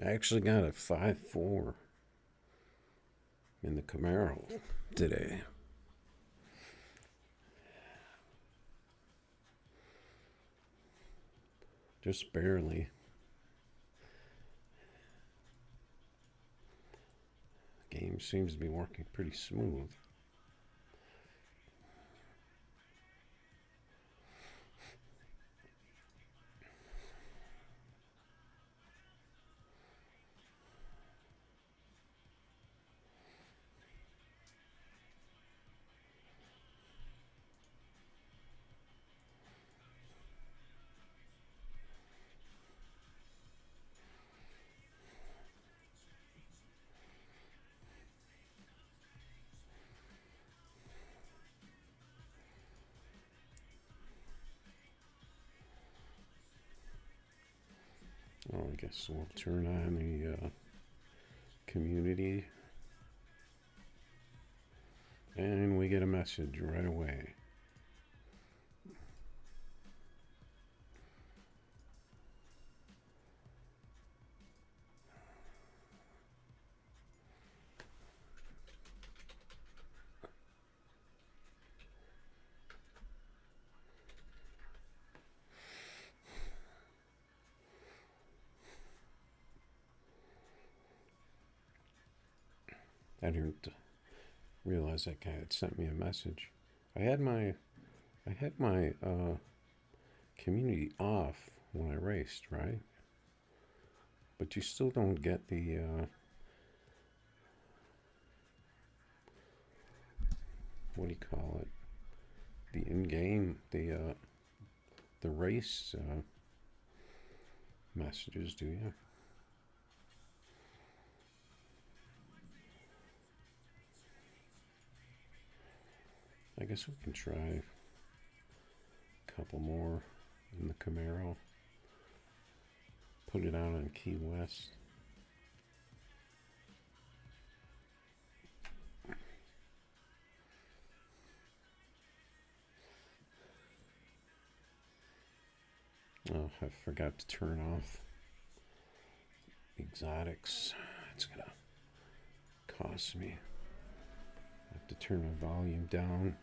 I actually got a 5.4 in the Camaro today. Just barely. Game seems to be working pretty smooth. Oh, I guess we'll turn on the community. And we get a message right away. I didn't realize that guy had sent me a message. I had my community off when I raced, right? But you still don't get the what do you call it? The in-game, the race messages, do you? I guess we can try a couple more in the Camaro. Put it out on Key West. Oh, I forgot to turn off exotics. It's gonna cost me. I have to turn my volume down.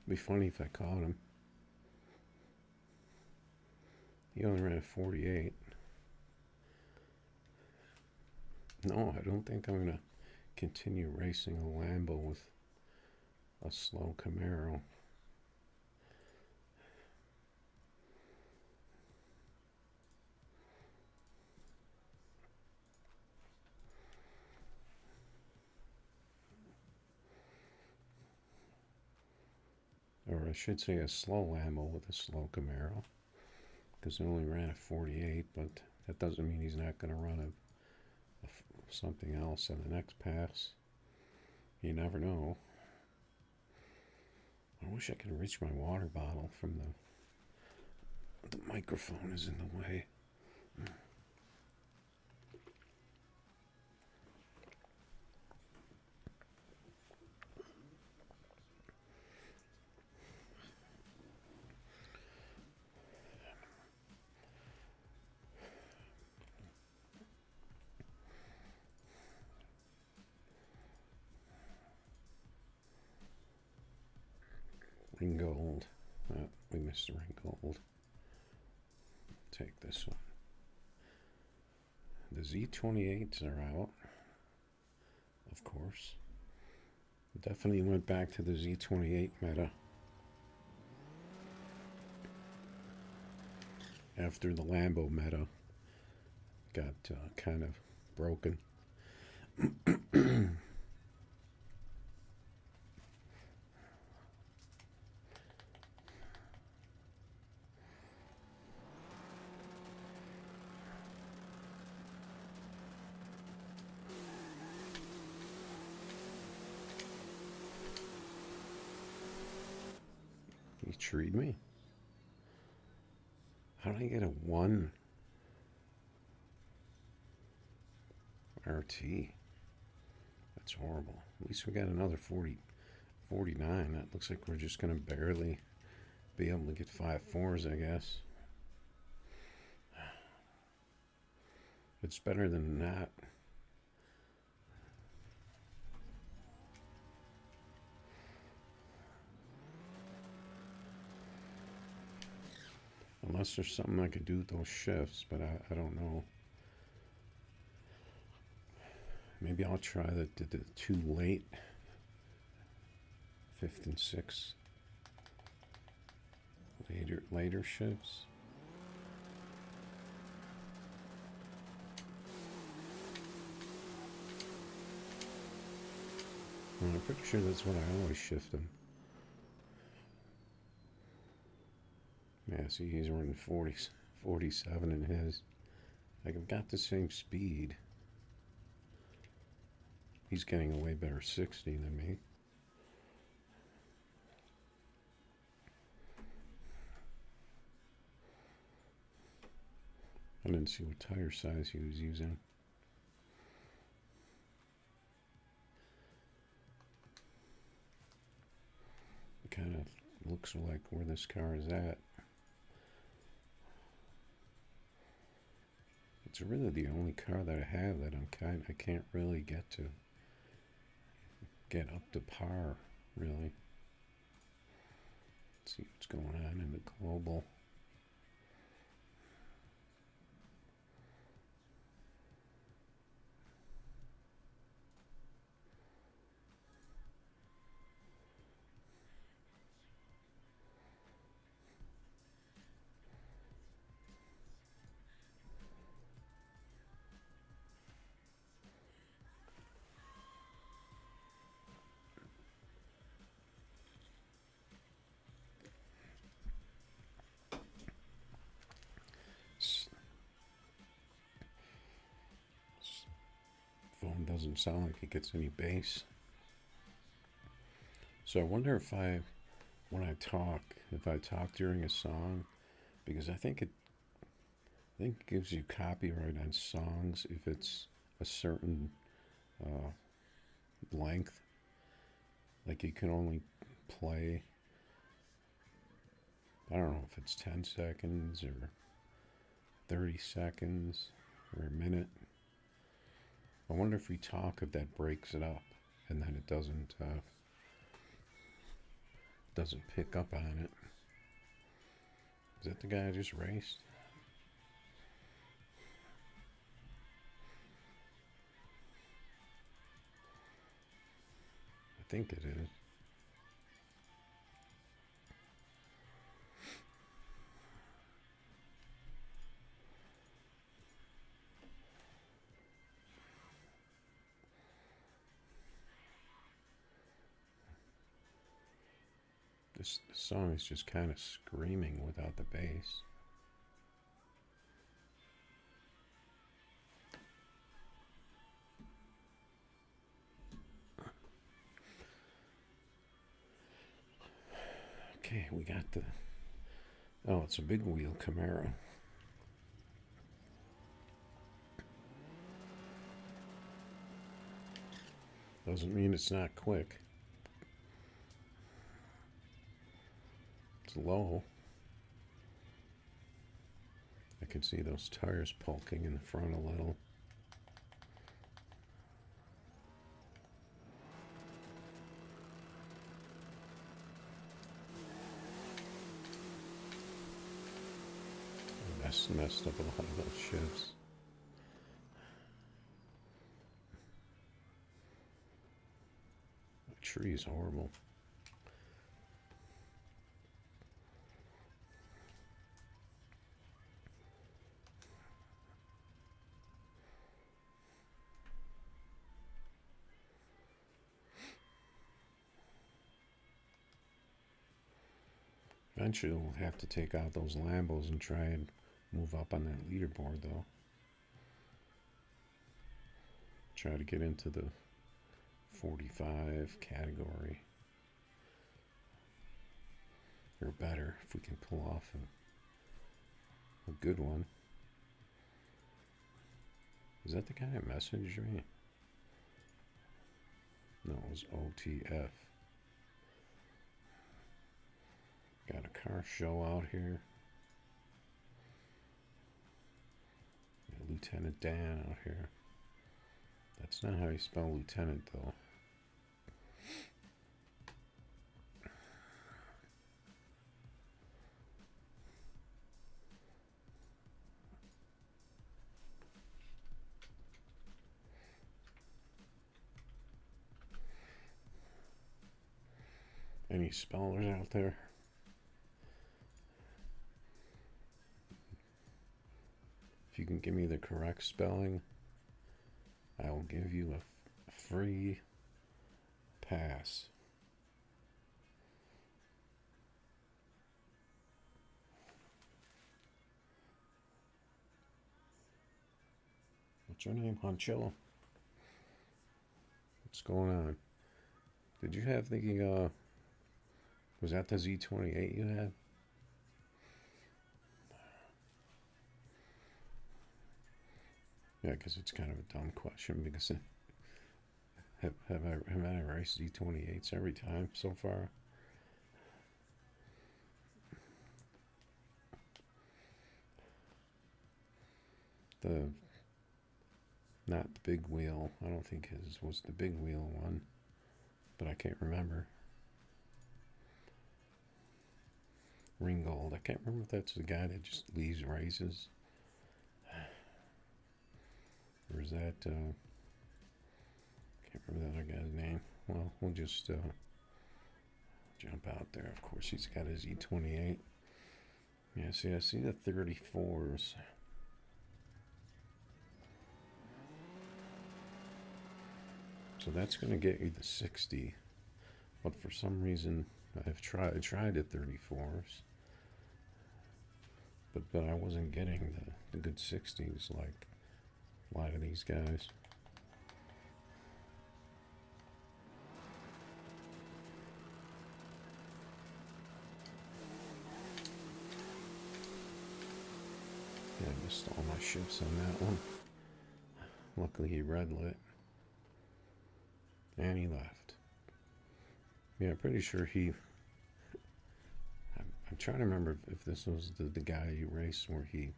Be funny if I caught him. He only ran a 48. No, I don't think I'm gonna continue racing a Lambo with a slow Camaro. Or I should say a slow Lambo with a slow Camaro, because he only ran a 48, but that doesn't mean he's not going to run something else in the next pass. You never know. I wish I could reach my water bottle from the microphone is in the way. Ringgold. We missed the Ringgold. Take this one. The Z28s are out, of course. Definitely went back to the Z28 meta after the Lambo meta got kind of broken. treed me? How did I get a 1 RT? That's horrible. At least we got another 49. That looks like we're just going to barely be able to get 5.4s, I guess. It's better than not. Unless there's something I could do with those shifts, but I don't know. Maybe I'll try the too late 5th and 6th later shifts. Well, I'm pretty sure that's what I always shift them. Yeah, see, he's running 47 in his. Like, I've got the same speed. He's getting a way better 60 than me. I didn't see what tire size he was using. It kind of looks like where this car is at. It's really the only car that I have that I can't really get up to par, really. Let's see what's going on in the global. Phone doesn't sound like it gets any bass. So I wonder if when I talk during a song, because I think it gives you copyright on songs if it's a certain length. Like you can only play, I don't know if it's 10 seconds or 30 seconds or a minute. I wonder if we talk, if that breaks it up and then it doesn't pick up on it. Is that the guy I just raced? I think it is. This song is just kind of screaming without the bass. Okay, we got oh, it's a big wheel Camaro. Doesn't mean it's not quick. It's low. I can see those tires poking in the front a little. Messed up a lot of those shifts. The tree is horrible. Eventually we'll have to take out those Lambos and try and move up on that leaderboard, though. Try to get into the 45 category. or better if we can pull off a good one. Is that the guy that messaged me? No, it was OTF. Got a car show out here. Lieutenant Dan out here. That's not how you spell lieutenant, though. Any spellers out there? If you can give me the correct spelling, I will give you a free pass. What's your name, Honcho? What's going on? Did you have the, was that the Z28 you had? Yeah, because it's kind of a dumb question because have I raced Z28s every time so far? Not the big wheel. I don't think his was the big wheel one, but I can't remember. Ringgold. I can't remember if that's the guy that just leaves races. Or is that, can't remember that other guy's name. Well, we'll just jump out there. Of course, he's got his E28. Yeah, see, I see the 34s. So that's going to get you the 60. But for some reason, I've tried the 34s. But I wasn't getting the good 60s like a lot of these guys. Yeah, I missed all my shifts on that one. Luckily he red lit. And he left. Yeah, I'm pretty sure he... I'm trying to remember if this was the guy you raced where he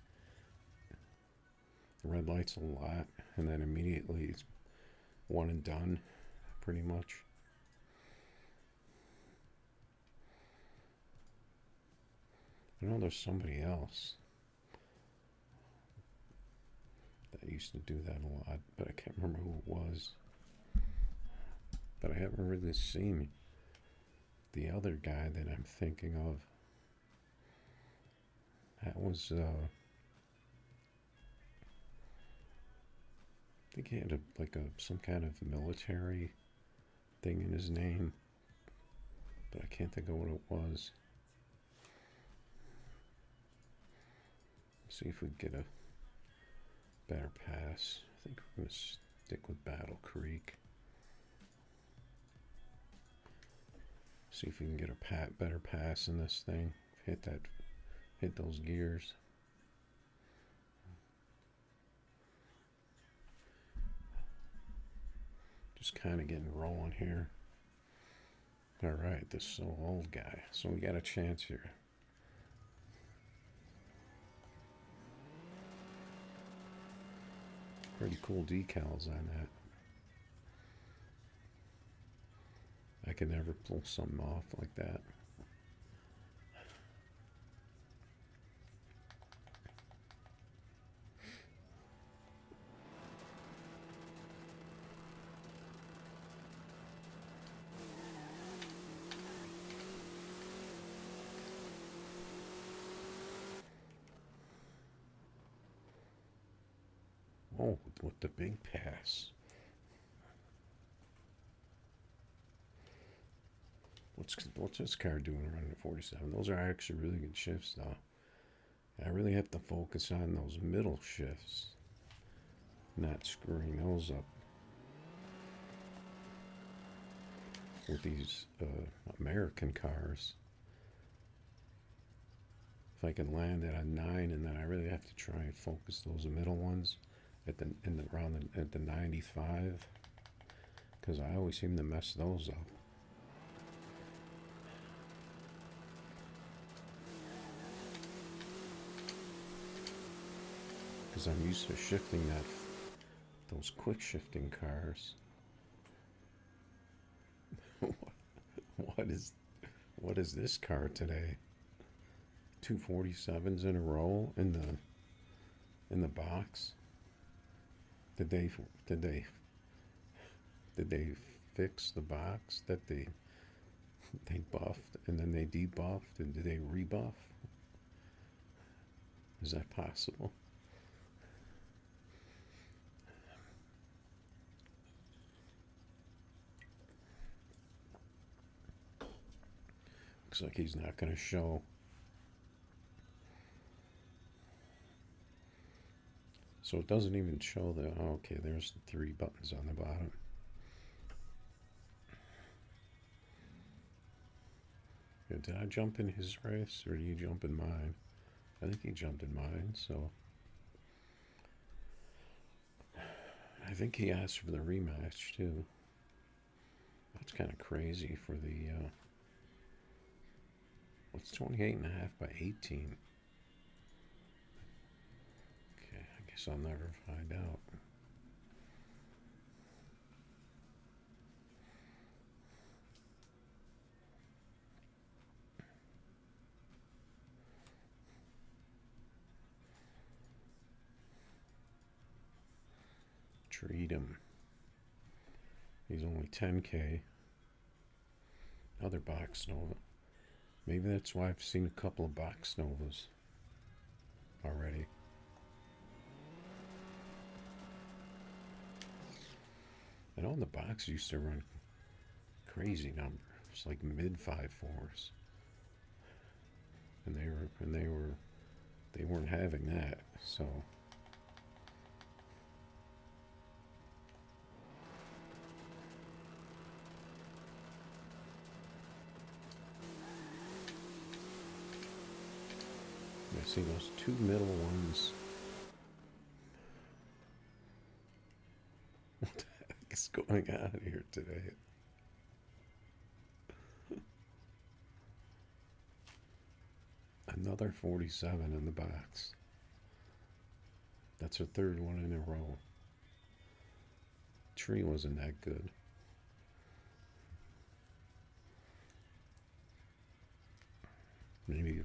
red lights a lot and then immediately it's one and done, pretty much. I know there's somebody else that used to do that a lot, but I can't remember who it was. But I haven't really seen the other guy that I'm thinking of. That was, I think he had some kind of military thing in his name, but I can't think of what it was. Let's see if we get a better pass. I think we're going to stick with Battle Creek. See if we can get a better pass in this thing. Hit those gears. Just kind of getting rolling here. All right, this so old guy. So we got a chance here. Pretty cool decals on that. I could never pull something off like that. Oh, with the big pass. What's this car doing running at 47? Those are actually really good shifts, though. I really have to focus on those middle shifts, not screwing those up with these American cars. if I can land it on 9, and then I really have to try and focus those middle ones at the at the 95, because I always seem to mess those up. Because I'm used to shifting those quick shifting cars. What is this car today? 247s in a row in the box. Did they fix the box that they buffed and then they debuffed, and did they rebuff? Is that possible? Looks like he's not going to show. So it doesn't even show the, oh, okay, there's the 3 buttons on the bottom. Yeah, did I jump in his race, or did he jump in mine? I think he jumped in mine, so. I think he asked for the rematch, too. That's kind of crazy for the, what's 28.5 by 18? Okay, I guess I'll never find out. Treat him. He's only 10K. Another box nova. Maybe that's why I've seen a couple of box novas already. I know the box used to run crazy numbers, like mid 5.4s, and they weren't having that, so. I see those 2 middle ones. What the heck is going on here today? Another 47 in the box. That's her 3rd one in a row. Tree wasn't that good. Maybe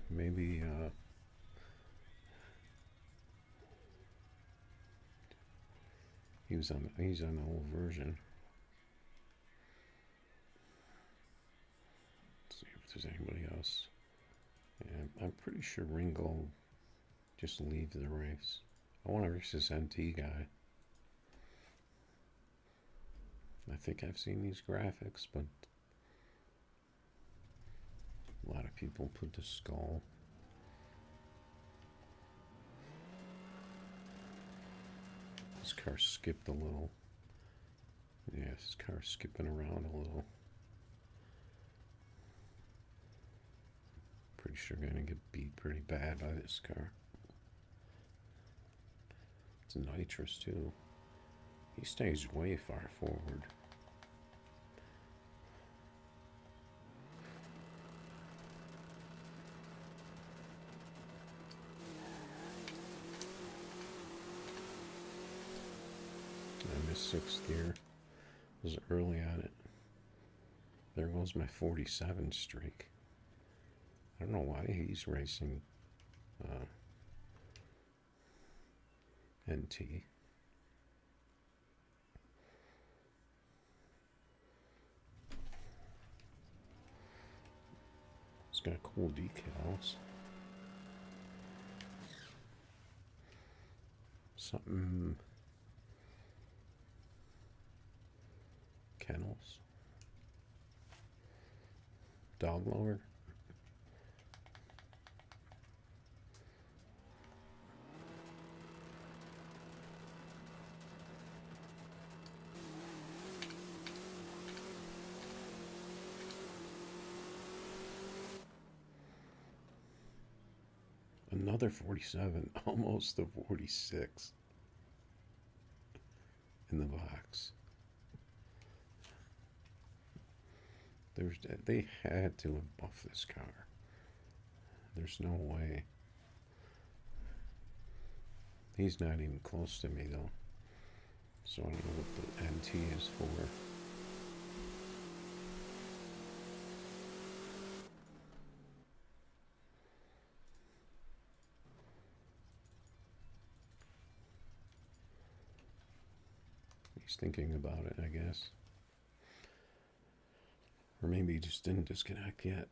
he's on the old version. Let's see if there's anybody else. And I'm pretty sure Ringo just leaves the race. I want to race this NT guy. I think I've seen these graphics, but a lot of people put the skull. This car skipped a little. Yeah, this car's skipping around a little. Pretty sure I'm gonna get beat pretty bad by this car. It's nitrous too. He stays way far forward. I missed 6th gear. Was early on it. There goes my 47 streak. I don't know why he's racing NT. It's got cool decals. Something. Kennels. Dog lover. Another 47, almost a 46 in the box. They had to have buffed this car. There's no way. He's not even close to me though. So I don't know what the NT is for. He's thinking about it, I guess. Or maybe he just didn't disconnect yet.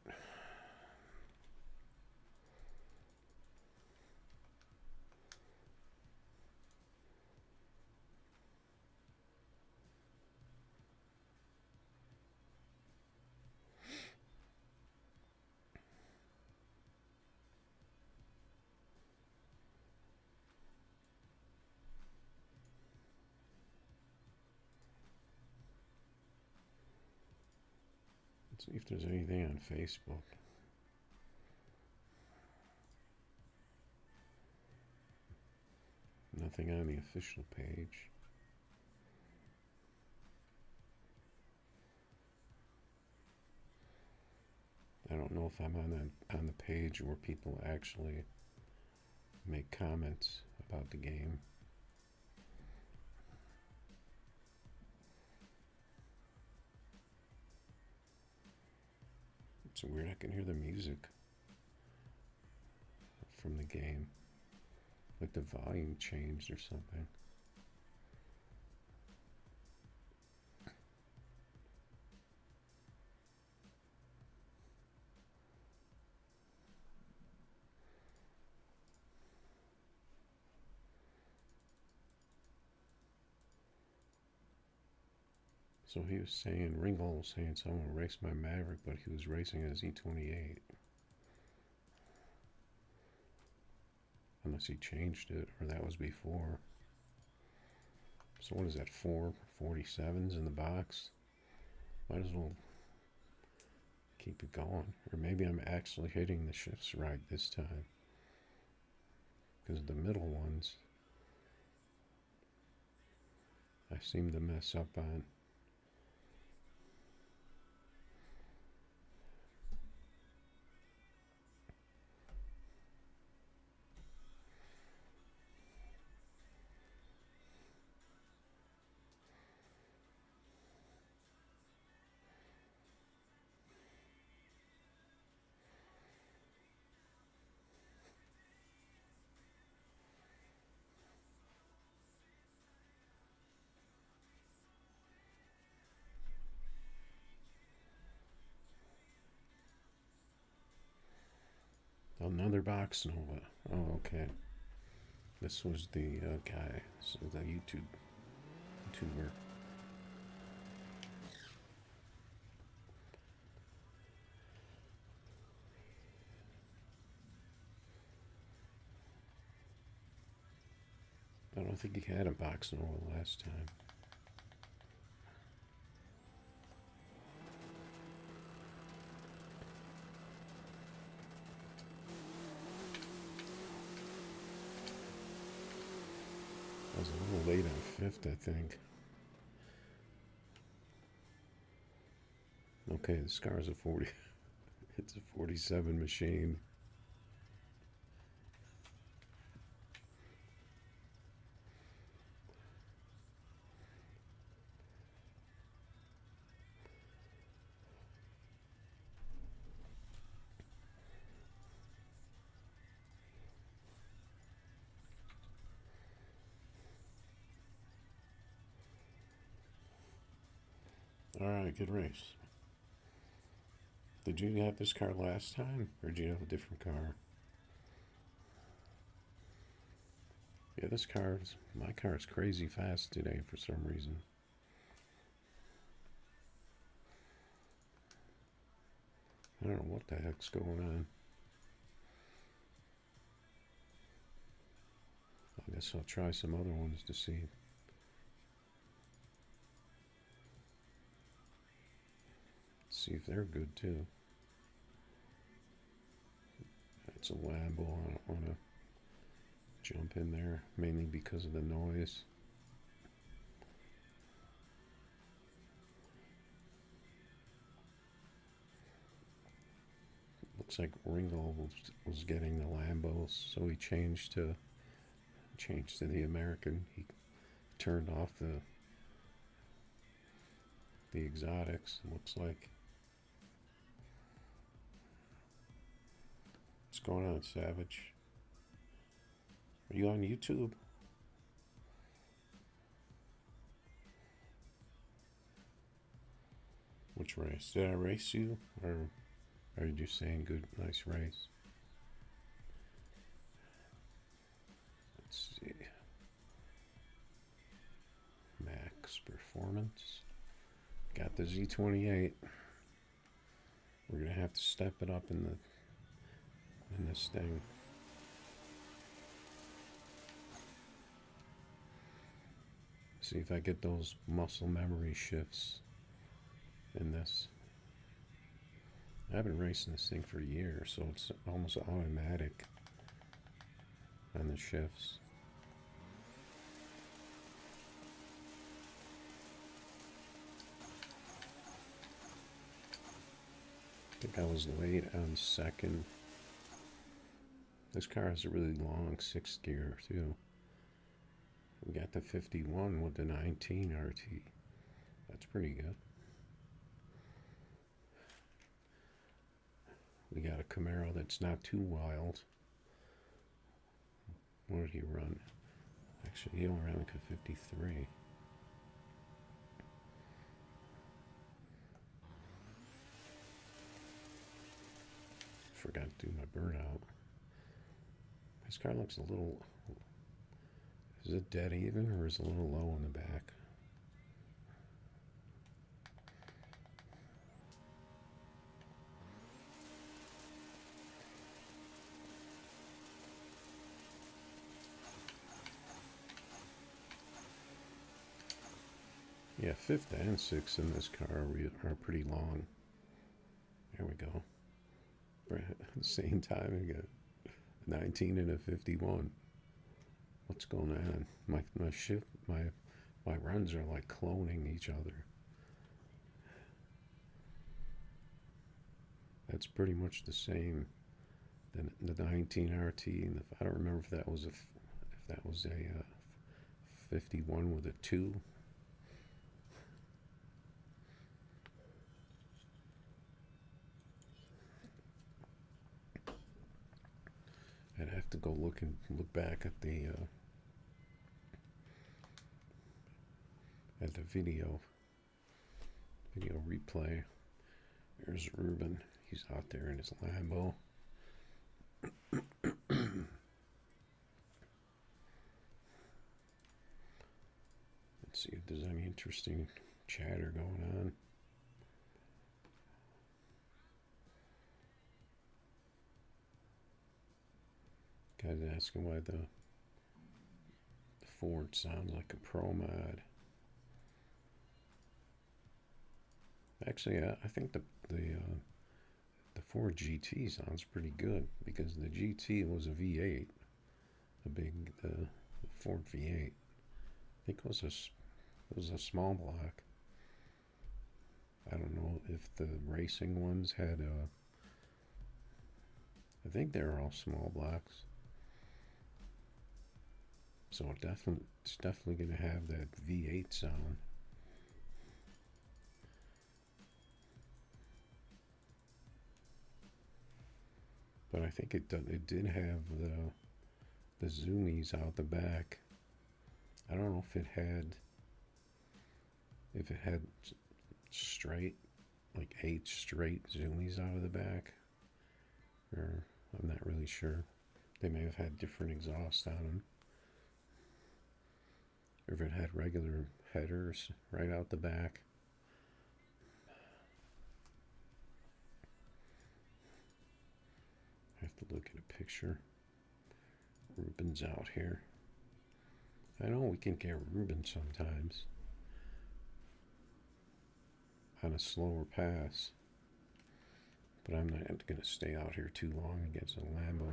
Let's see if there's anything on Facebook. Nothing on the official page. I don't know if I'm on the page where people actually make comments about the game. It's weird, I can hear the music from the game. Like the volume changed or something. So he was saying, Ringgold was saying someone raced my Maverick, but he was racing a Z28. Unless he changed it, or that was before. So what is that, 447s in the box? Might as well keep it going. Or maybe I'm actually hitting the shifts right this time. Because the middle ones, I seem to mess up on. Another box Nova. Oh, okay. This was the guy. So the YouTuber. I don't think he had a box Nova last time. I was a little late on 5th, I think. Okay, this car is a 40. It's a 47 machine. All right, good race. Did you have this car last time, or did you have a different car? Yeah, my car is crazy fast today for some reason. I don't know what the heck's going on. I guess I'll try some other ones to see. See if they're good too. It's a Lambo. I don't want to jump in there, mainly because of the noise. Looks like Ringo was getting the Lambos, so he changed to the American. He turned off the exotics. Looks like. What's going on, Savage? Are you on YouTube? Which race? Did I race you? Or are you just saying good, nice race? Let's see. Max performance. Got the Z28. We're gonna have to step it up in this thing. See if I get those muscle memory shifts in this. I've been racing this thing for years, so it's almost automatic on the shifts. I think I was late on second. This car has a really long 6th gear too. We got the 51 with the 19 RT. That's pretty good. We got a Camaro that's not too wild. What did he run? Actually, he only ran like a 53. Forgot to do my burnout. This car looks a little. Is it dead even, or is it a little low in the back? Yeah, 5th and 6th in this car are pretty long. There we go. At the same time, we got 19 and a 51. What's going on? My runs are like cloning each other. That's pretty much the same. Then the 19 RT, and I don't remember if that was a 51 with a 2. I'd have to go look back at the video replay. There's Ruben. He's out there in his Lambo. Let's see if there's any interesting chatter going on. Guy's asking why the Ford sounds like a Pro Mod. Actually, I think the Ford GT sounds pretty good, because the GT was a V8, the Ford V8. I think it was a small block. I don't know if the racing ones had I think they're all small blocks. So it's definitely going to have that V8 sound. But I think it did have the zoomies out the back. I don't know if it had straight, like 8 straight zoomies out of the back, or I'm not really sure. They may have had different exhaust on them. Or if it had regular headers right out the back. I have to look at a picture. Ruben's out here. I know we can get Ruben sometimes on a slower pass. But I'm not going to stay out here too long against a Lambo.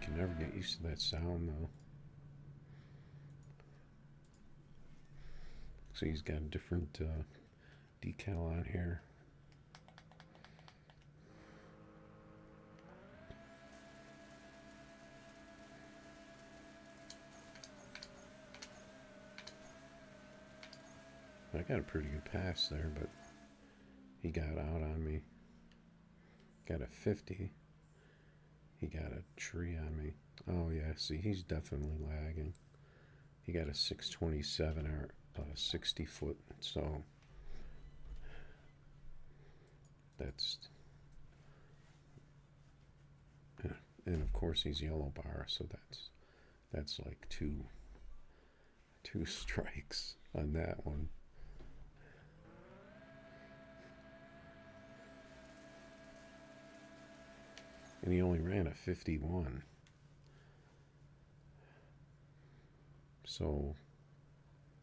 Can never get used to that sound though. So he's got a different decal on here. I got a pretty good pass there, but he got out on me. Got a 50. He got a tree on me. Oh yeah, see, he's definitely lagging. He got a 627 or 60 foot, so that's, and of course he's yellow bar, so that's like two strikes on that one. And he only ran a 51. So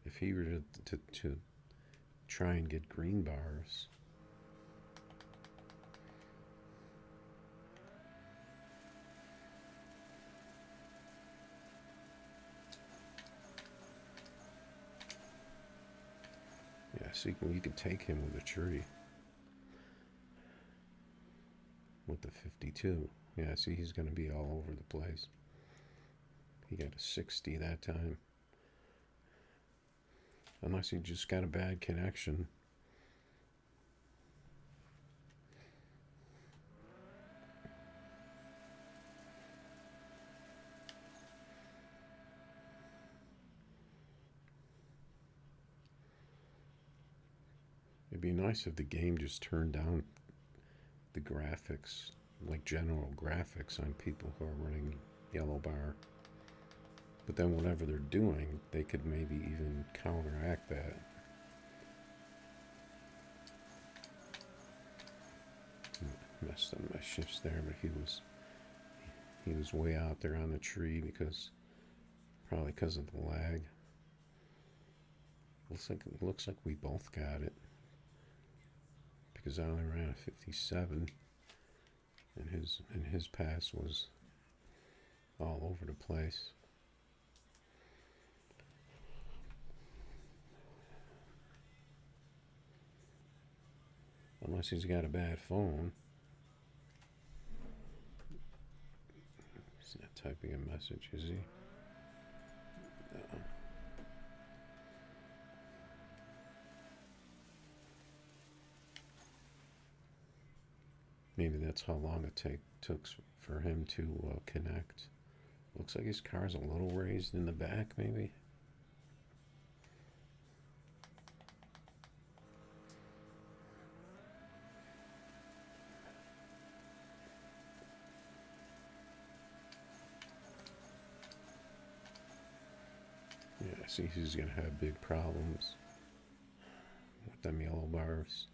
if he were to try and get green bars, yeah, see, you could take him with a tree. With the 52. Yeah, see, he's going to be all over the place. He got a 60 that time. Unless he just got a bad connection. It'd be nice if the game just turned down the graphics, like general graphics on people who are running yellow bar. But then whatever they're doing, they could maybe even counteract that. Messed up my shifts there, but he was way out there on the tree probably because of the lag. Looks like we both got it. Because I only ran a 57, and his pass was all over the place. Unless he's got a bad phone. He's not typing a message, is he? No. Maybe that's how long it took for him to connect. Looks like his car's a little raised in the back, maybe. Yeah, see, he's gonna have big problems with them yellow bars.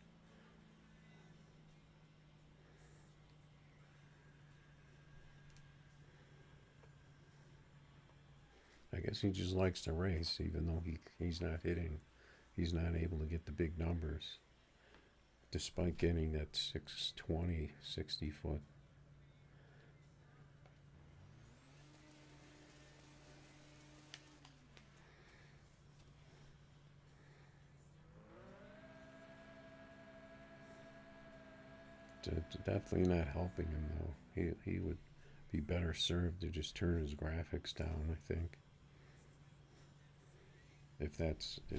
I guess he just likes to race, even though he's not hitting. He's not able to get the big numbers, despite getting that 620, 60 foot. Definitely not helping him though. He would be better served to just turn his graphics down, I think. If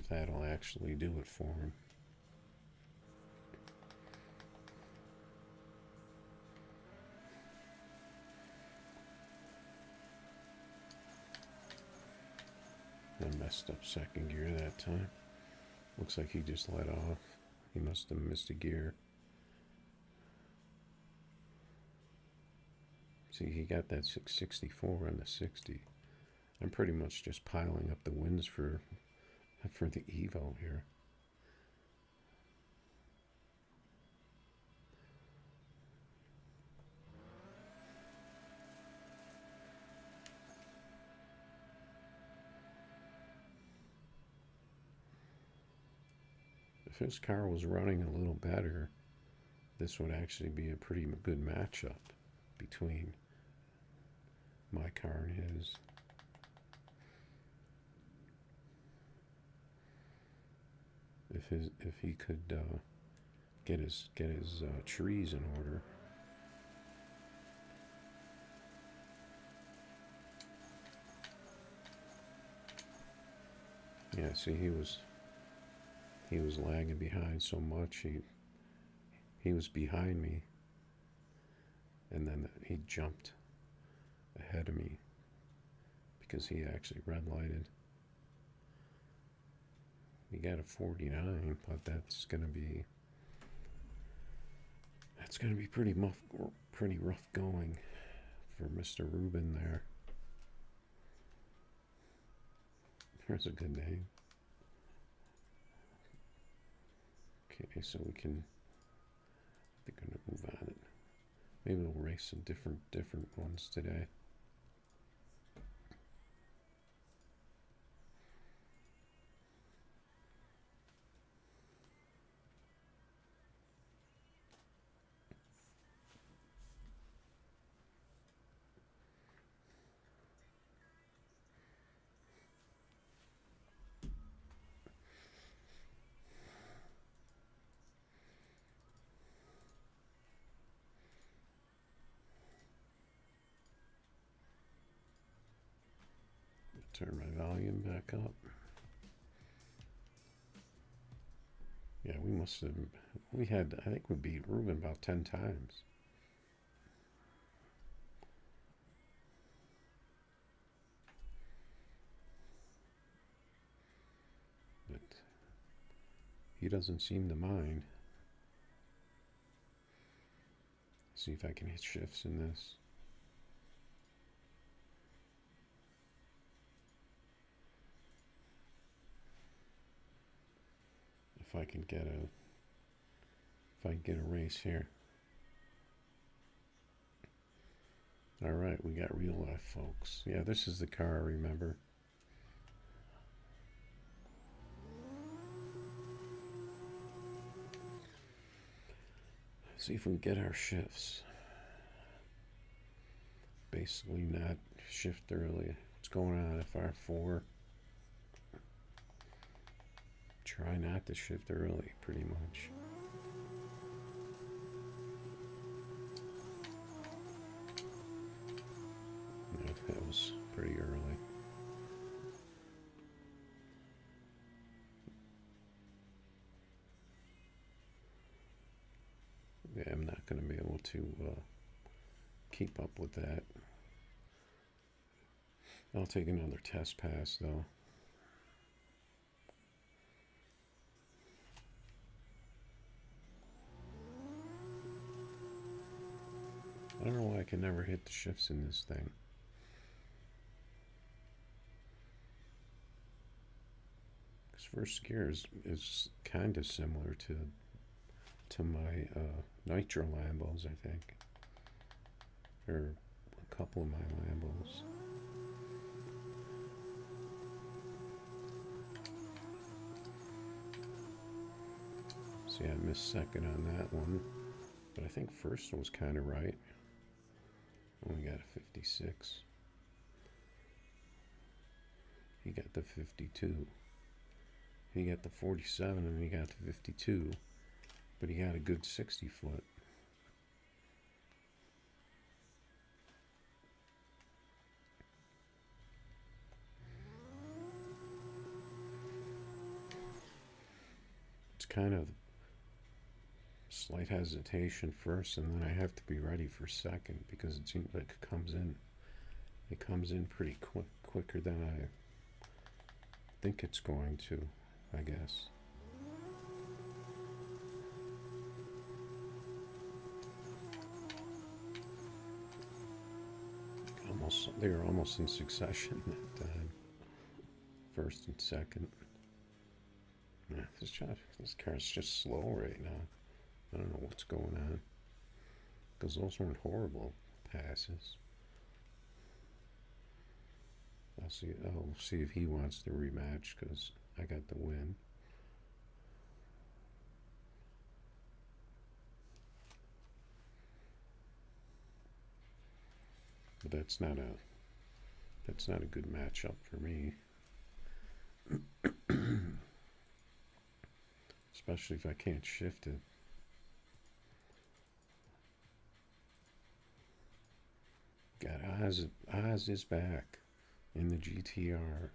that'll actually do it for him. I messed up second gear that time. Looks like he just let off. He must have missed a gear. See, he got that 664 on the 60. I'm pretty much just piling up the wins for the Evo here. if his car was running a little better, this would actually be a pretty good matchup between my car and his. If he could get his trees in order. Yeah, see, he was lagging behind so much. He was behind me, and then he jumped ahead of me because he actually red lighted. He got a 49, but that's gonna be pretty rough going for Mr. Rubin there. There's a good name. Okay, so we can. They're gonna move on it. Maybe we'll race some different ones today. Turn my volume back up. Yeah, we had, I think we beat Ruben about 10 times. But he doesn't seem to mind. See if I can hit shifts in this. If I can get a race here. All right, we got real life, folks. Yeah, this is the car I remember. See if we can get our shifts. Basically not shift early. What's going on, FR4? Try not to shift early, pretty much. Yeah, that was pretty early. Yeah, I'm not going to be able to keep up with that. I'll take another test pass, though. I don't know why I can never hit the shifts in this thing. Because first gear is kind of similar to my Nitro Lambos, I think. Or a couple of my Lambos. See, I missed second on that one. But I think first one was kind of right. Only got a 56. He got the 52. He got the 47 and he got the 52. But he got a good 60 foot. It's kind of slight hesitation first, and then I have to be ready for second because it seems like it comes in pretty quicker than I think it's going to, I guess. They were almost in succession that time. First and second. Yeah, this car's just slow right now. I don't know what's going on. Because those weren't horrible passes. I'll see if he wants the rematch because I got the win. But that's not a good matchup for me. Especially if I can't shift it. Got Oz is back in the GTR.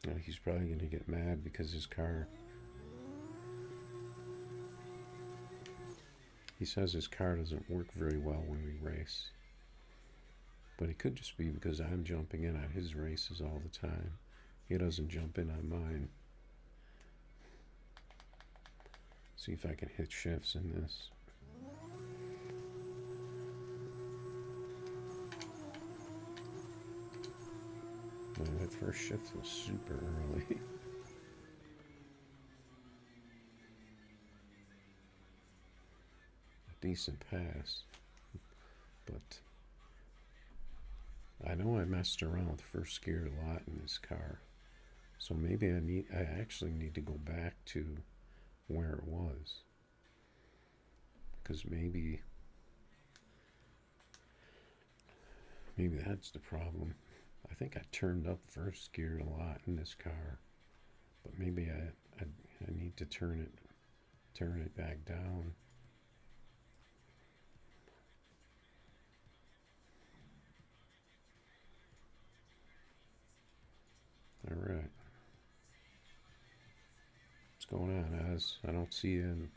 Oh, he's probably going to get mad because his car... He says his car doesn't work very well when we race. But it could just be because I'm jumping in on his races all the time. He doesn't jump in on mine. See if I can hit shifts in this. Man, that first shift was super early. A decent pass. But I know I messed around with first gear a lot in this car. So maybe I actually need to go back to where it was. Because maybe that's the problem. I think I turned up first gear a lot in this car, but maybe I need to turn it back down. All right. What's going on, Az? I don't see you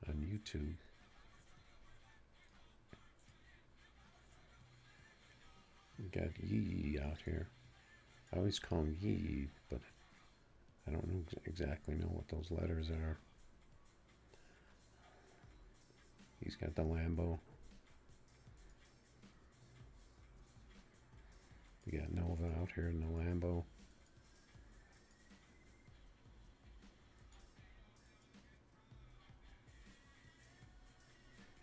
on YouTube. We got Yee out here. I always call him Yee, but I don't exactly know what those letters are. He's got the Lambo. We got Nova out here in the Lambo.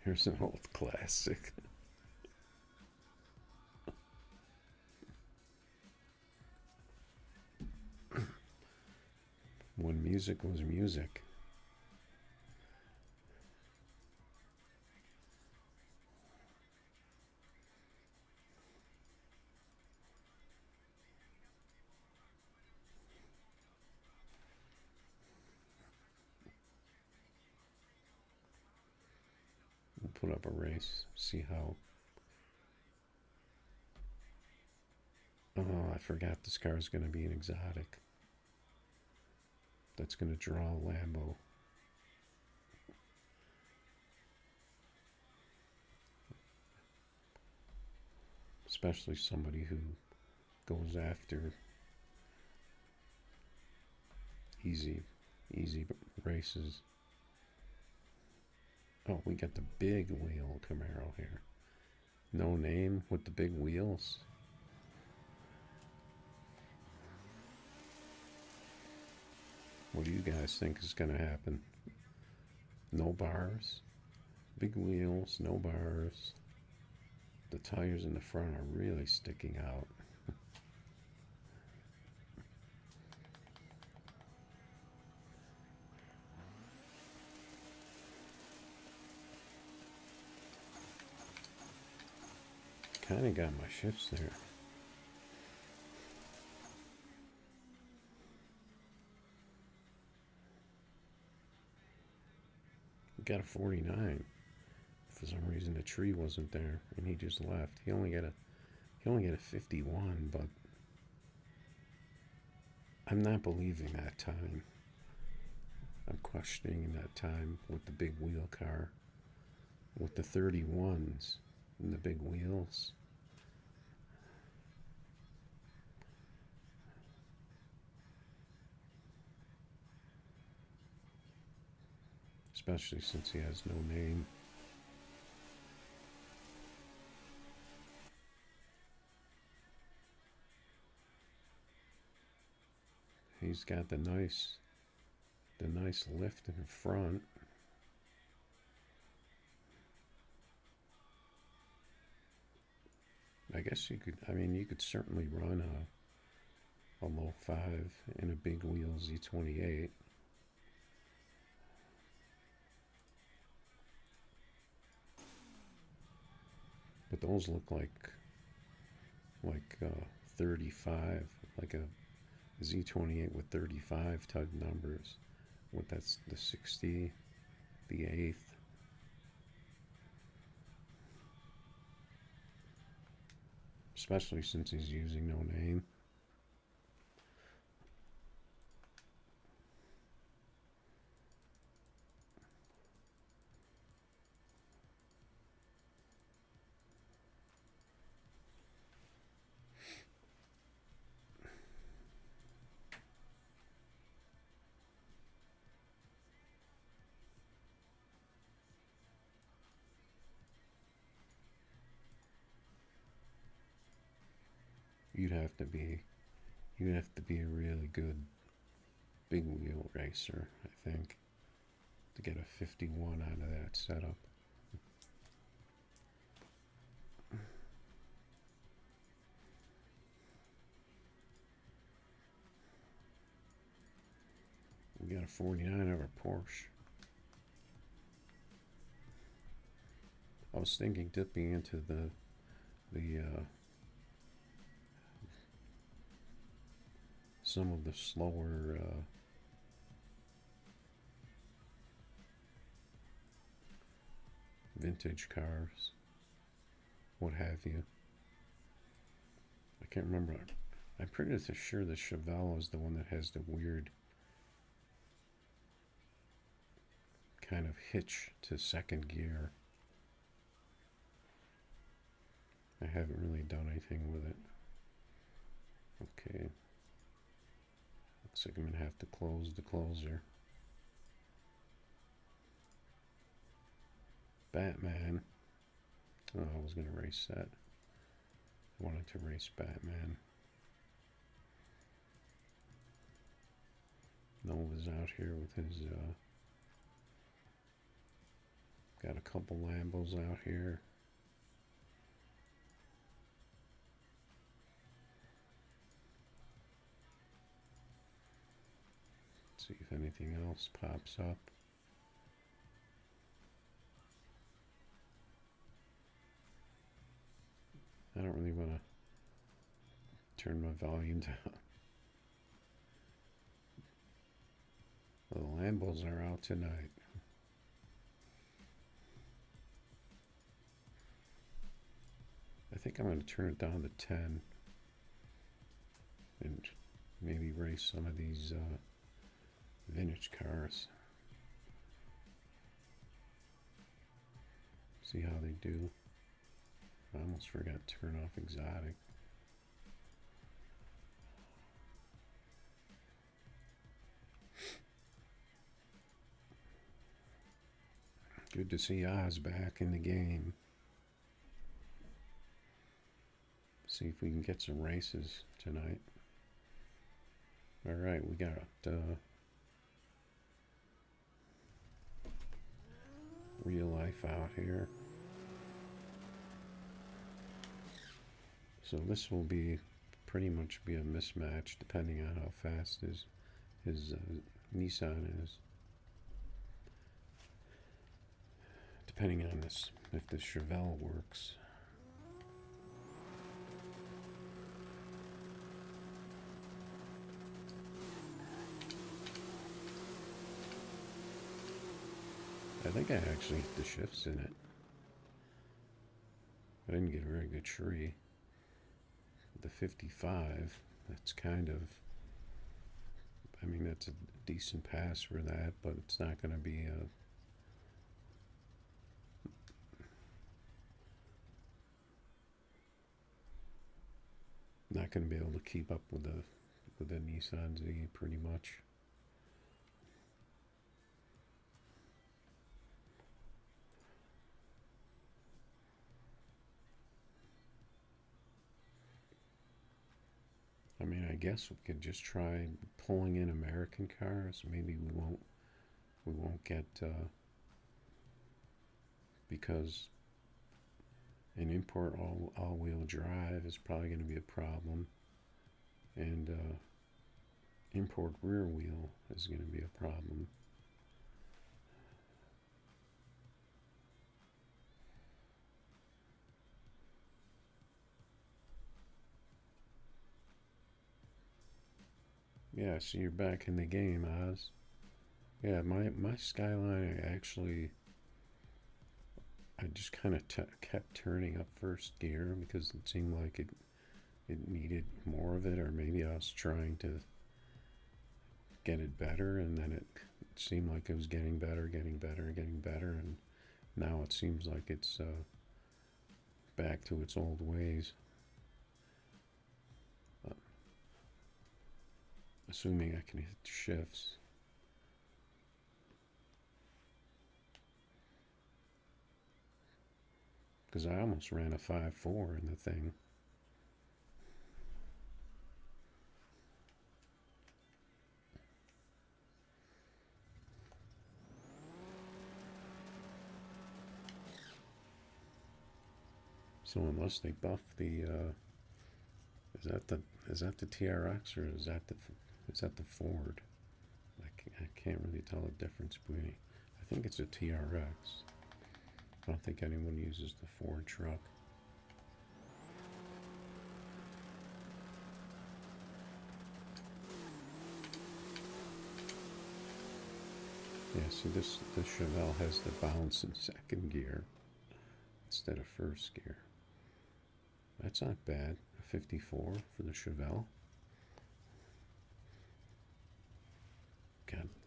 Here's an old classic. When music was music. We'll put up a race, see how... Oh, I forgot this car is going to be an exotic. That's going to draw a Lambo. Especially somebody who goes after easy races. Oh, we got the big wheel Camaro here. No name with the big wheels. What do you guys think is going to happen? No bars, big wheels, no bars. The tires in the front are really sticking out. Kind of got my shifts there. Got a 49. For some reason the tree wasn't there and he just left. He only got a 51, but I'm not believing that time. I'm questioning that time with the big wheel car, with the 31s and the big wheels. Especially since he has no name. He's got the nice lift in the front. I guess you could certainly run a low 5 in a big wheel Z28. those look like 35, like a Z28 with 35 type numbers. What, that's the 60, the 8th. Especially since he's using no name. You'd have to be a really good big wheel racer, I think, to get a 51 out of that setup. We got a 49 of our Porsche. I was thinking dipping into the some of the slower vintage cars, what have you. I can't remember. I'm pretty sure the Chevelle is the one that has the weird kind of hitch to second gear. I haven't really done anything with it. Okay. Looks like I'm going to have to close the closer. Batman. Oh, I was going to race that. I wanted to race Batman. Nova's out here with his, got a couple Lambos out here. Let's see if anything else pops up. I don't really want to turn my volume down. Well, the Lambos are out tonight. I think I'm going to turn it down to 10 and maybe race some of these vintage cars. See how they do. I almost forgot to turn off exotic. Good to see Oz back in the game. See if we can get some races tonight. All right, we got real life out here. So this will be pretty much be a mismatch depending on how fast his Nissan is. Depending on this, if the Chevelle works. I think I actually hit the shifts in it. I didn't get a very good tree. The 55, that's kind of, I mean, that's a decent pass for that, but it's not going to be a, not going to be able to keep up with the Nissan Z pretty much. I mean, I guess we could just try pulling in American cars. Maybe we won't get because an import all-wheel drive is probably going to be a problem, and import rear wheel is going to be a problem. Yeah, so you're back in the game, Oz. Yeah, my Skyline, I just kind of kept turning up first gear because it seemed like it needed more of it, or maybe I was trying to get it better, and then it seemed like it was getting better, getting better, getting better, and now it seems like it's back to its old ways. Uh, Assuming I can hit shifts. Because I almost ran a 5.4 in the thing. So unless they buff the, is that the is that the TRX, or is that the Ford? I can't really tell the difference between. I think it's a TRX. I don't think anyone uses the Ford truck. Yeah, see this Chevelle has the bounce in second gear instead of first gear. That's not bad. A 54 for the Chevelle.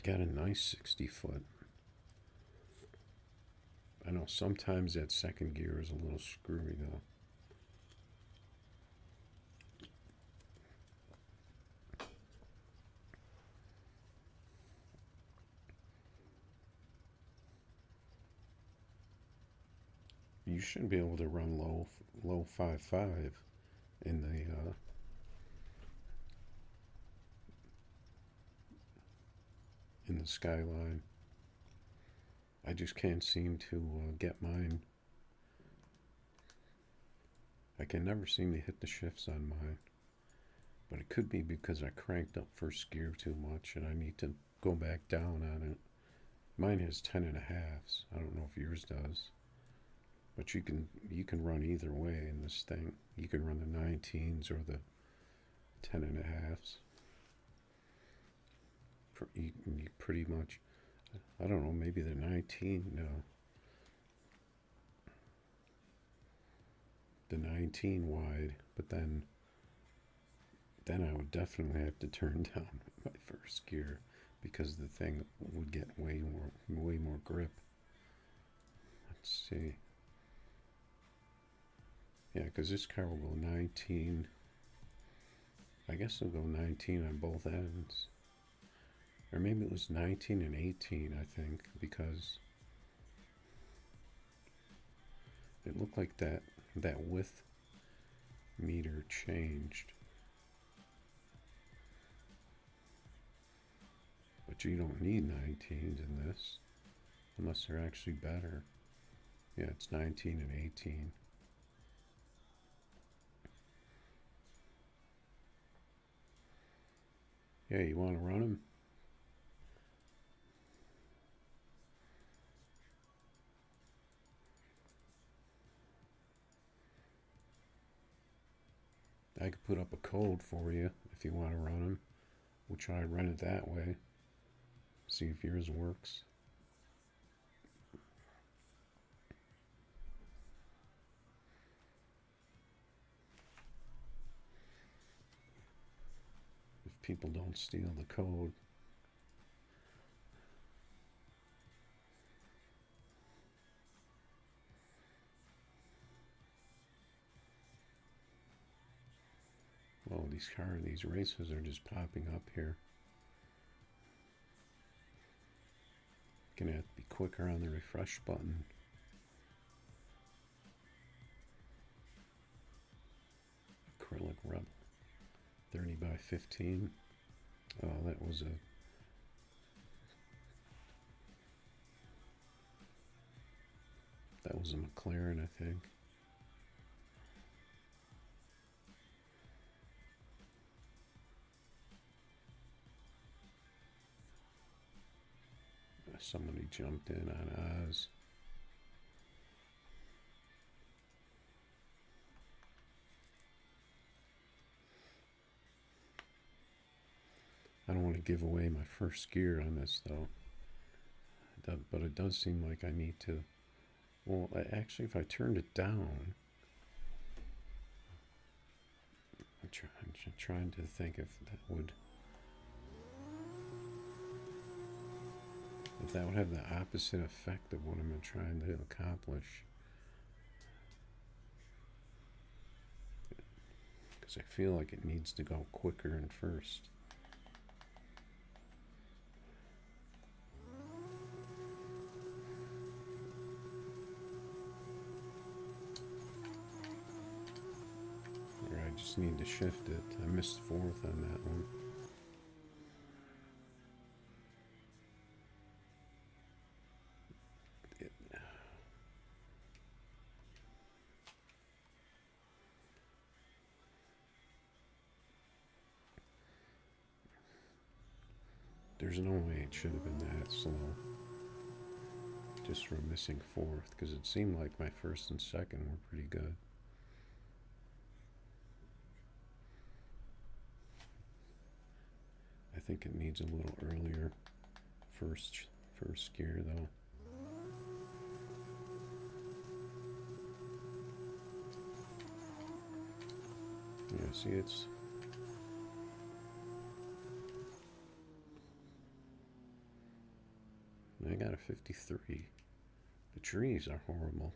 Got a nice 60 foot. I know sometimes that second gear is a little screwy though. You should be able to run low 5.5 in the Skyline. I just can't seem to get mine. I can never seem to hit the shifts on mine. But it could be because I cranked up first gear too much and I need to go back down on it. Mine has 10.5s. I don't know if yours does. But you can run either way in this thing. You can run the 19s or the 10.5s. You pretty much, I don't know, maybe the 19. No, the 19 wide, but then I would definitely have to turn down my first gear because the thing would get way more grip. Let's see. Yeah, because this car will go 19. I guess it'll go 19 on both ends. Or maybe it was 19 and 18, I think, because it looked like that width meter changed. But you don't need 19s in this, unless they're actually better. Yeah, it's 19 and 18. Yeah, you want to run them? I could put up a code for you if you want to run them. We'll try to run it that way. See if yours works. If people don't steal the code. Oh, these races are just popping up here. Gonna have to be quicker on the refresh button. Acrylic Rebel 30 by 15. Oh, that was a McLaren, I think. Somebody jumped in on Oz. don't want to give away my first gear on this though. But it does seem like I need to. Well, actually, if I turned it down, I'm trying to think if that would have the opposite effect of what I'm trying to accomplish. Because I feel like it needs to go quicker in first. Or I just need to shift it. I missed fourth on that one. There's no way it should have been that slow. Just from missing fourth, because it seemed like my first and second were pretty good. I think it needs a little earlier first gear though. Yeah, see, it's I got a 53. The trees are horrible.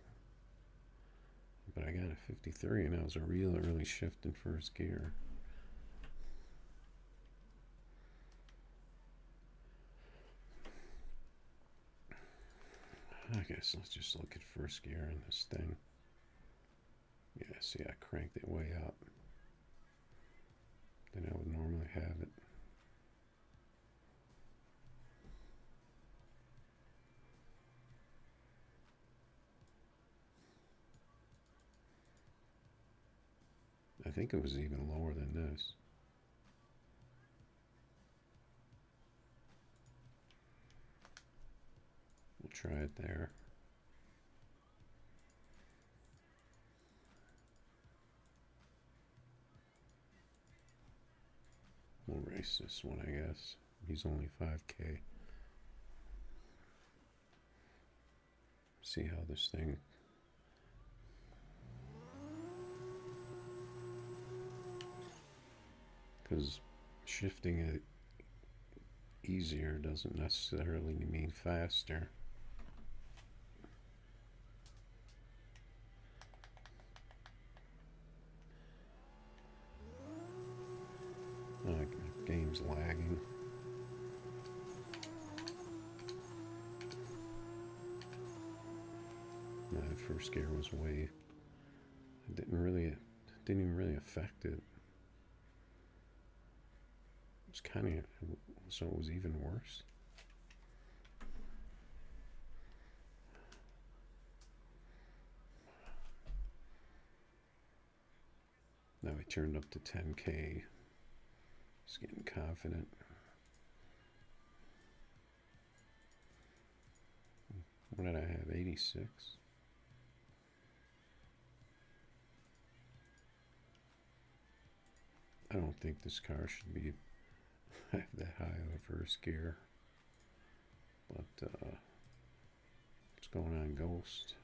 But I got a 53 and that was a real early shift in first gear. I guess let's just look at first gear in this thing. Yeah, see, I cranked it way up than I would normally have it. I think it was even lower than this. We'll try it there. We'll race this one, I guess. He's only 5K. See how this thing. Because shifting it easier doesn't necessarily mean faster. Game's lagging. No, the first gear was way. It didn't even really affect it. It was kind of, so it was even worse. Now we turned up to 10K. Just getting confident. What did I have? 86? I don't think this car should be have that high of a first gear. But what's going on, Ghost?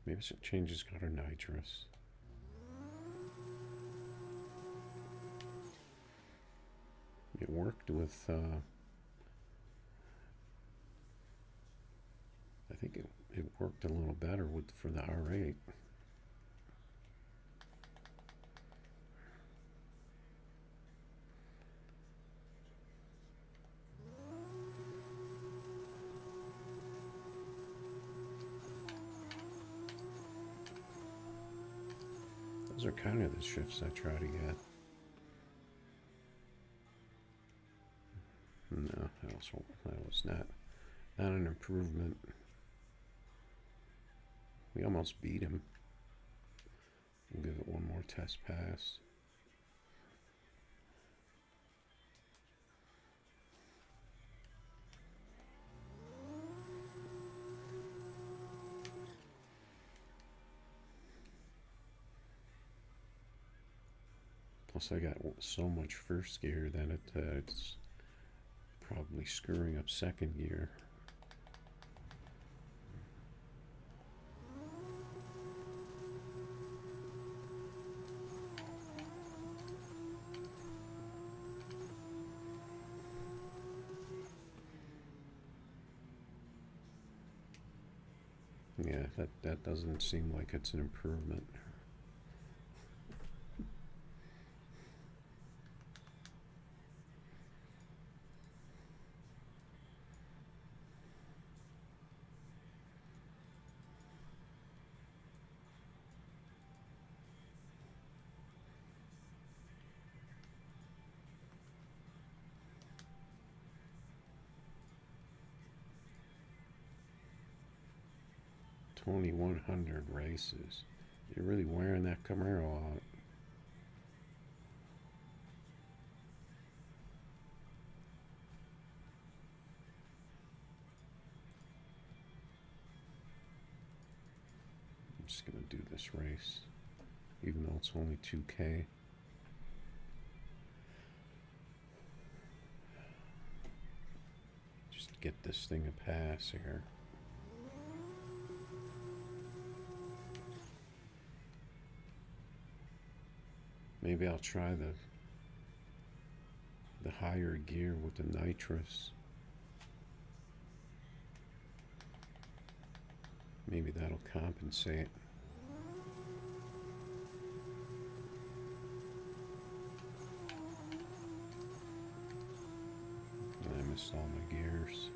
Maybe it changes color nitrous. It worked with, I think it worked a little better for the R8. Those are kind of the shifts I try to get. No, that was not an improvement. We almost beat him. We'll give it one more test pass. Plus I got so much first gear that it's probably screwing up second gear. Yeah, that doesn't seem like it's an improvement. $2,100 races. You're really wearing that Camaro out. I'm just gonna do this race, even though it's only 2K. Just get this thing a pass here. Maybe I'll try the higher gear with the nitrous. Maybe that'll compensate. I missed all my gears.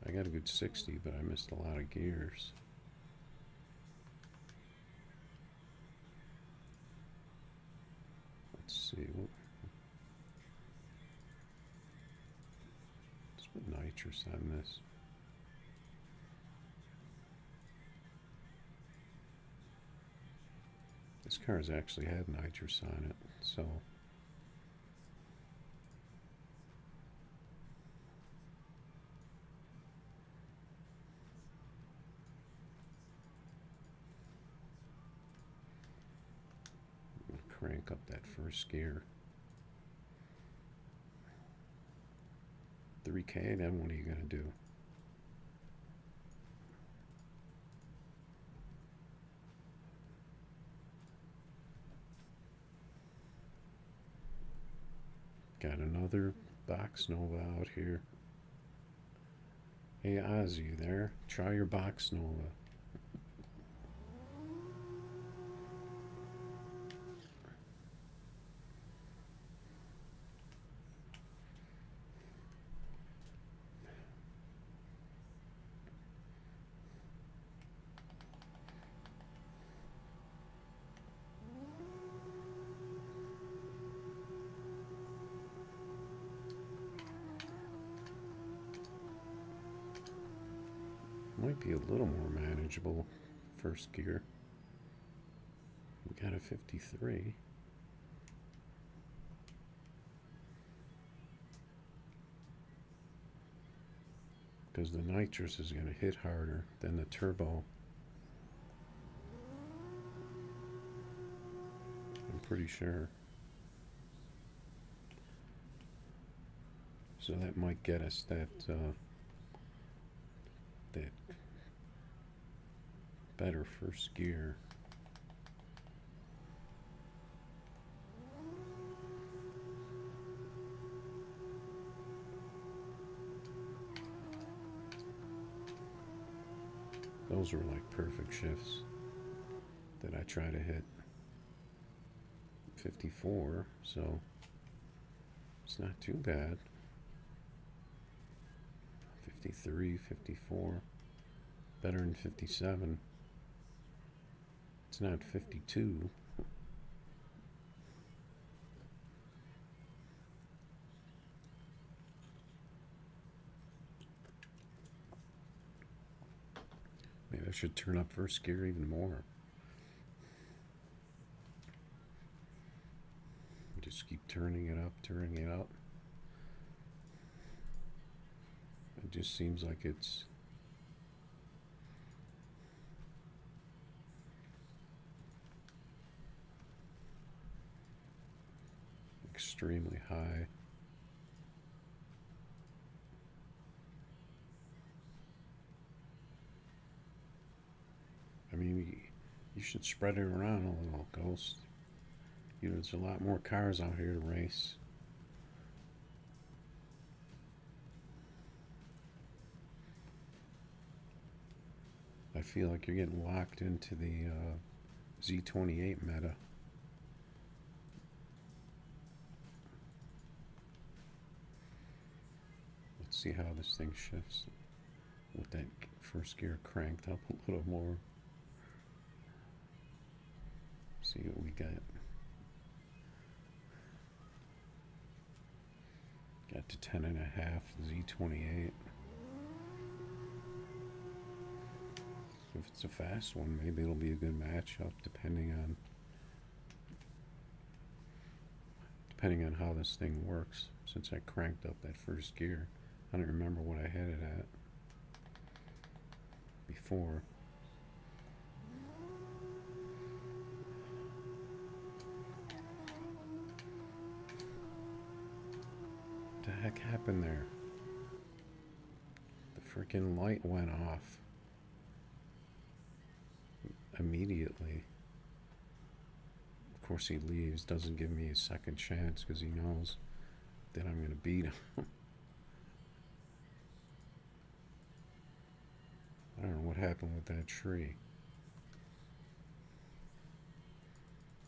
I got a good 60, but I missed a lot of gears. Let's see. Let's put nitrous on this. This car's actually had nitrous on it, so I'm gonna crank up that first gear. 3K, then what are you gonna do? Got another box nova out here. Hey Ozzy, you there? Try your box nova. Might be a little more manageable first gear. We got a 53. Because the nitrous is going to hit harder than the turbo. I'm pretty sure. So that might get us that better first gear. Those were like perfect shifts that I try to hit. 54, so it's not too bad. 53, 54, better than 57. It's not 52. Maybe I should turn up first gear even more. Just keep turning it up, turning it up. It just seems like it's extremely high. I mean, you should spread it around a little, Ghost. You know, there's a lot more cars out here to race. I feel like you're getting locked into the Z28 meta. Let's see how this thing shifts with that first gear cranked up a little more. See what we got. Got to 10.5 Z28. If it's a fast one, maybe it'll be a good matchup depending on how this thing works. Since I cranked up that first gear, I don't remember what I had it at before. What the heck happened there? The freaking light went off immediately. Of course he leaves, doesn't give me a second chance because he knows that I'm going to beat him. I don't know what happened with that tree.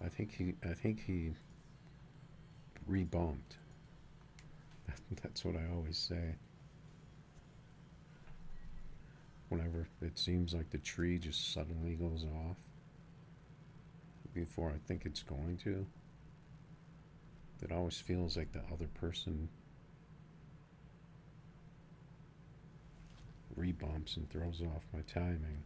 I think he rebumped. That's what I always say. Whenever it seems like the tree just suddenly goes off before I think it's going to, it always feels like the other person rebumps and throws off my timing.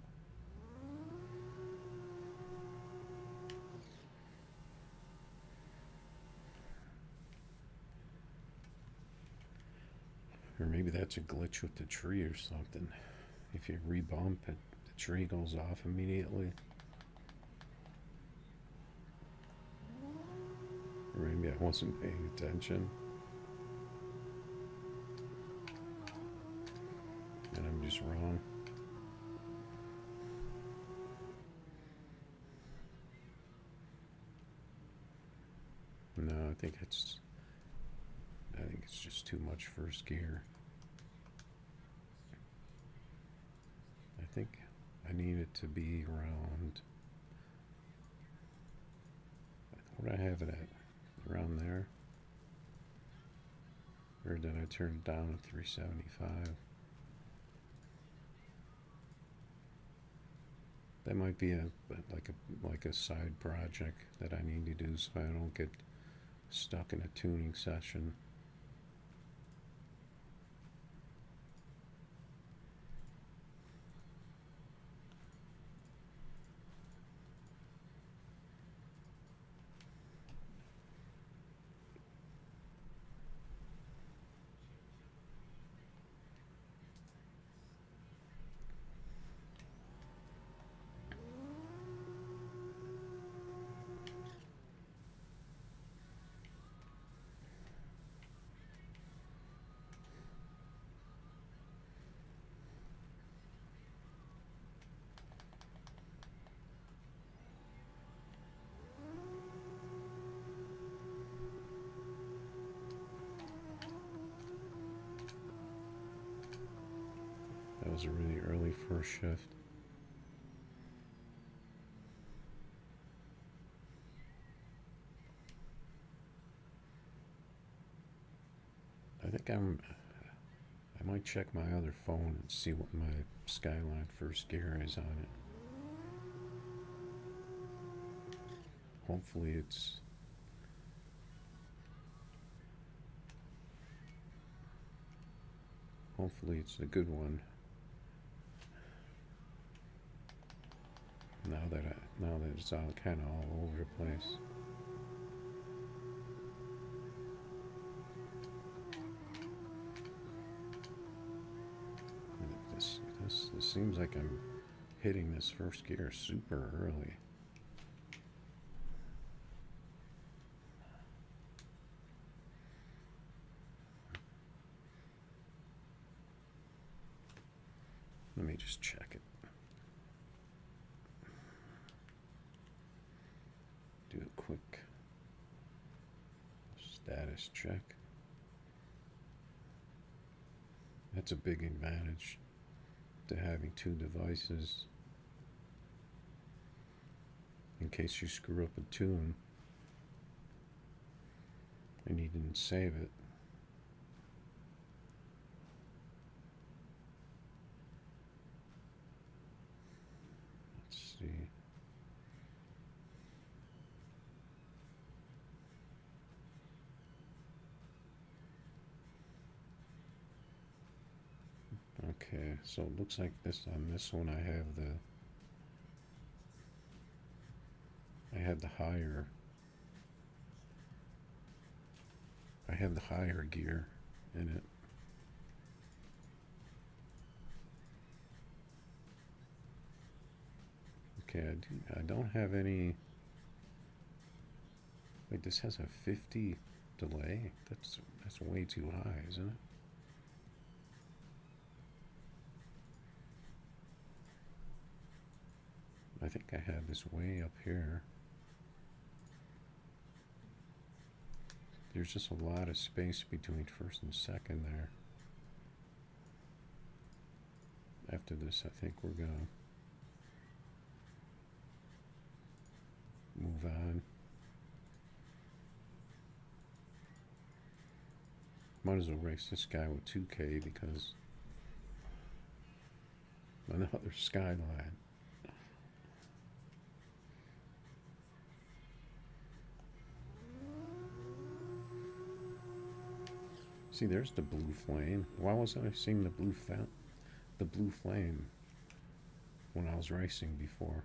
Or maybe that's a glitch with the tree or something. If you rebump it, the tree goes off immediately. Or maybe I wasn't paying attention. And I'm just wrong. No, I think it's just too much first gear. I think I need it to be around, what do I have it at? Around there? Or did I turn it down at 375? That might be like a side project that I need to do so I don't get stuck in a tuning session. That was a really early first shift. I think I might check my other phone and see what my Skyline first gear is on it. Hopefully it's a good one. Now that it's all kind of all over the place. This seems like I'm hitting this first gear super early. Let me just check it. Do a quick status check. That's a big advantage to having two devices in case you screw up a tune and you didn't save it. Let's see. Okay, so it looks like this on this one I have the higher gear in it. Okay, I don't have any. Wait, this has a 50 delay? That's way too high, isn't it? I think I had this way up here. There's just a lot of space between first and second there. After this, I think we're gonna move on. Might as well race this guy with 2K because another skyline. See, there's the blue flame. Why wasn't I seeing the blue flame when I was racing before?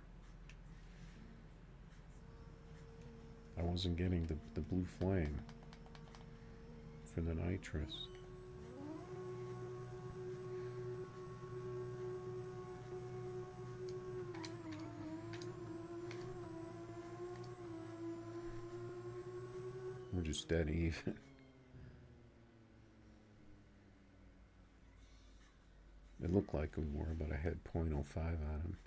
I wasn't getting the blue flame for the nitrous. We're just dead even. It looked like we were, but I had 0.05 on him.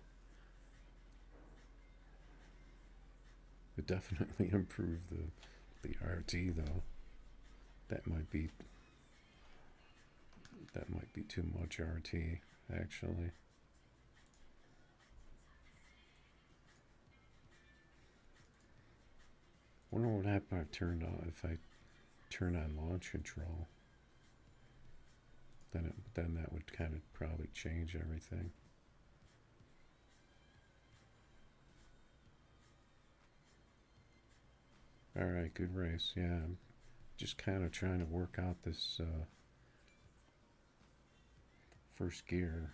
It definitely improved the RT though. That might be too much RT actually. Wonder what happened if I turn on launch control. Then that would kind of probably change everything. All right, good race. Yeah, I'm just kind of trying to work out this first gear.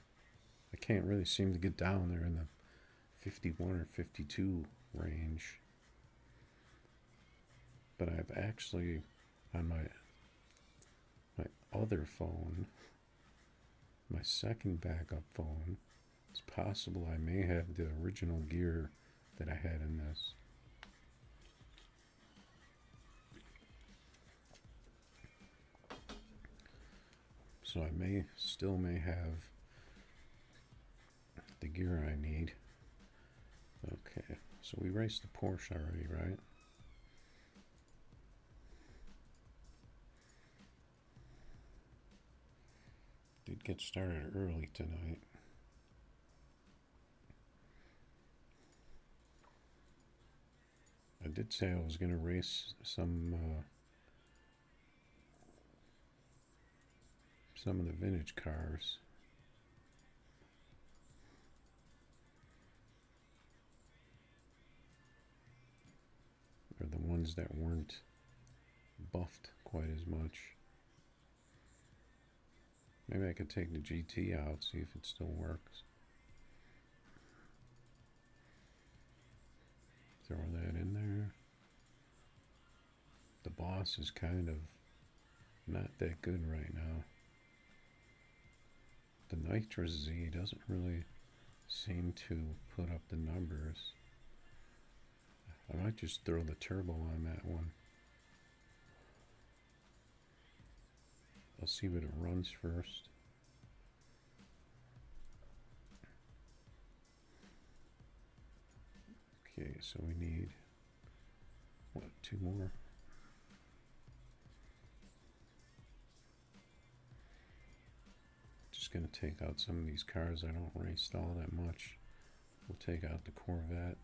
I can't really seem to get down there in the 51 or 52 range. But I've actually, on my other phone, my second backup phone, it's possible I may have the original gear that I had in this. So I still may have the gear I need. Okay, so we raced the Porsche already, right? Did get started early tonight. I did say I was going to race some of the vintage cars. Or the ones that weren't buffed quite as much. Maybe I could take the GT out, see if it still works. Throw that in there. The boss is kind of not that good right now. The nitrous Z doesn't really seem to put up the numbers. I might just throw the turbo on that one. I'll see what it runs first. so we need, what, 2 more? Just gonna take out some of these cars I don't race all that much. We'll take out the Corvette.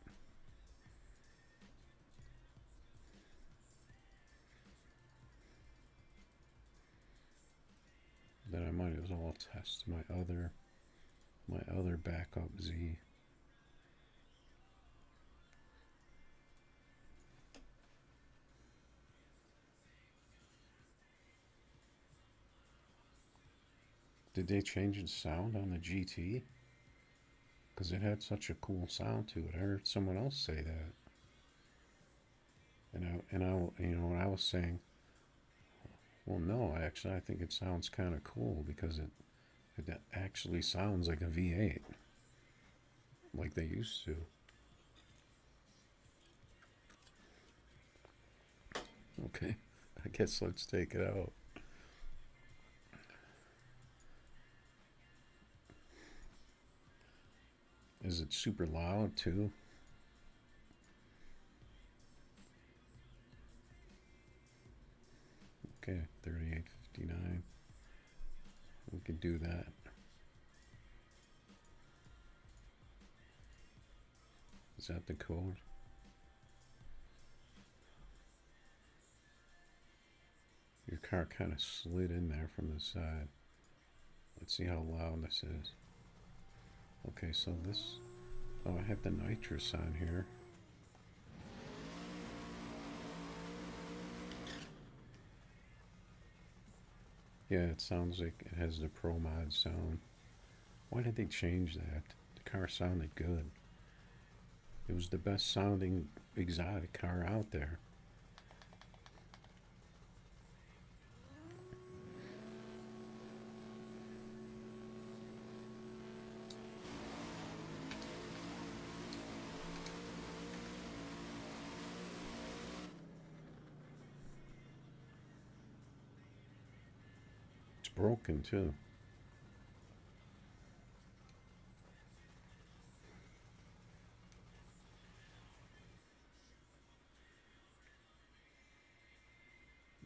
Then I might as well test my other backup Z. Did they change the sound on the GT? Because it had such a cool sound to it. I heard someone else say that. And I, you know, when I was saying, well, no, actually, I think it sounds kind of cool because it actually sounds like a V8, like they used to. Okay, I guess let's take it out. Is it super loud too? Okay, 3859. We could do that. Is that the code? Your car kind of slid in there from the side. Let's see how loud this is. Okay, so this, oh, I have the nitrous on here. Yeah, it sounds like it has the Pro Mod sound. Why did they change that? The car sounded good. It was the best sounding exotic car out there. It's broken too.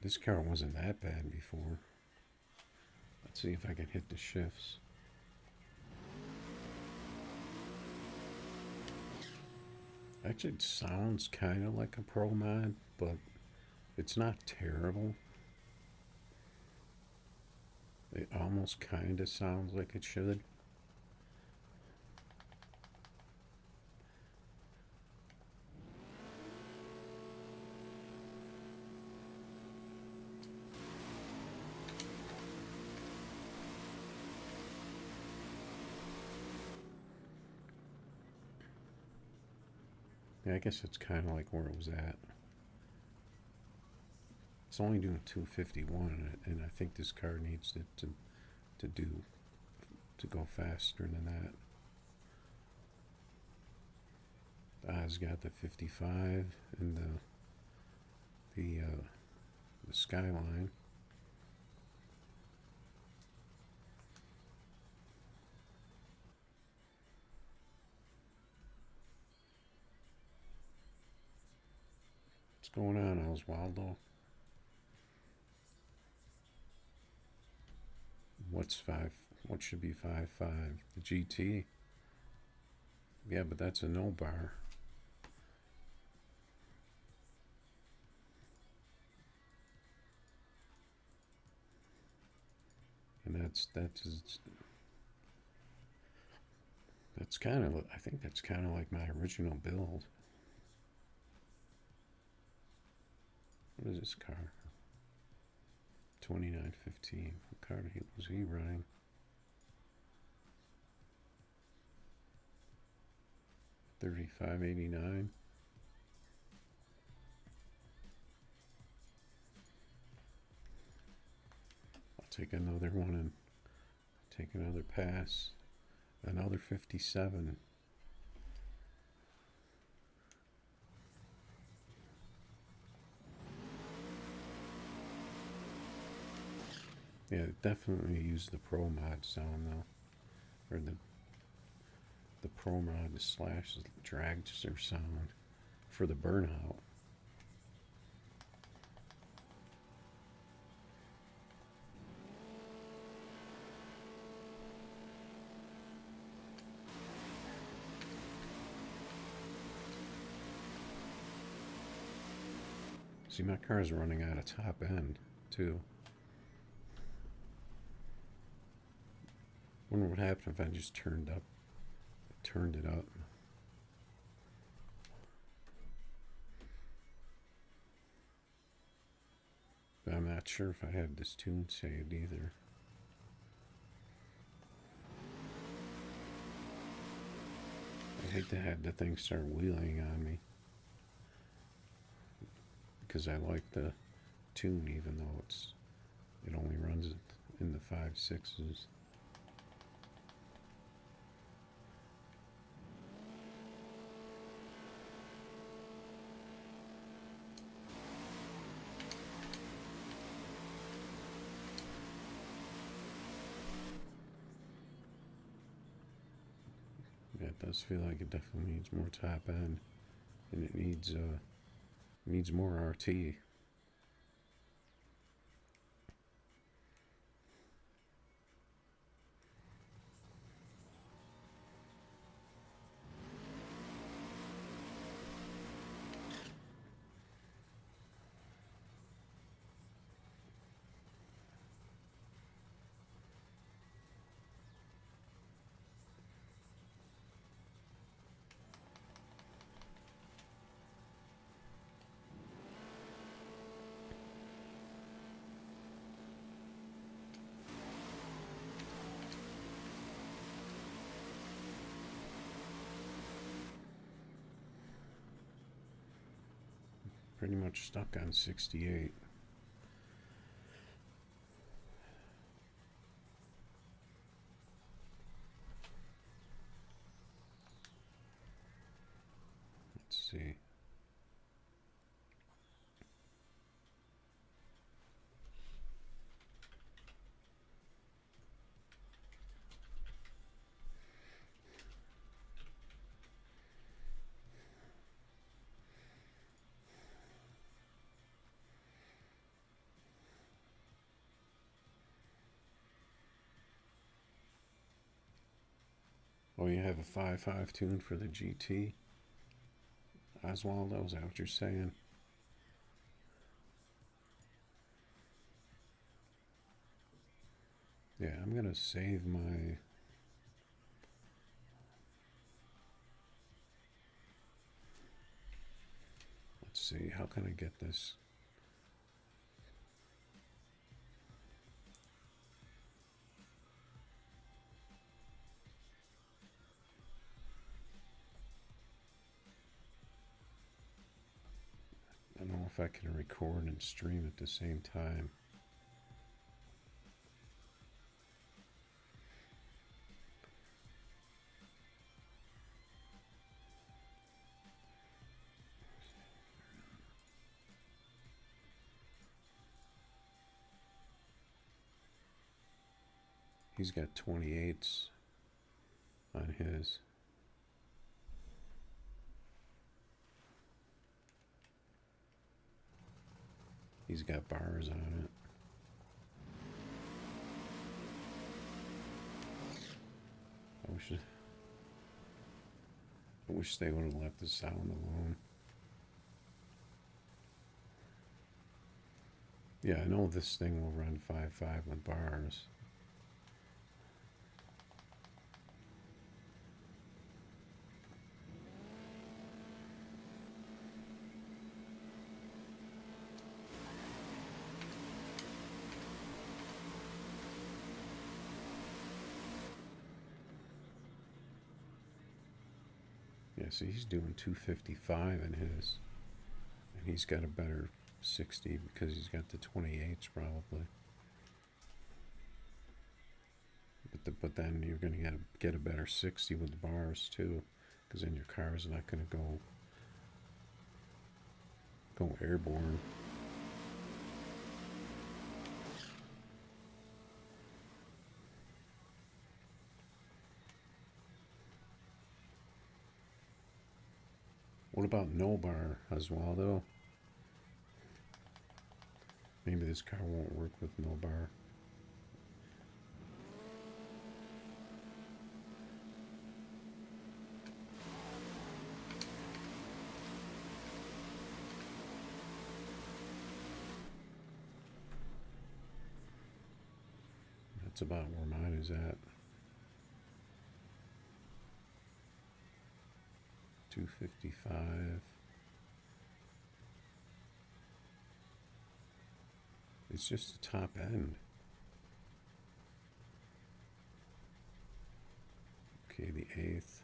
This car wasn't that bad before. Let's see if I can hit the shifts. Actually, it sounds kind of like a Pro Mod, but it's not terrible. It almost kind of sounds like it should. Yeah, I guess it's kind of like where it was at. It's only doing 251, and I think this car needs it to go faster than that. It's got the 55 and the Skyline. What's going on, Oswaldo? What's 5? What should be 5.5? The GT? Yeah, but that's a no bar. And that's kind of, I think that's kind of like my original build. What is this car? 2915. What car was he running? $35.89. I'll take another one and take another pass. Another 57. Yeah, definitely use the Pro Mod sound though, or the Pro Mod slash dragster sound. for the burnout. See, my car's running out of top end, too. Wonder what happened if I just turned it up. But I'm not sure if I have this tune saved either. I hate to have the thing start wheeling on me, because I like the tune even though it only runs in the 5/6s. Yeah, it does feel like it definitely needs more top end, and it needs more RT. Pretty much stuck on 68. Let's see. Oh, you have a 5.5 tune for the GT? Oswald, is that what you're saying? Yeah, I'm gonna save my... Let's see, how can I get this? I don't know if I can record and stream at the same time. He's got 28s on his. He's got bars on it. I wish they would have left the sound alone. Yeah, I know this thing will run 5.5 with bars. Yeah, see, he's doing 255 in his. And he's got a better 60 because he's got the 28s probably. But then you're going to get a better 60 with the bars too, because then your car is not going to go airborne. What about no bar, Oswaldo? Maybe this car won't work with no bar. That's about where mine is at. 255. It's just the top end. Okay, the 8th.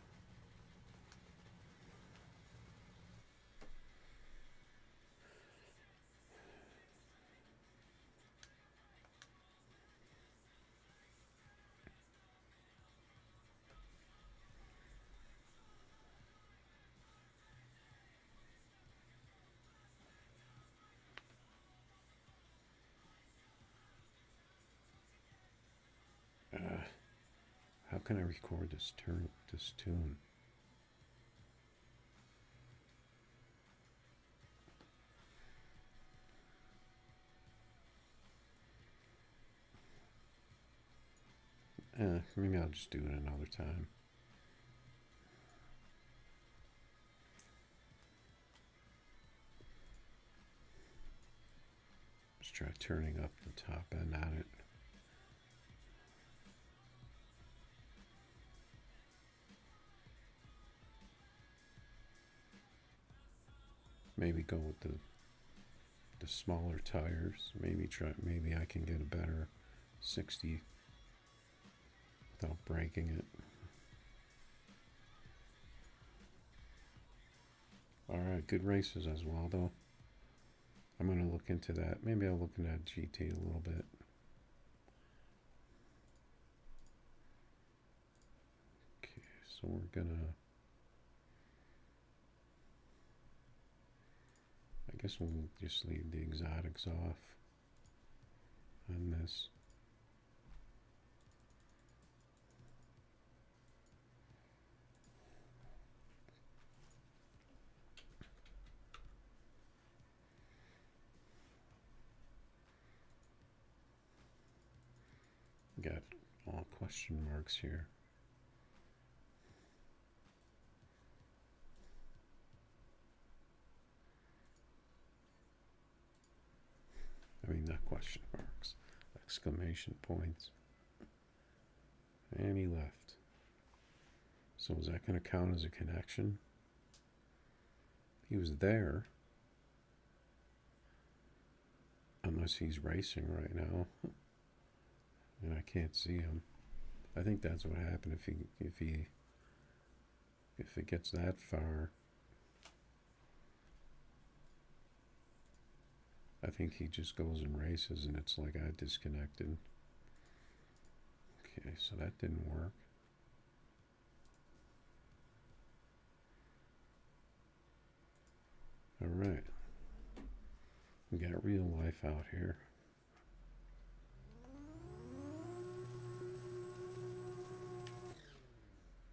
How can I record this tune? Maybe I'll just do it another time. Just try turning up the top end on it. Maybe go with the smaller tires. Maybe I can get a better 60 without breaking it. Alright, good races as well though. I'm going to look into that. Maybe I'll look into that GT a little bit. Okay, so we're going to... I guess we'll just leave the exotics off on this. Got all question marks here. I mean, not question marks, exclamation points. And he left. So is that going to count as a connection? He was there. Unless he's racing right now. And I can't see him. I think that's what happened if it gets that far. I think he just goes and races and it's like I disconnected. Okay, so that didn't work. All right. We got real life out here.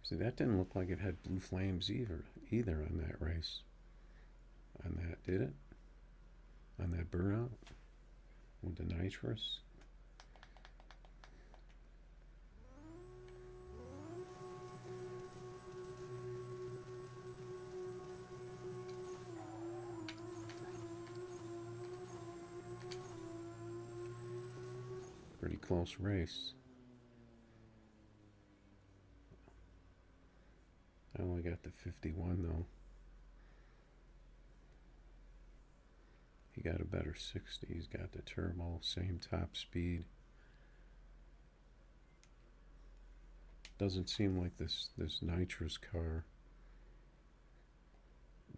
See, that didn't look like it had blue flames either on that race. On that, did it? On that burnout? With the nitrous? Pretty close race. I only got the 51 though. He got a better 60. He's got the turbo, same top speed. Doesn't seem like this nitrous car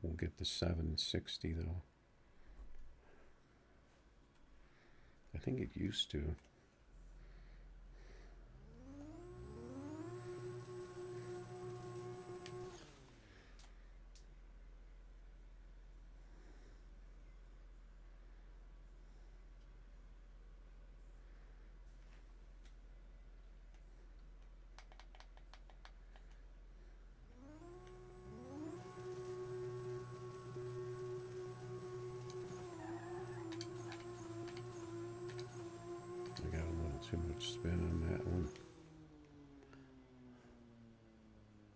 will get the 760 though. I think it used to. much spin on that one.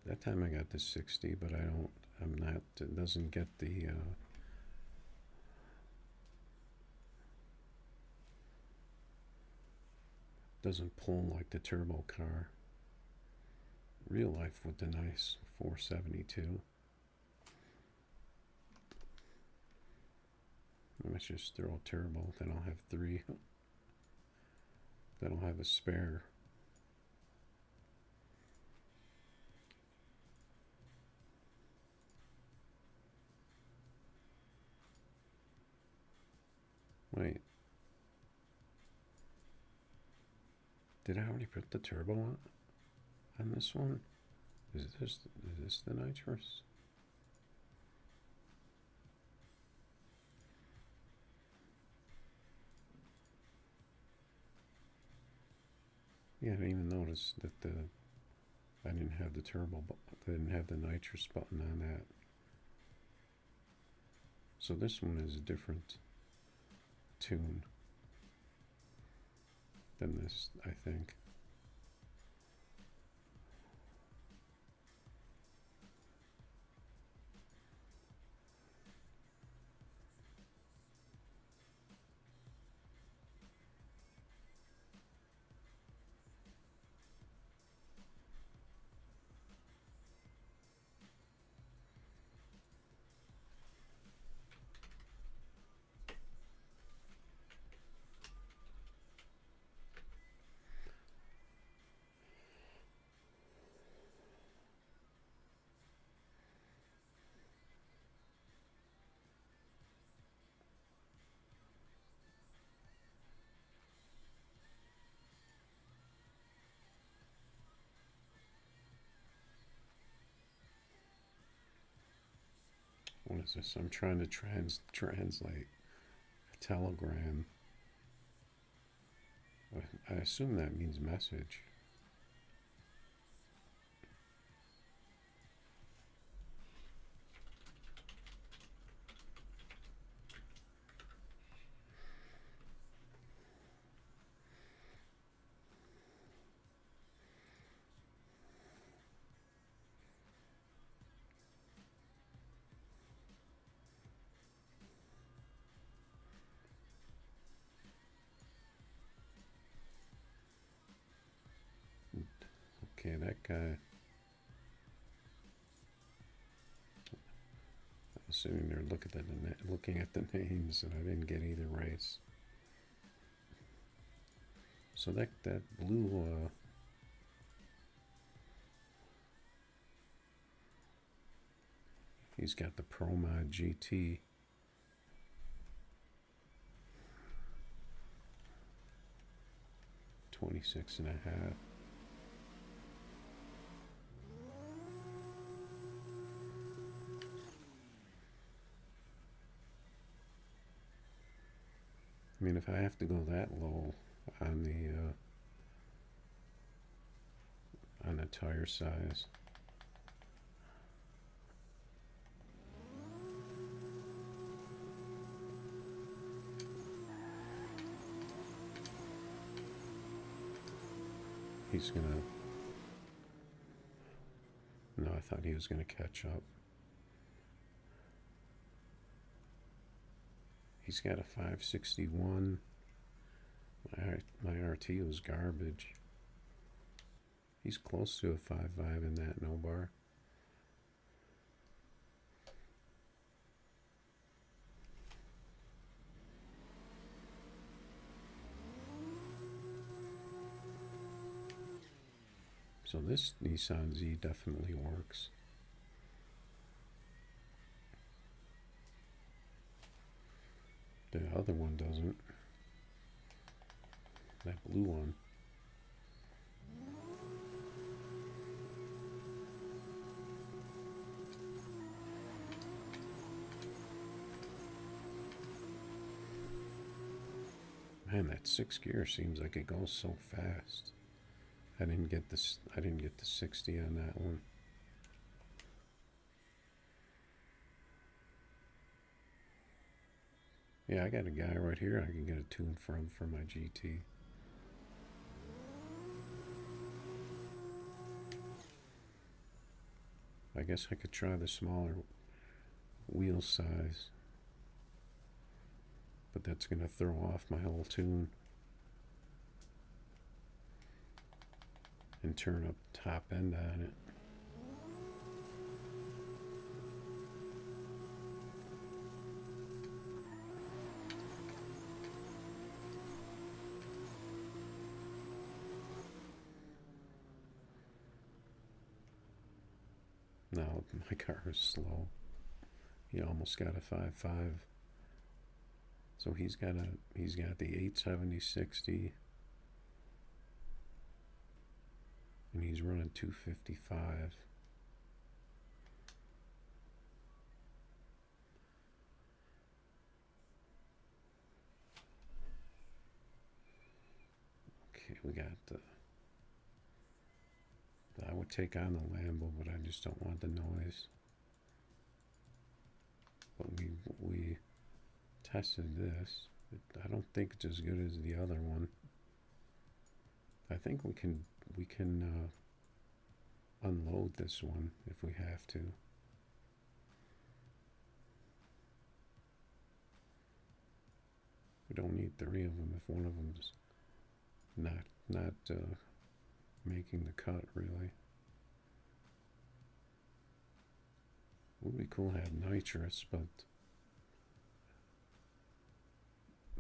That time I got to 60, but it doesn't get the, doesn't pull like the turbo car. Real life with the nice 472. Let's just throw a turbo, then I'll have 3. Then I'll have a spare. Wait. Did I already put the turbo on this one? Is this the nitrous? Yeah, I didn't even notice that I didn't have the turbo, I didn't have the nitrous button on that. So this one is a different tune than this, I think. What is this? I'm trying to translate a telegram. I assume that means message. Okay, that guy. I'm assuming they're looking at the names, and I didn't get either race. So that blue. He's got the Pro Mod GT. $26.5. I mean, if I have to go that low on the tire size, he's gonna. No, I thought he was gonna catch up. He's got a 561. My RT was garbage. He's close to a 5.5 in that no bar. So this Nissan Z definitely works. The other one doesn't. That blue one. Man, that 6th gear seems like it goes so fast. I didn't get the 60 on that one. Yeah, I got a guy right here I can get a tune from for my GT. I guess I could try the smaller wheel size, but that's going to throw off my whole tune and turn up top end on it. Now my car is slow. He almost got a 5.5. So he's got the 870/60, and he's running 255. Okay, we got the. I would take on the Lambo, but I just don't want the noise. But we tested this. I don't think it's as good as the other one. I think we can unload this one if we have to. We don't need 3 of them if one of them's not making the cut, really. It would be cool to have nitrous, but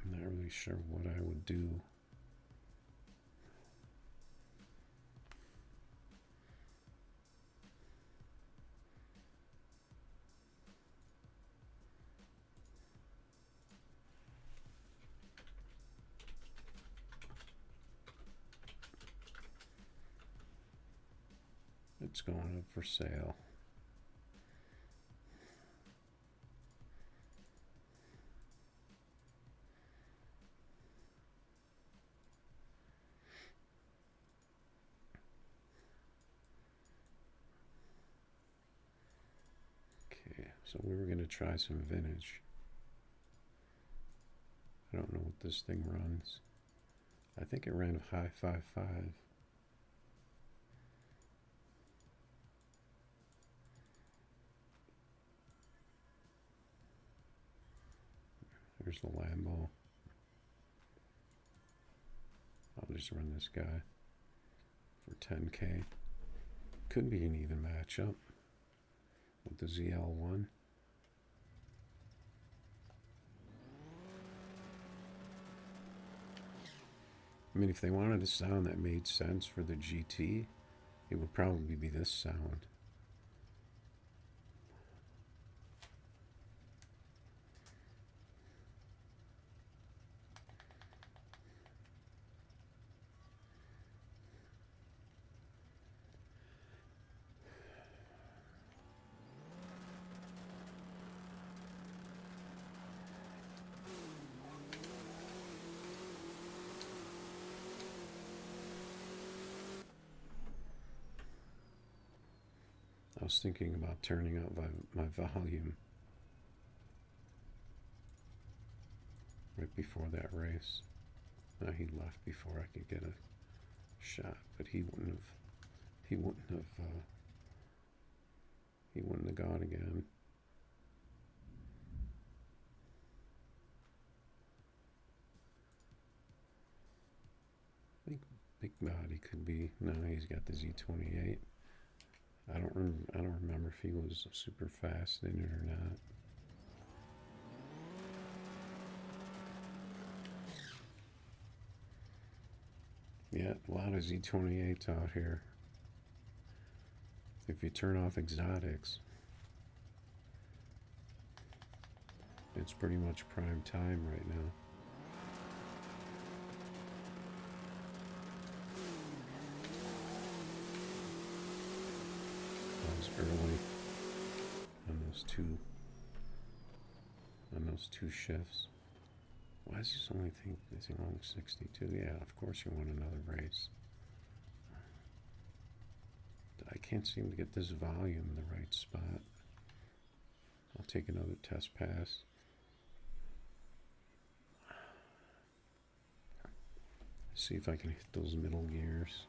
I'm not really sure what I would do. It's going up for sale. Okay, so we were going to try some vintage. I don't know what this thing runs. I think it ran a high 5.5. There's the Lambo. I'll just run this guy for 10K. Could be an even matchup with the ZL1. I mean, if they wanted a sound that made sense for the GT, it would probably be this sound. I was thinking about turning up my volume right before that race. He left before I could get a shot, but he wouldn't have gone again. I think Big Body could be. No, he's got the Z28. I don't remember if he was super fast in it or not. Yeah, a lot of Z28s out here. If you turn off exotics, it's pretty much prime time right now. Early on those two shifts. Why is this only thing only 62? Yeah, of course you want another race. I can't seem to get this volume in the right spot. I'll take another test pass. See if I can hit those middle gears.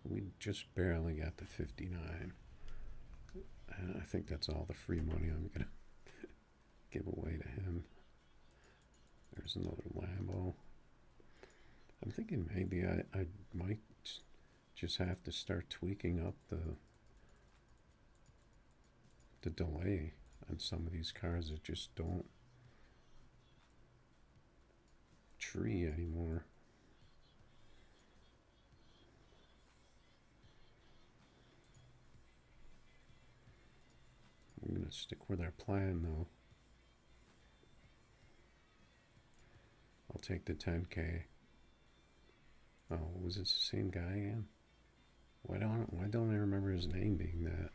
We just barely got to 59. And I think that's all the free money I'm going to give away to him. There's another Lambo. I'm thinking maybe I might just have to start tweaking up the delay on some of these cars that just don't tree anymore. We're going to stick with our plan though. I'll take the 10K. Oh, was it the same guy again? Why don't I remember his name being that?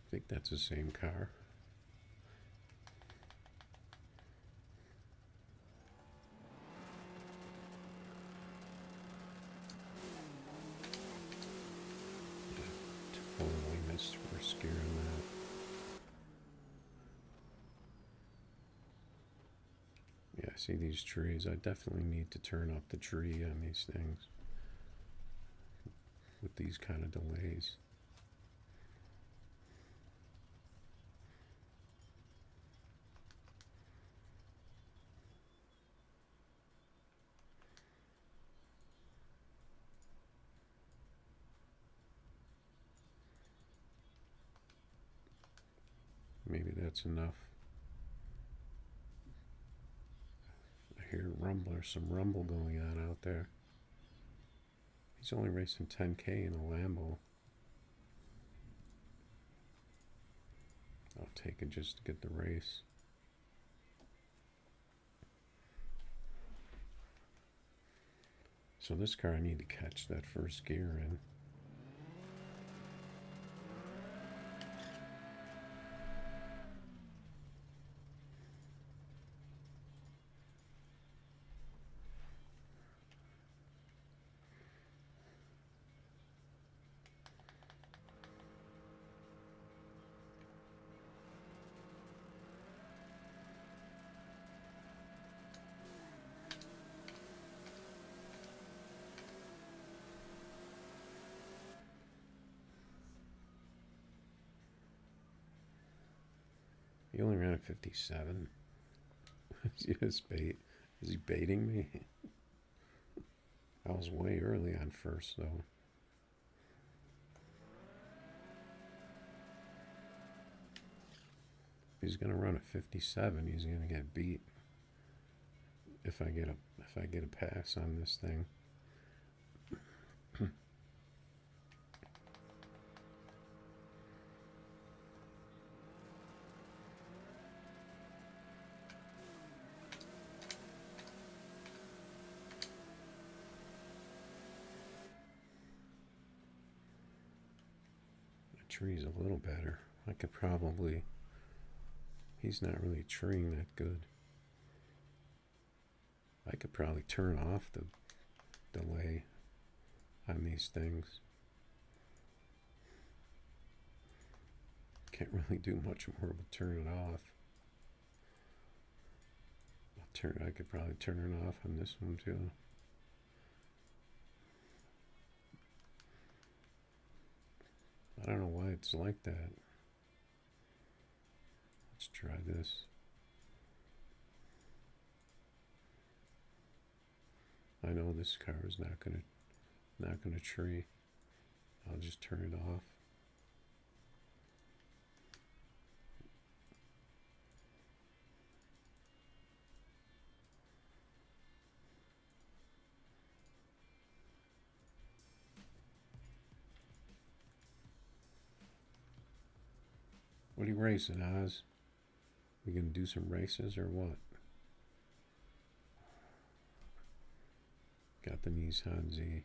I think that's the same car. Totally missed first gear on that. Yeah, see these trees. I definitely need to turn up the tree on these things with these kind of delays. Maybe that's enough. I hear some rumble going on out there. He's only racing 10K in a Lambo. I'll take it just to get the race. So this car, I need to catch that first gear in. He only ran a 57. Is he baiting me? I was way early on first, though. If he's gonna run a 57, he's gonna get beat. If I get a pass on this thing. Tree's a little better. I could probably. He's not really treeing that good. I could probably turn off the delay on these things. Can't really do much more but turn it off. I could probably turn it off on this one too. I don't know why it's like that. Let's try this. I know this car is not gonna tree. I'll just turn it off. What are you racing, Oz? We gonna do some races or what? Got the Nissan Z.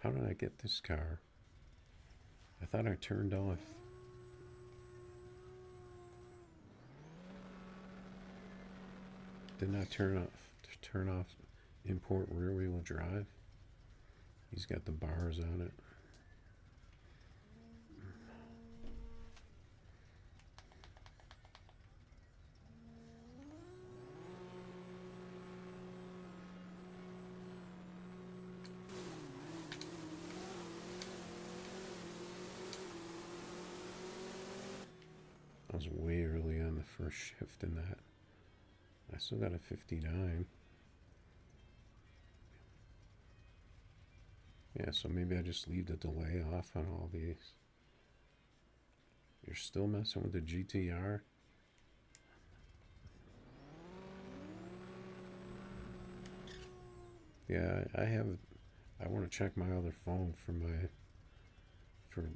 How did I get this car? I thought I turned off. Did not turn off import rear wheel drive. He's got the bars on it. I was way early on the first shift in that. I still got a 59. Yeah, so maybe I just leave the delay off on all these. You're still messing with the GTR? Yeah, I want to check my other phone for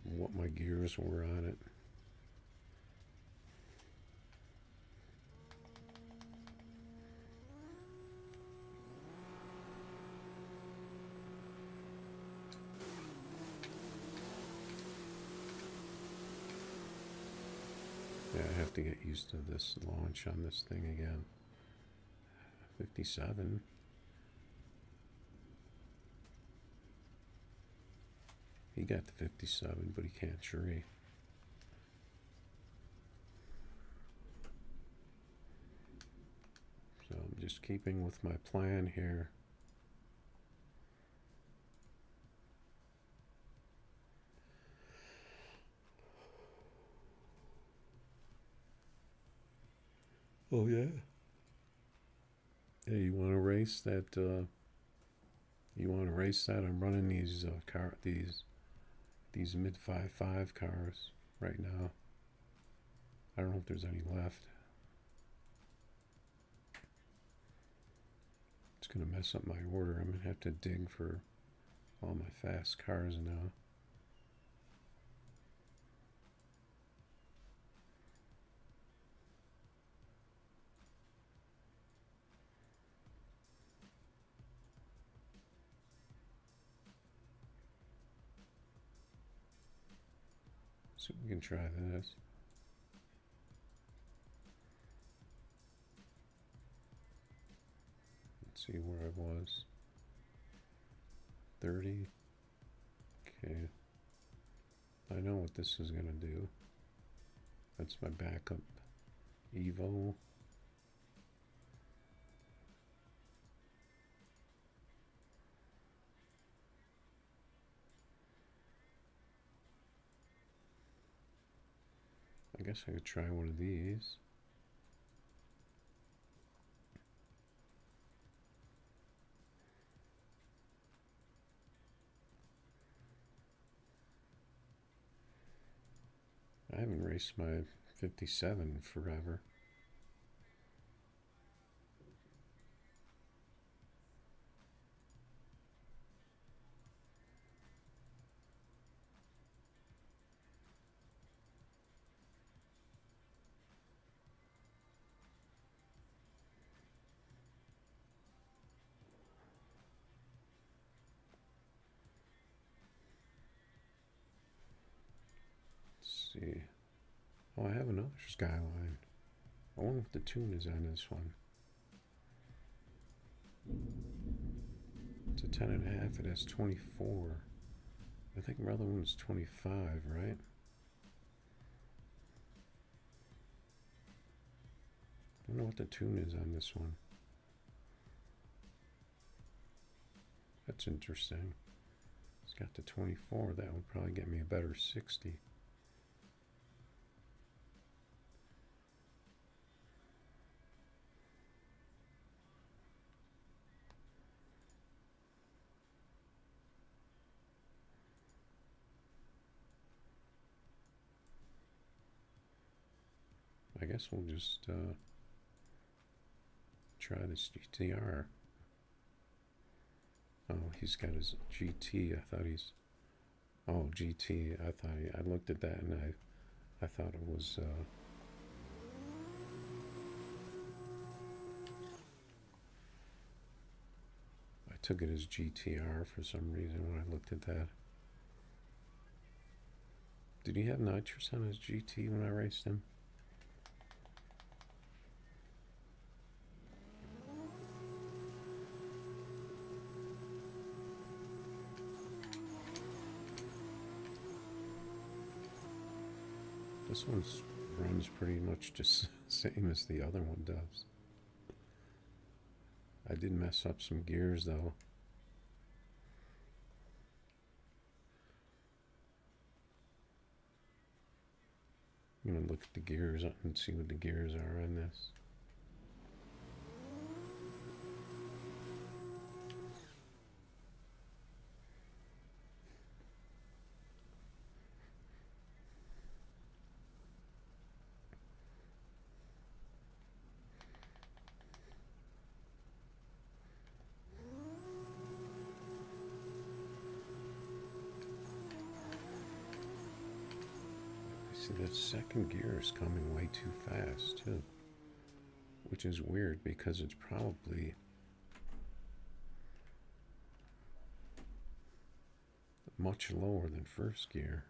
what my gears were on it. Yeah, I have to get used to this launch on this thing again. 57. He got the 57, but he can't tree. So I'm just keeping with my plan here. Oh yeah. Hey, you want to race that? You want to race that? I'm running these these mid 5.5 cars right now. I don't know if there's any left. It's gonna mess up my order. I'm gonna have to dig for all my fast cars now. So we can try this. Let's see where I was. 30. Okay. I know what this is gonna do. That's my backup Evo. I guess I could try one of these. I haven't raced my 57 forever. Let's see. Oh, I have another Skyline. I wonder what the tune is on this one. It's a 10.5. It has 24. I think my other one's 25, right? I don't know what the tune is on this one. That's interesting. It's got the 24. That would probably get me a better 60. I guess we'll just try this GTR. Oh, he's got his GT. I thought he's... Oh, GT. I looked at that and I thought it was... I took it as GTR for some reason when I looked at that. Did he have nitrous on his GT when I raced him? This one runs pretty much just same as the other one does. I did mess up some gears though. I'm gonna look at the gears and see what the gears are on this. See, that second gear is coming way too fast too, which is weird because it's probably much lower than first gear.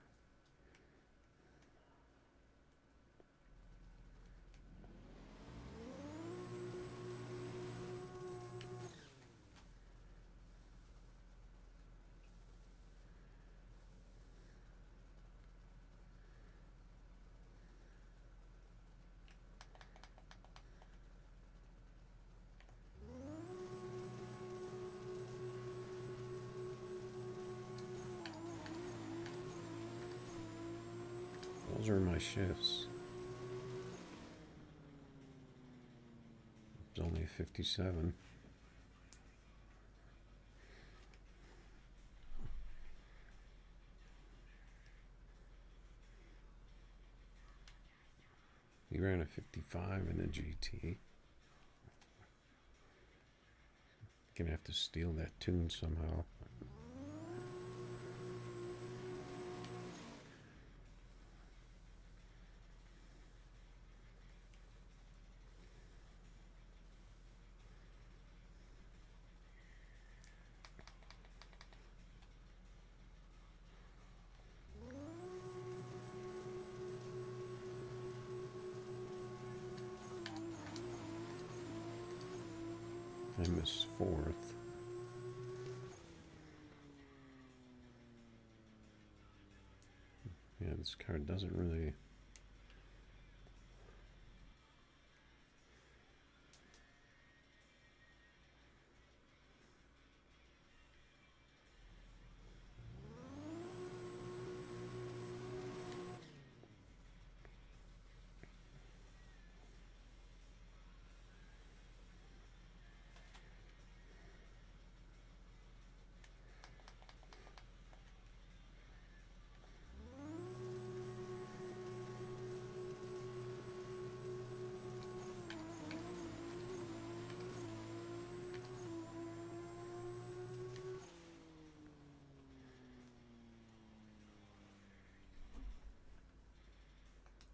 Those are my shifts. It's only 57. He ran a 55 in the GT. Gonna have to steal that tune somehow. I missed fourth. Yeah, this car doesn't really...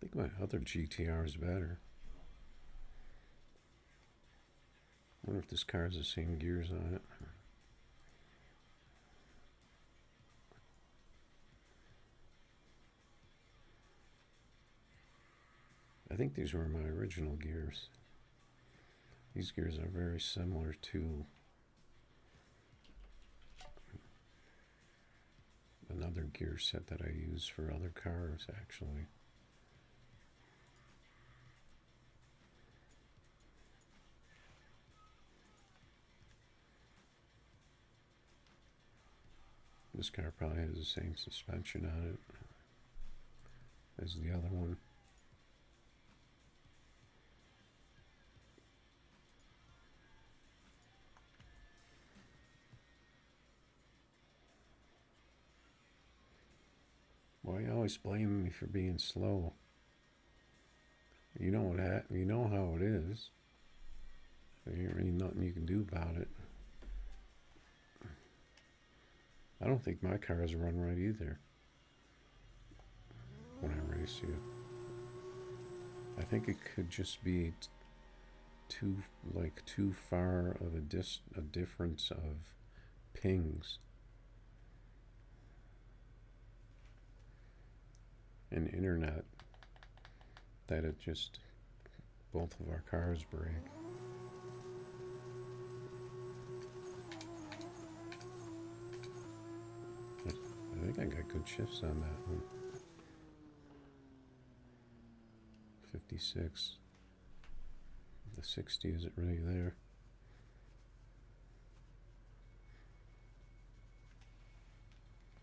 I think my other GTR is better. I wonder if this car has the same gears on it. I think these were my original gears. These gears are very similar to another gear set that I use for other cars, actually. This car probably has the same suspension on it as the other one. Why you always blaming me for being slow? You know you know how it is. There ain't really nothing you can do about it. I don't think my cars run right either when I race you. I think it could just be too far of a difference of pings in internet that it just both of our cars break. I think I got good shifts on that one. 56. The 60 isn't really there.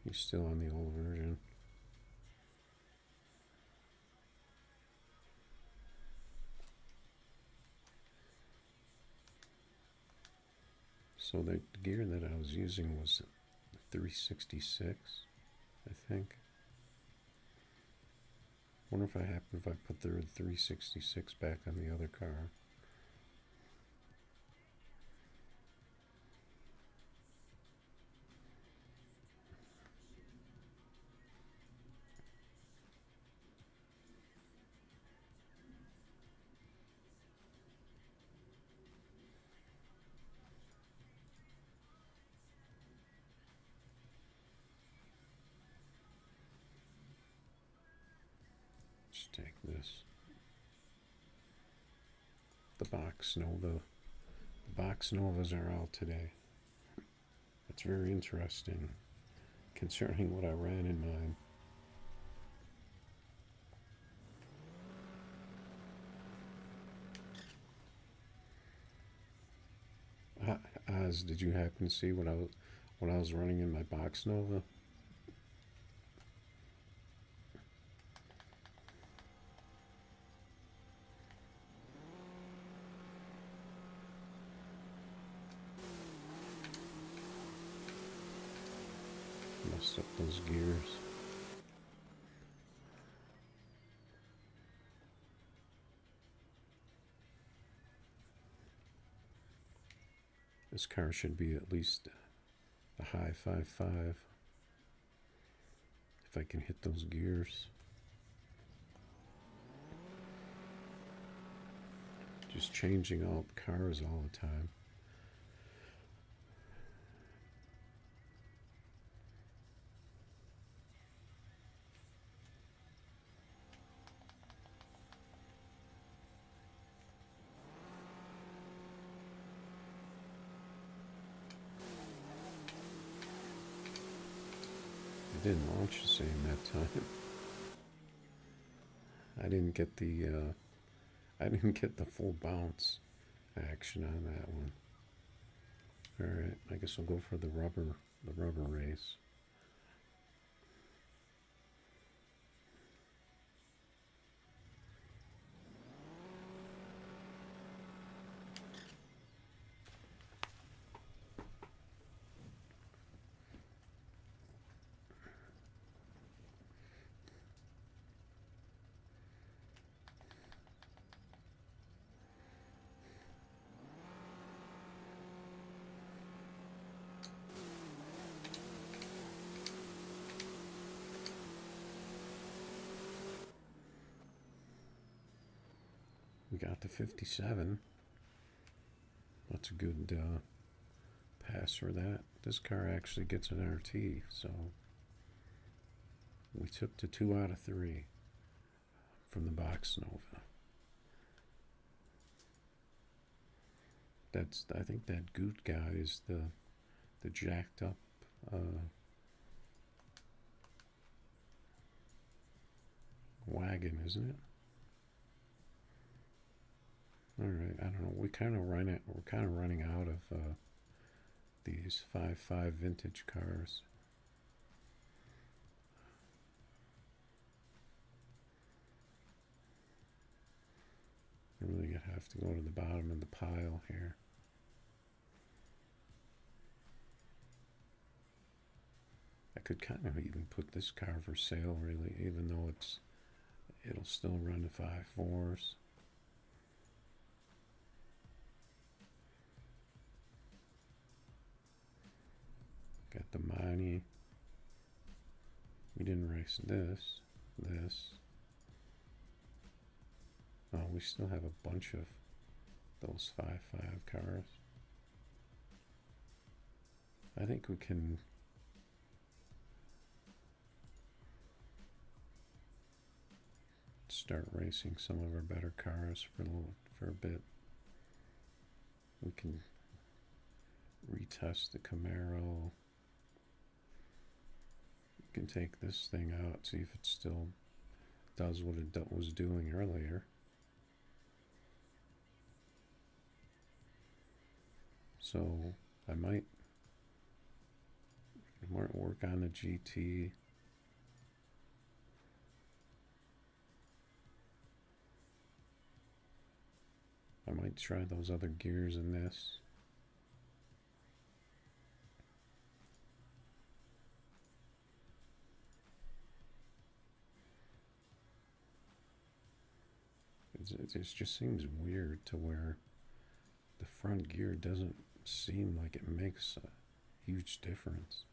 He's still on the old version. So the gear that I was using was 366, I think. Wonder if I happen if I put the 366 back on the other car. Let's take this. The Box Nova. The Box Novas are out today. It's very interesting concerning what I ran in mine. Oz, did you happen to see what I was running in my Box Nova? Messed up those gears. This car should be at least a high 5.5 if I can hit those gears. Just changing out cars all the time. It didn't launch the same that time. I didn't get the full bounce action on that one. All right, I guess I'll go for the rubber race. We got to 57. That's a good pass for that. This car actually gets an RT, so we took to 2 out of 3 from the Box Nova. I think that Goot guy is the jacked up wagon, isn't it? All right, I don't know. We're kind of running out of these 5.5 vintage cars. I really have to go to the bottom of the pile here. I could kind of even put this car for sale, really, even though it'll still run the 5.4s. Got the Mani. We didn't race this. Oh, we still have a bunch of those 5.5 cars. I think we can start racing some of our better cars for a bit. We can retest the Camaro. We can take this thing out, see if it still does what it was doing earlier. So I might work on the GT. I might try those other gears in this. It just seems weird to where the front gear doesn't seem like it makes a huge difference,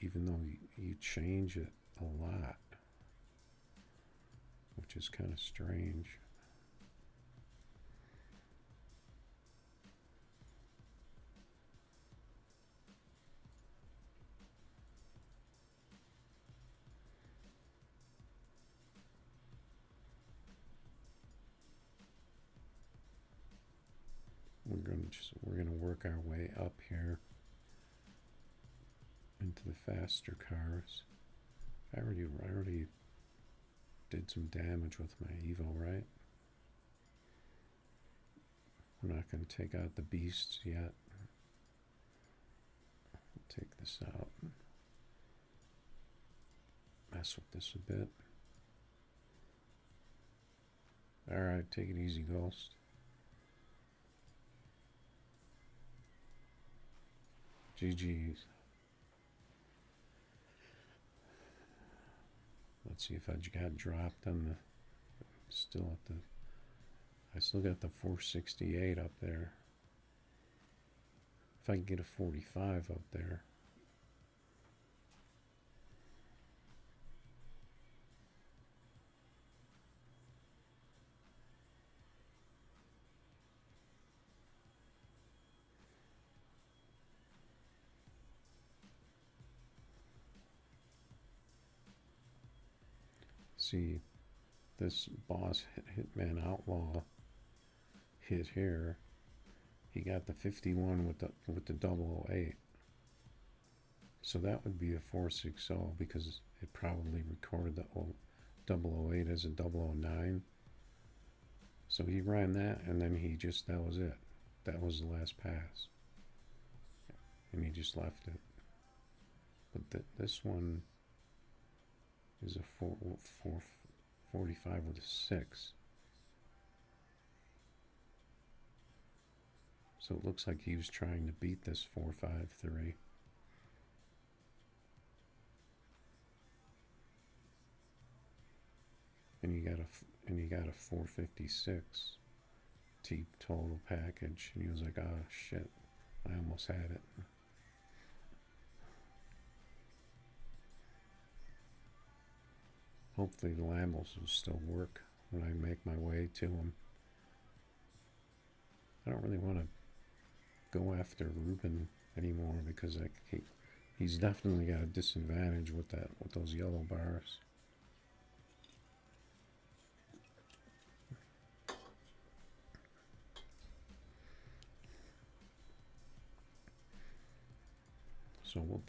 even though you change it a lot, which is kind of strange. We're gonna work our way up here into the faster cars. I already did some damage with my Evo, right? We're not gonna take out the beasts yet. Take this out. Mess with this a bit. Alright, take it easy, Ghost. GG's. Let's see if I got dropped on the. Still at the. I still got the 468 up there. If I can get a 45 up there. See, this boss Hitman Outlaw hit here. He got the 51 with the 008. So that would be a 460 because it probably recorded the 008 as a 009. So he ran that, and then that was it. That was the last pass. And he just left it. But this one is a 445 with a 6. So it looks like he was trying to beat this 453. And you got a 456 T total package, and he was like, "Oh shit, I almost had it." Hopefully the Lambos will still work when I make my way to them. I don't really want to go after Ruben anymore because he's definitely got a disadvantage with those yellow bars. So we'll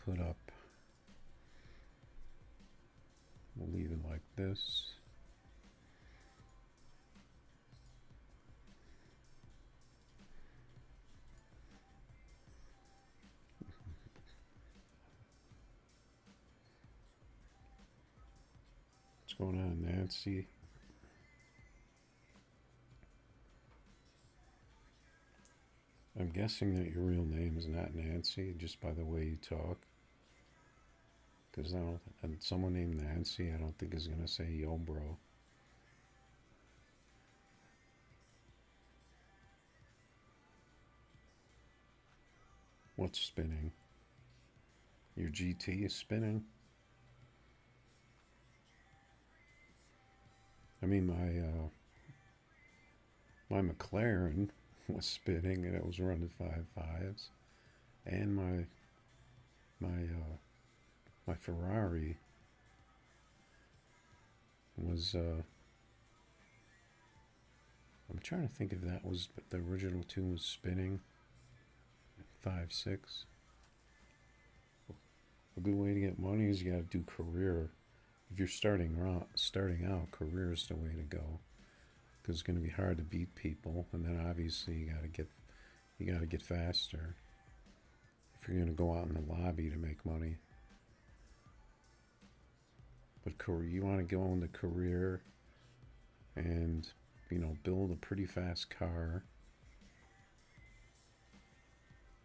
leave it like this. What's going on, Nancy? I'm guessing that your real name is not Nancy, just by the way you talk. Because someone named Nancy, I don't think is going to say, "Yo, bro." What's spinning? Your GT is spinning? I mean, my McLaren was spinning, and it was running 5.5s, and my Ferrari was. I'm trying to think if that was the original tune was spinning. 5.6. A good way to get money is you got to do career. If you're starting out, career is the way to go, because it's going to be hard to beat people, and then obviously you got to You got to get faster if you're going to go out in the lobby to make money. But you want to go into career and, build a pretty fast car.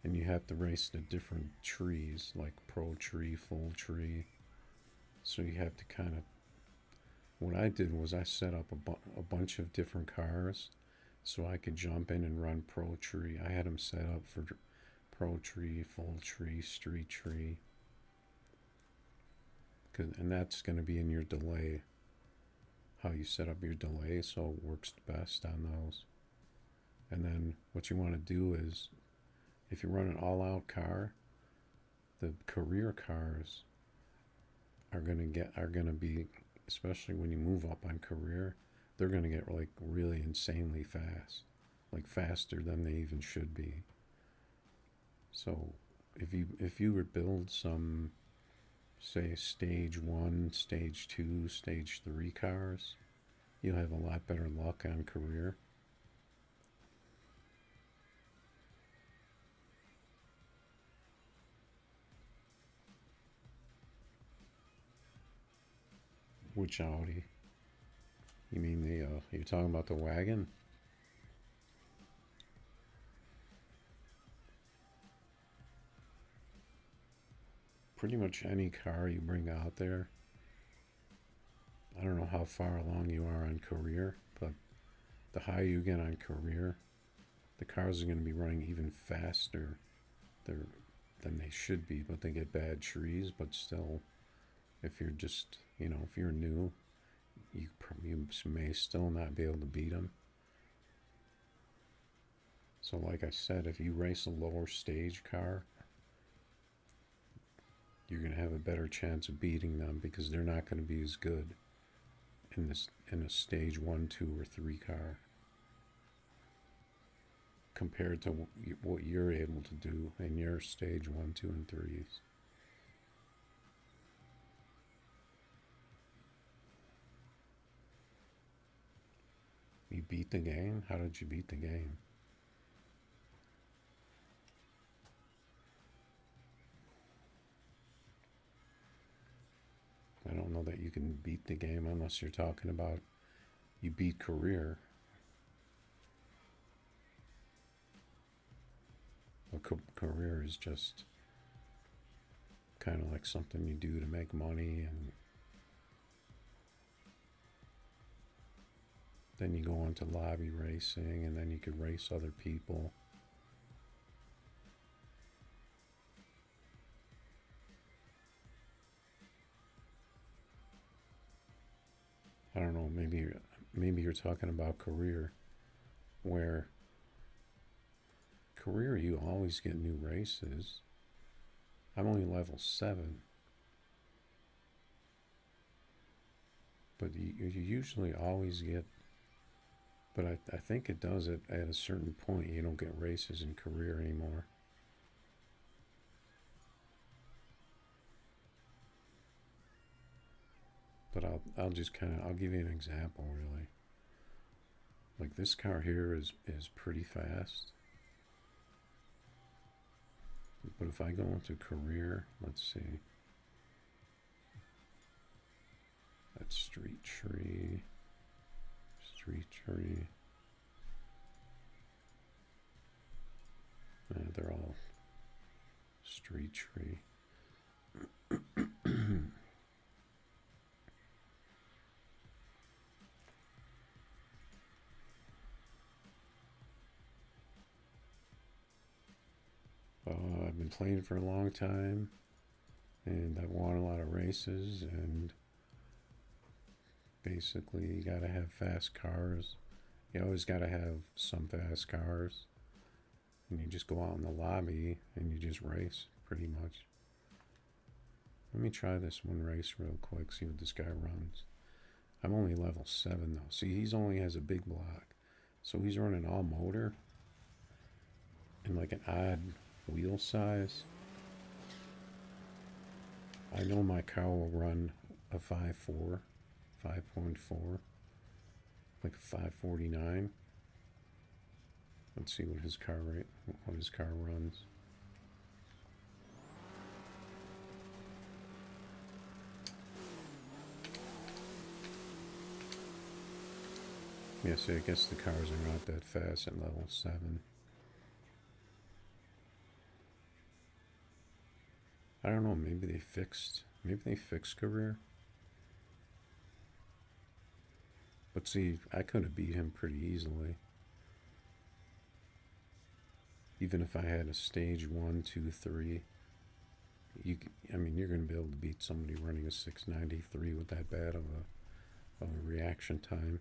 And you have to race the different trees, like pro tree, full tree. So you have to kind of. What I did was I set up a bunch of different cars so I could jump in and run pro tree. I had them set up for pro tree, full tree, street tree. And that's going to be in your delay, how you set up your delay so it works best on those. And then what you want to do is, if you run an all-out car, the career cars are gonna be, especially when you move up on career, they're gonna get like really insanely fast, like faster than they even should be. So if you would build some, say, stage 1, stage 2, stage 3 cars, you'll have a lot better luck on career. Which Audi? You mean you're talking about the wagon? Pretty much any car you bring out there. I don't know how far along you are on career, but the higher you get on career, the cars are going to be running even faster than they should be, but they get bad trees. But still, if you're just, if you're new, you may still not be able to beat them. So like I said, if you race a lower stage car, you're going to have a better chance of beating them because they're not going to be as good in a stage 1, 2, or 3 car compared to what you're able to do in your stage 1, 2, and 3s. You beat the game? How did you beat the game? I don't know that you can beat the game unless you're talking about you beat career. A career is just kind of like something you do to make money, and then you go on to lobby racing, and then you could race other people. I don't know, maybe you're talking about career, where career you always get new races. I'm only level 7, but you usually always get, but I think it does it at a certain point. You don't get races in career anymore. But I'll just I'll give you an example, really. Like this car here is pretty fast. But if I go into career, let's see. That's street tree. They're all street tree. I've been playing for a long time, and I've won a lot of races, and basically you gotta have fast cars. You always gotta have some fast cars, and you just go out in the lobby and you just race, pretty much. Let me try this one race real quick, see what this guy runs. I'm only level 7 though. See, he's only has a big block, so he's running all motor and like an odd wheel size. I know my car will run a 5.4, like a 549. Let's see what his car runs. Yeah, see, I guess the cars are not that fast at level 7. I don't know, maybe they fixed career. But see, I could have beat him pretty easily. Even if I had a stage 1, 2, 3. I mean, you're going to be able to beat somebody running a 693 with that bad of a reaction time.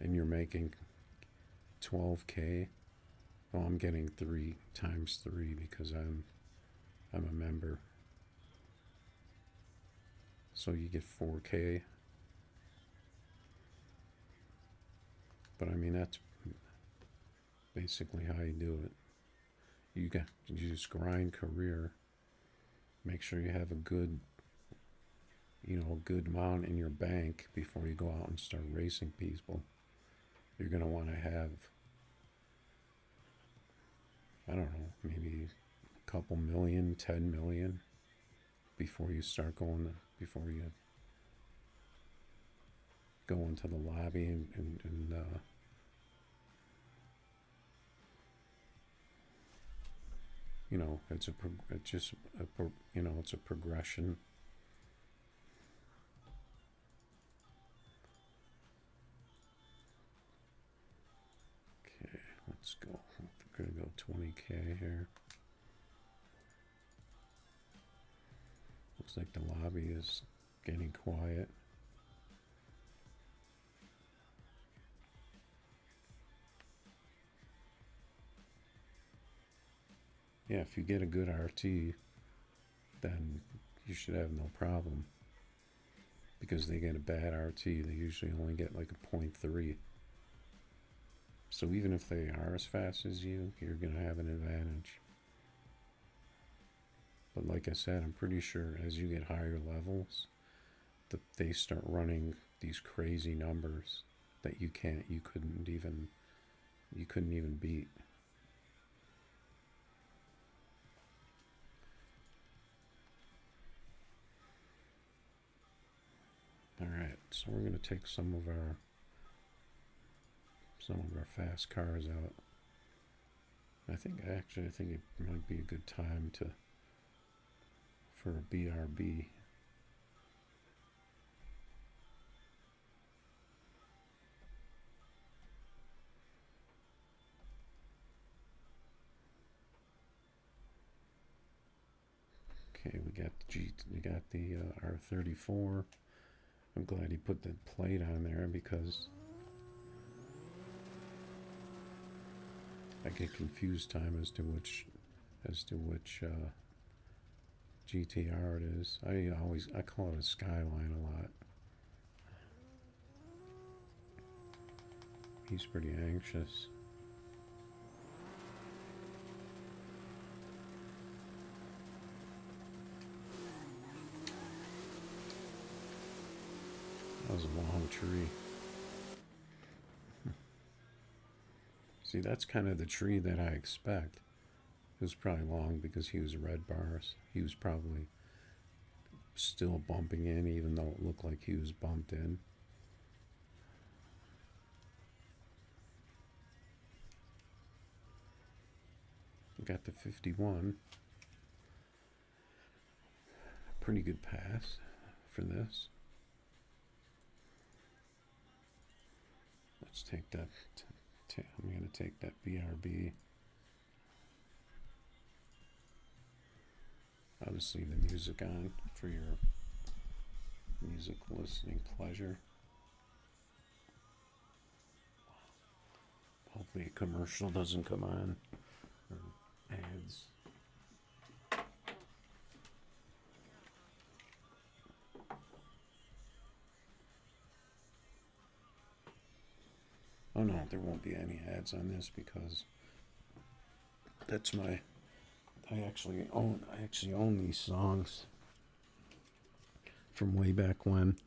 And you're making 12K. Well, I'm getting 3 times 3 because I'm a member. So you get 4K. But I mean, that's basically how you do it. You just grind career. Make sure you have a good amount in your bank before you go out and start racing people. You're going to want to have, I don't know, maybe a couple million, 10 million before you start before you go into the lobby and it's a progression. Okay, let's go. We're gonna go 20K here. Looks like the lobby is getting quiet. Yeah, if you get a good RT, then you should have no problem. Because they get a bad RT, they usually only get like a 0.3. So even if they are as fast as you, you're going to have an advantage. But like I said, I'm pretty sure as you get higher levels, they start running these crazy numbers that you couldn't even beat. Alright, so we're going to take some of our fast cars out. I think it might be a good time for a BRB. Okay, we got the R34. I'm glad he put the plate on there because I get confused time as to which GTR it is. I call it a Skyline a lot. He's pretty anxious. That was a long tree. See, that's kind of the tree that I expect. It was probably long because he was red bars. He was probably still bumping in even though it looked like he was bumped in. We got the 51. Pretty good pass for this. Let's take that. I'm going to take that BRB. I'll just leave the music on for your music listening pleasure. Hopefully a commercial doesn't come on, or ads. Oh no, there won't be any ads on this because that's I actually own these songs from way back when.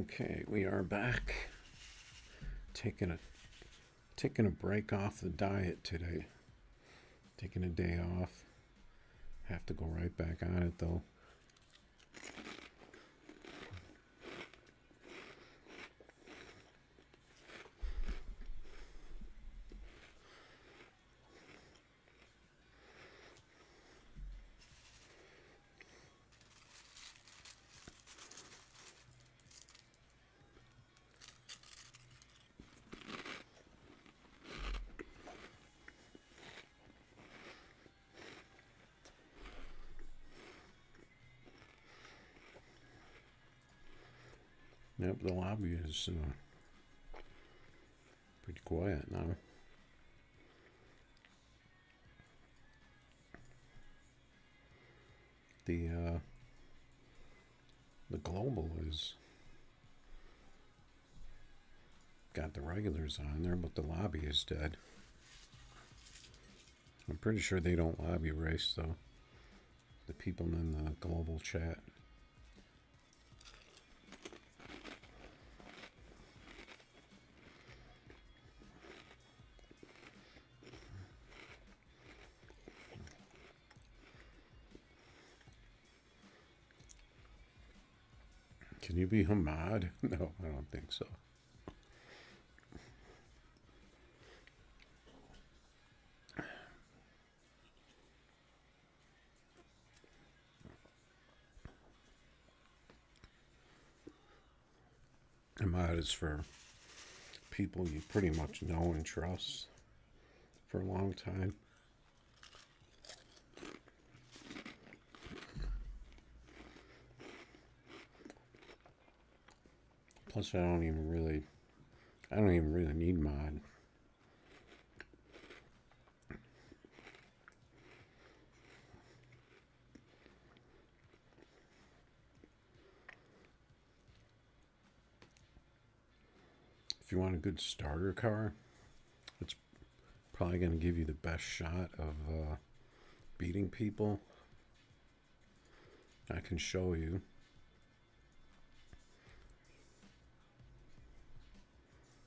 Okay, we are back. Taking a break off the diet today. Taking a day off. Have to go right back on it though. Yep, the lobby is pretty quiet now. The global is got the regulars on there, but the lobby is dead. I'm pretty sure they don't lobby race though. The people in the global chat. Can you be a mod? No, I don't think so. A mod is for people you pretty much know and trust for a long time. Plus, I don't even really need mod. If you want a good starter car, it's probably going to give you the best shot of beating people. I can show you.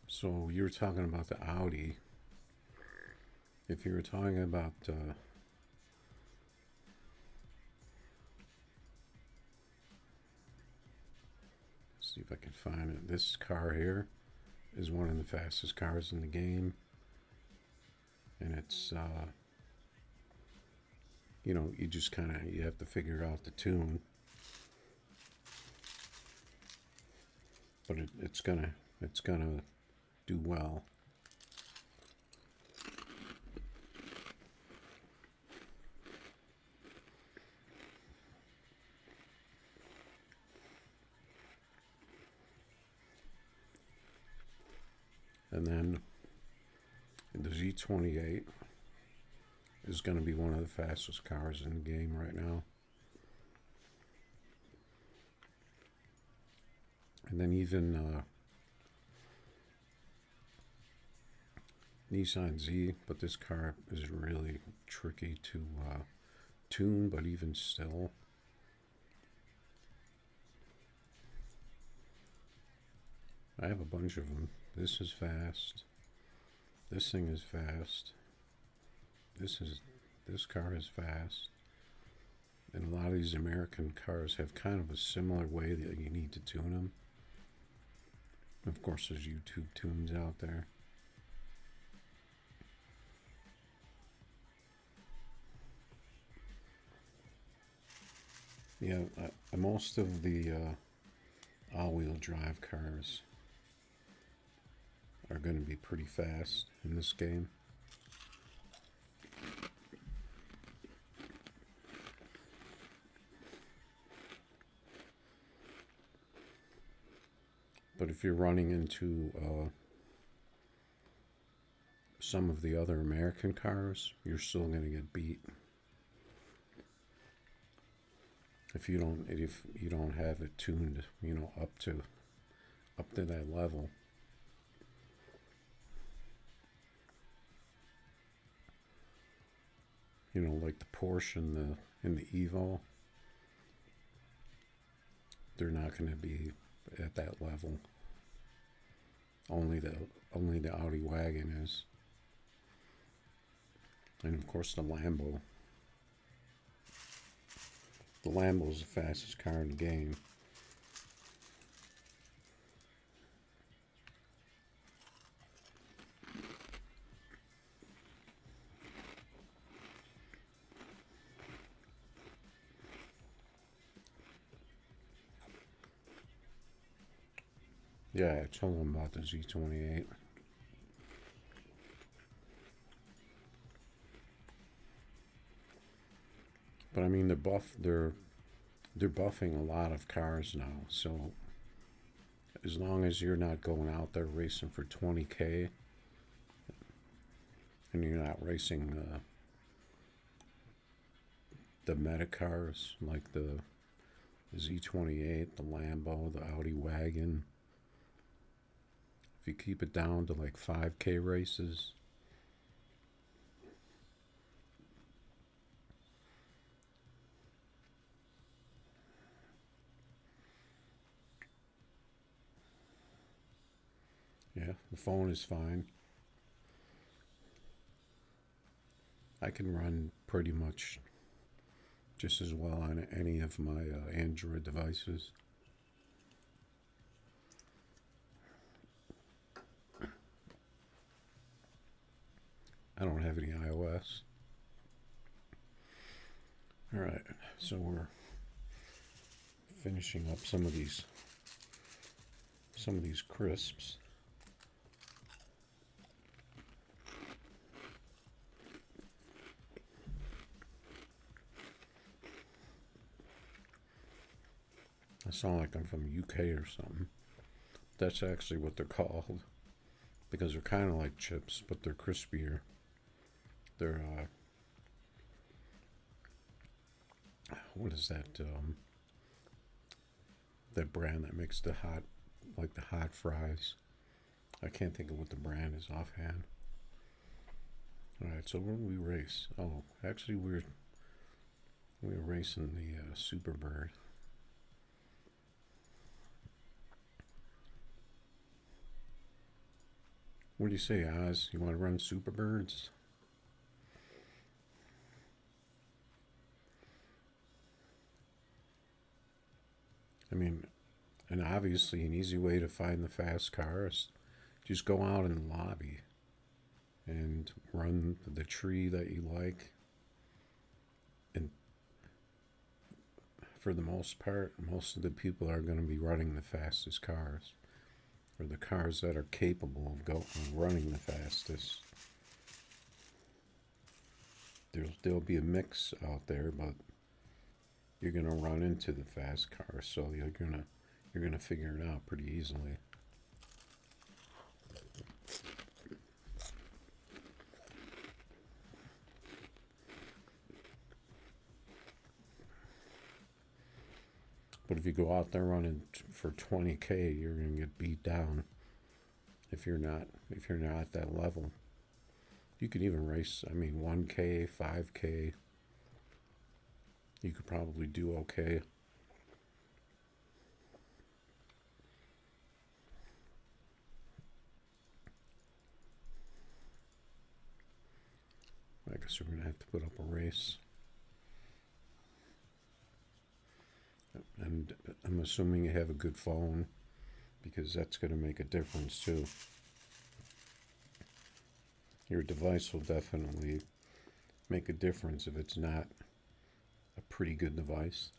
So you were talking about the Audi. If you were talking about see if I can find it. This car here is one of the fastest cars in the game, and it's you know, you just kind of, you have to figure out the tune, but it's gonna do well. And then the Z28 is going to be one of the fastest cars in the game right now. And then even Nissan Z, but this car is really tricky to tune, but even still. I have a bunch of them. This is fast. This thing is fast. This car is fast. And a lot of these American cars have kind of a similar way that you need to tune them. Of course, there's YouTube tunes out there. Yeah, most of the all-wheel drive cars are going to be pretty fast in this game. But if you're running into some of the other American cars, you're still going to get beat. If you don't have it tuned, you know, up to that level. You know, like the Porsche and the Evo, they're not going to be at that level. Only the Audi wagon is. And of course the Lambo. The Lambo is the fastest car in the game. Yeah, I told them about the Z28. But I mean, they're buffing a lot of cars now. So as long as you're not going out there racing for 20K, and you're not racing the meta cars like the Z28, the Lambo, the Audi wagon. If you keep it down to like 5K races, yeah, the phone is fine. I can run pretty much just as well on any of my Android devices. I don't have any iOS. Alright, so we're finishing up some of these crisps. I sound like I'm from UK or something. That's actually what they're called, because they're kind of like chips, but they're crispier. They're what is that? That brand that makes the hot fries. I can't think of what the brand is offhand. All right, so where do we race? Oh, actually, we were racing the Superbird. What do you say, Oz? You want to run Superbirds? I mean, and obviously an easy way to find the fast car is just go out in the lobby and run the tree that you like. And for the most part, most of the people are going to be running the fastest cars, or the cars that are capable of running the fastest. There'll be a mix out there, but you're gonna run into the fast cars, so you're gonna figure it out pretty easily. But if you go out there running for 20K, you're gonna get beat down. If you're not at that level, you could even race. I mean, 1K, 5K. You could probably do okay. I guess we're gonna have to put up a race. And I'm assuming you have a good phone, because that's going to make a difference too. Your device will definitely make a difference if it's not a pretty good device.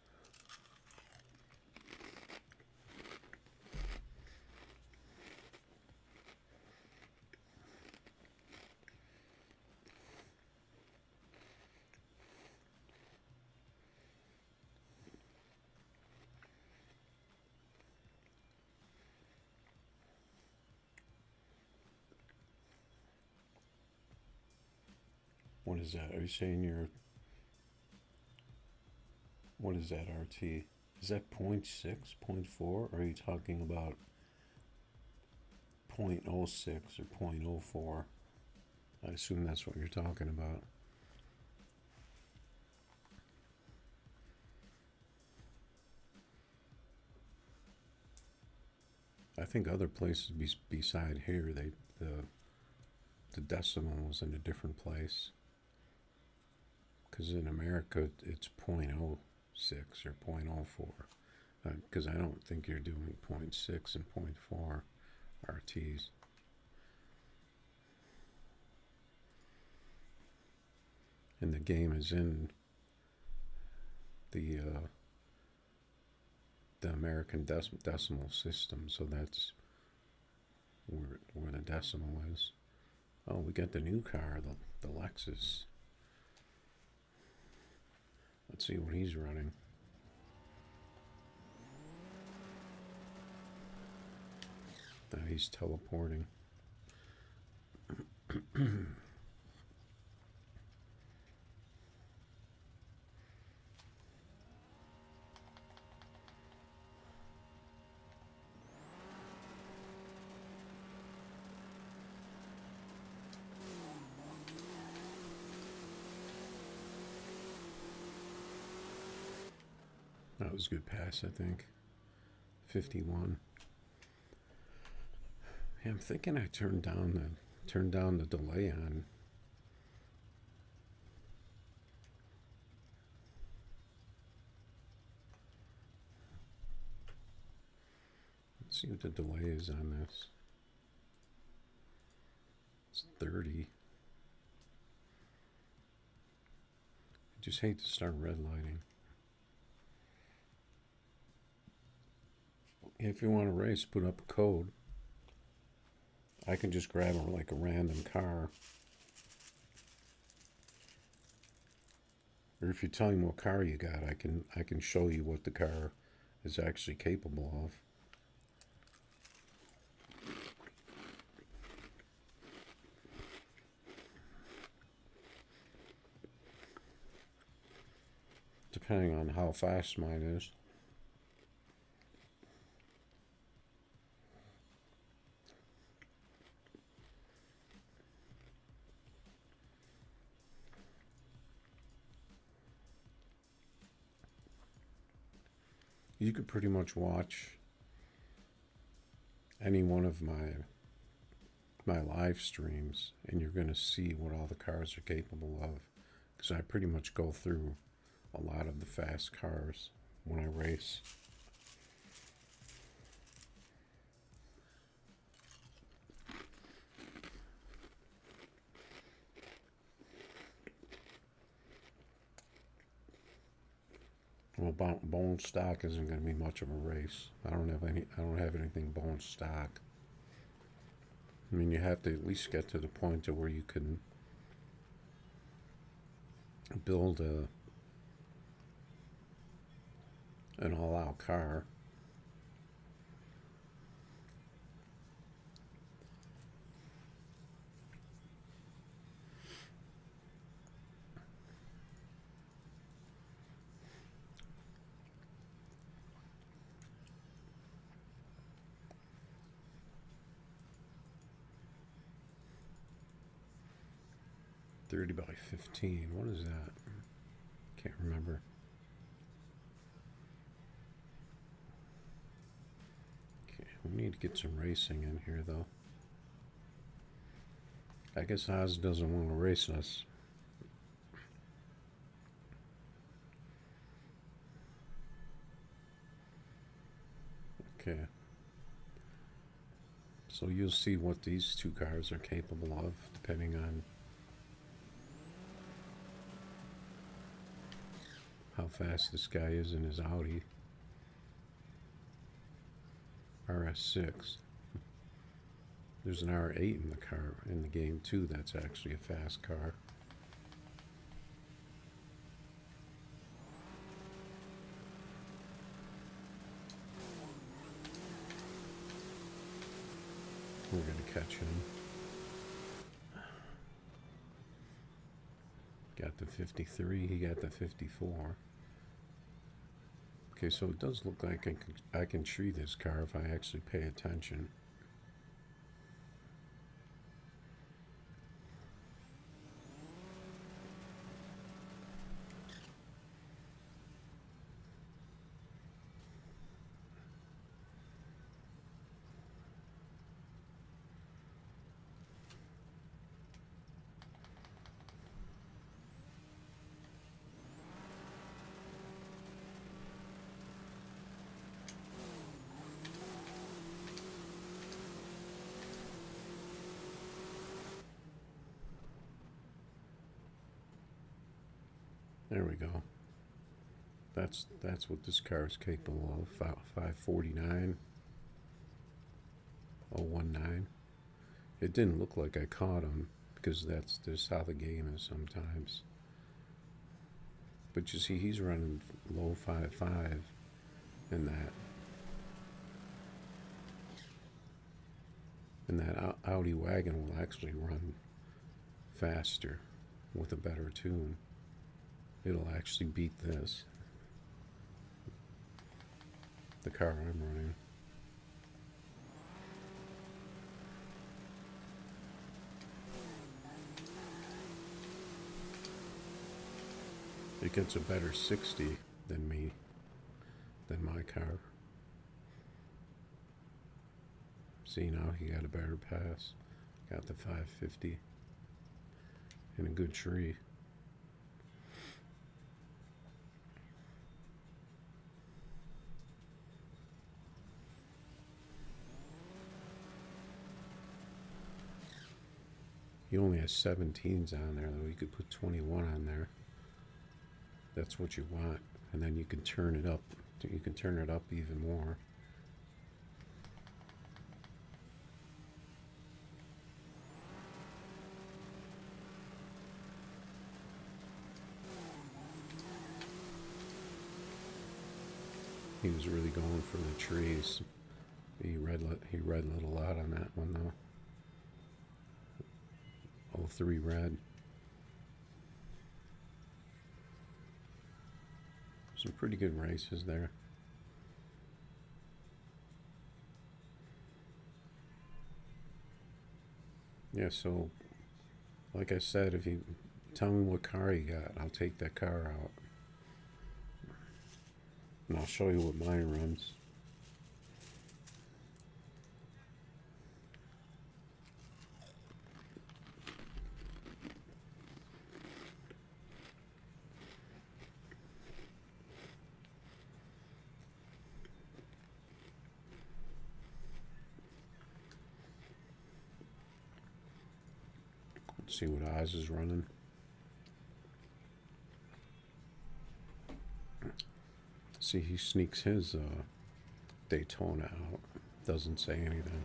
What is that? Are you saying what is that, RT? Is that 0.6, 0.4? Or are you talking about 0.06 or 0.04? I assume that's what you're talking about. I think other places beside here, the decimal was in a different place. Because in America, it's .06 or .04. Because I don't think you're doing .6 and .4 RTs. And the game is in the American decimal system, so that's where the decimal is. Oh, we got the new car, the Lexus. Let's see what he's running. He's teleporting. That was a good pass, I think. 51. Yeah, I'm thinking I turned down the delay on. Let's see what the delay is on this. It's 30. I just hate to start redlining. If you want to race, put up a code. I can just grab like a random car. Or if you tell me what car you got, I can show you what the car is actually capable of. Depending on how fast mine is. You could pretty much watch any one of my live streams and you're going to see what all the cars are capable of, because I pretty much go through a lot of the fast cars when I race. Well, bone stock isn't going to be much of a race. I don't have anything bone stock. I mean, you have to at least get to the point to where you can build an all-out car. .30 by 15. What is that? Can't remember. Okay, we need to get some racing in here, though. I guess Oz doesn't want to race us. Okay. So you'll see what these two cars are capable of, depending on how fast this guy is in his Audi RS6. There's an R8 in the game too. That's actually a fast car. We're gonna catch him. Got the 53. He got the 54. Okay, so it does look like I can tree this car if I actually pay attention. There we go. That's what this car is capable of. 549 019. It didn't look like I caught him because that's just how the game is sometimes. But you see, he's running low 5.5 in that. And that Audi wagon will actually run faster with a better tune. It'll actually beat this, the car I'm running. It gets a better 60 than me, than my car. See, now he got a better pass. Got the 550 in a good tree. He only has 17s on there, though. You could put 21 on there. That's what you want, and then you can turn it up. You can turn it up even more. He was really going for the trees. He red lit a lot on that one though. 03 red. Some pretty good races there. Yeah, so like I said, if you tell me what car you got, I'll take that car out. And I'll show you what mine runs. Let's see what Oz is running. See, he sneaks his Daytona out. Doesn't say anything.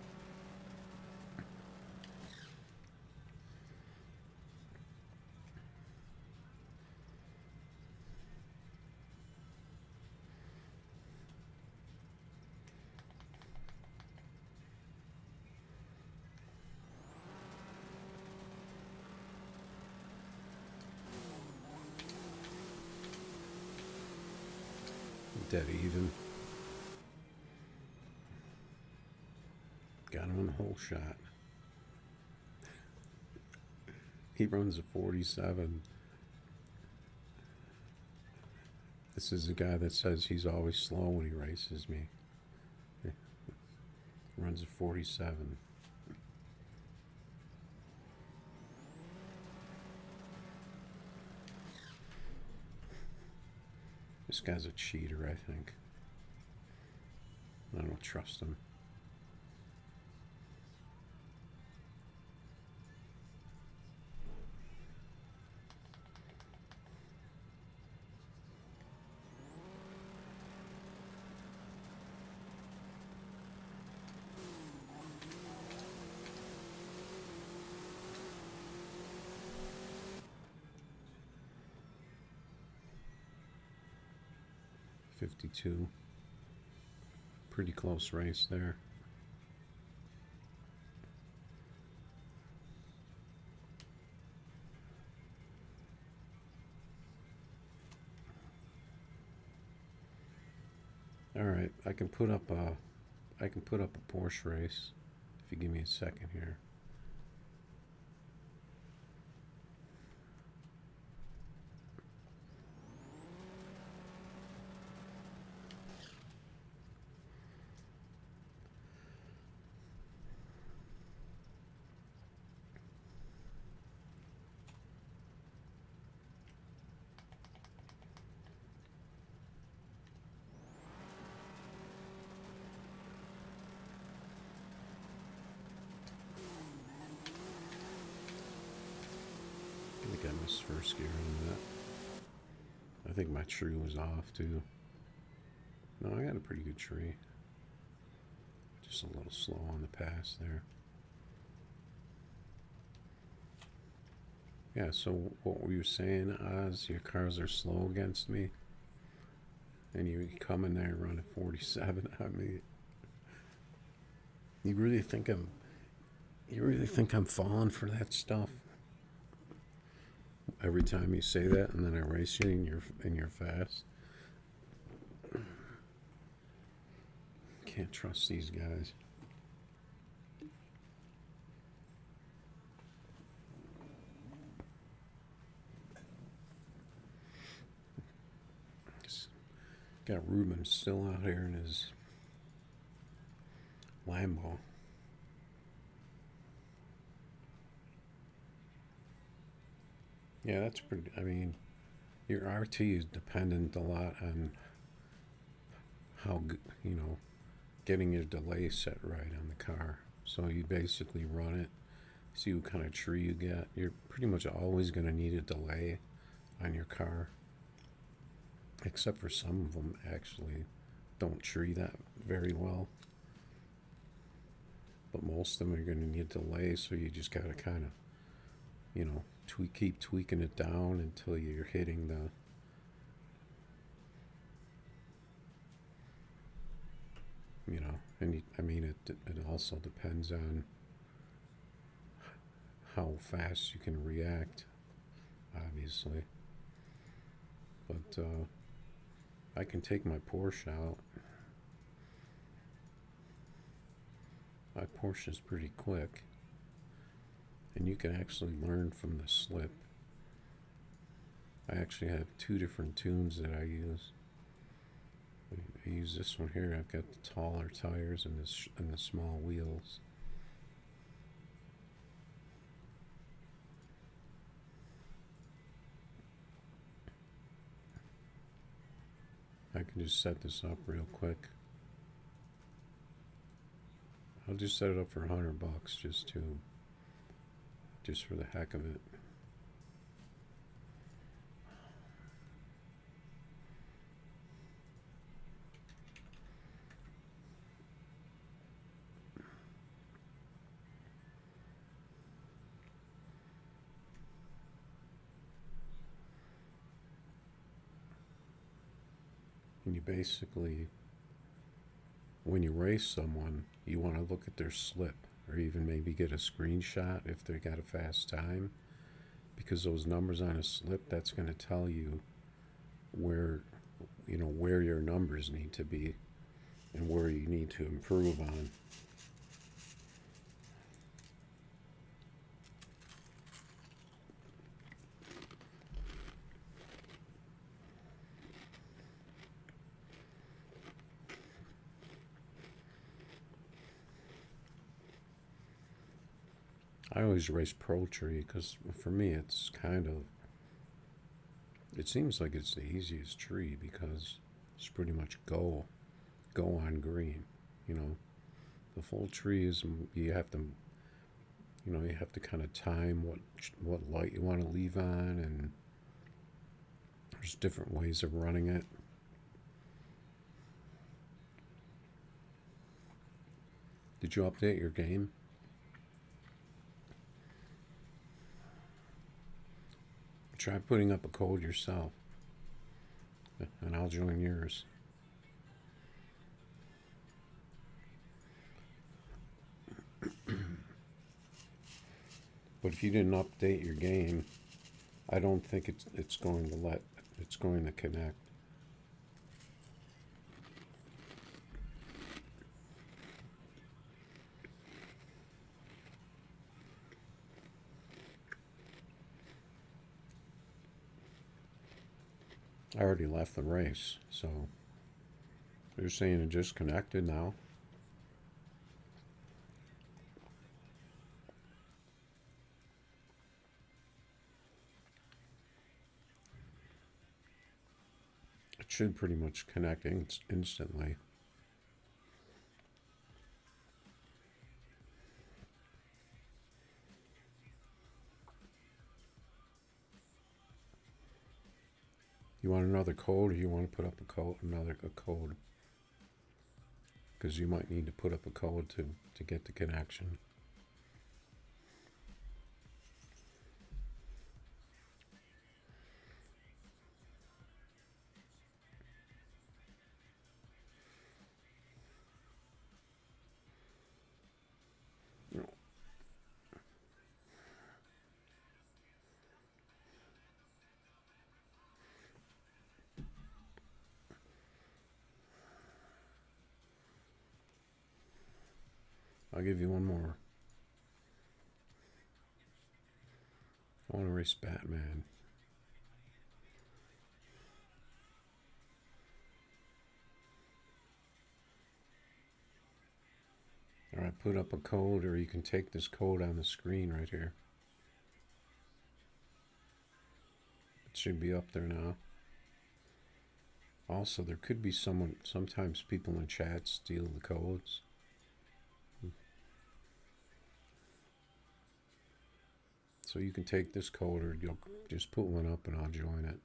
Dead even. Got him on the whole shot. He runs a 47. This is a guy that says he's always slow when he races me. Runs a 47. This guy's a cheater, I think. I don't trust him. .52. Pretty close race there. All right, I can put up a Porsche race if you give me a second here. I think I missed first gear on that. I think my tree was off too. No, I got a pretty good tree. Just a little slow on the pass there. Yeah, so what were you saying, Oz? Your cars are slow against me? And you come in there running 47 on me. You really think I'm falling for that stuff? Every time you say that and then I race you and you're fast. Can't trust these guys. Got Ruben still out here in his Lambo. Yeah, that's pretty. I mean, your RT is dependent a lot on how, getting your delay set right on the car. So you basically run it, see what kind of tree you get. You're pretty much always going to need a delay on your car, except for some of them actually don't tree that very well. But most of them are going to need a delay, so you just got to kind of, keep tweaking it down until you're hitting the it also depends on how fast you can react, obviously. But I can take my Porsche out. My Porsche is pretty quick, and you can actually learn from the slip. I actually have two different tunes that I use. I use this one here. I've got the taller tires and the small wheels. I can just set this up real quick. I'll just set it up for $100 just for the heck of it. And you basically, when you race someone, you want to look at their slip, or even maybe get a screenshot if they got a fast time, because those numbers on a slip, that's going to tell you where your numbers need to be and where you need to improve on. I always race Pro Tree because for me it seems like it's the easiest tree because it's pretty much go on green. The full tree is you have to kind of time what light you want to leave on, and there's different ways of running it. Did you update your game? Try putting up a code yourself, and I'll join yours. But if you didn't update your game, I don't think it's going to connect. I already left the race, so you're saying it just connected now? It should pretty much connect instantly. You You want another code, or you want to put up a code, a code? Because you might need to put up a code to get the connection. I'll give you one more. I want to race Batman. Alright, put up a code, or you can take this code on the screen right here. It should be up there now. Also, there could be sometimes people in chat steal the codes. So you can take this code, or you'll just put one up and I'll join it.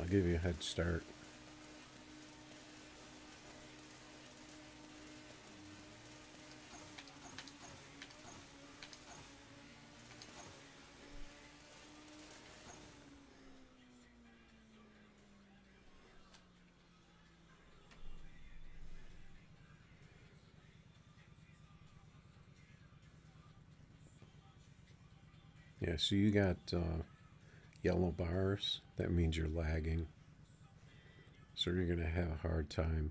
I'll give you a head start. Yeah, so you got yellow bars. That means you're lagging. So you're going to have a hard time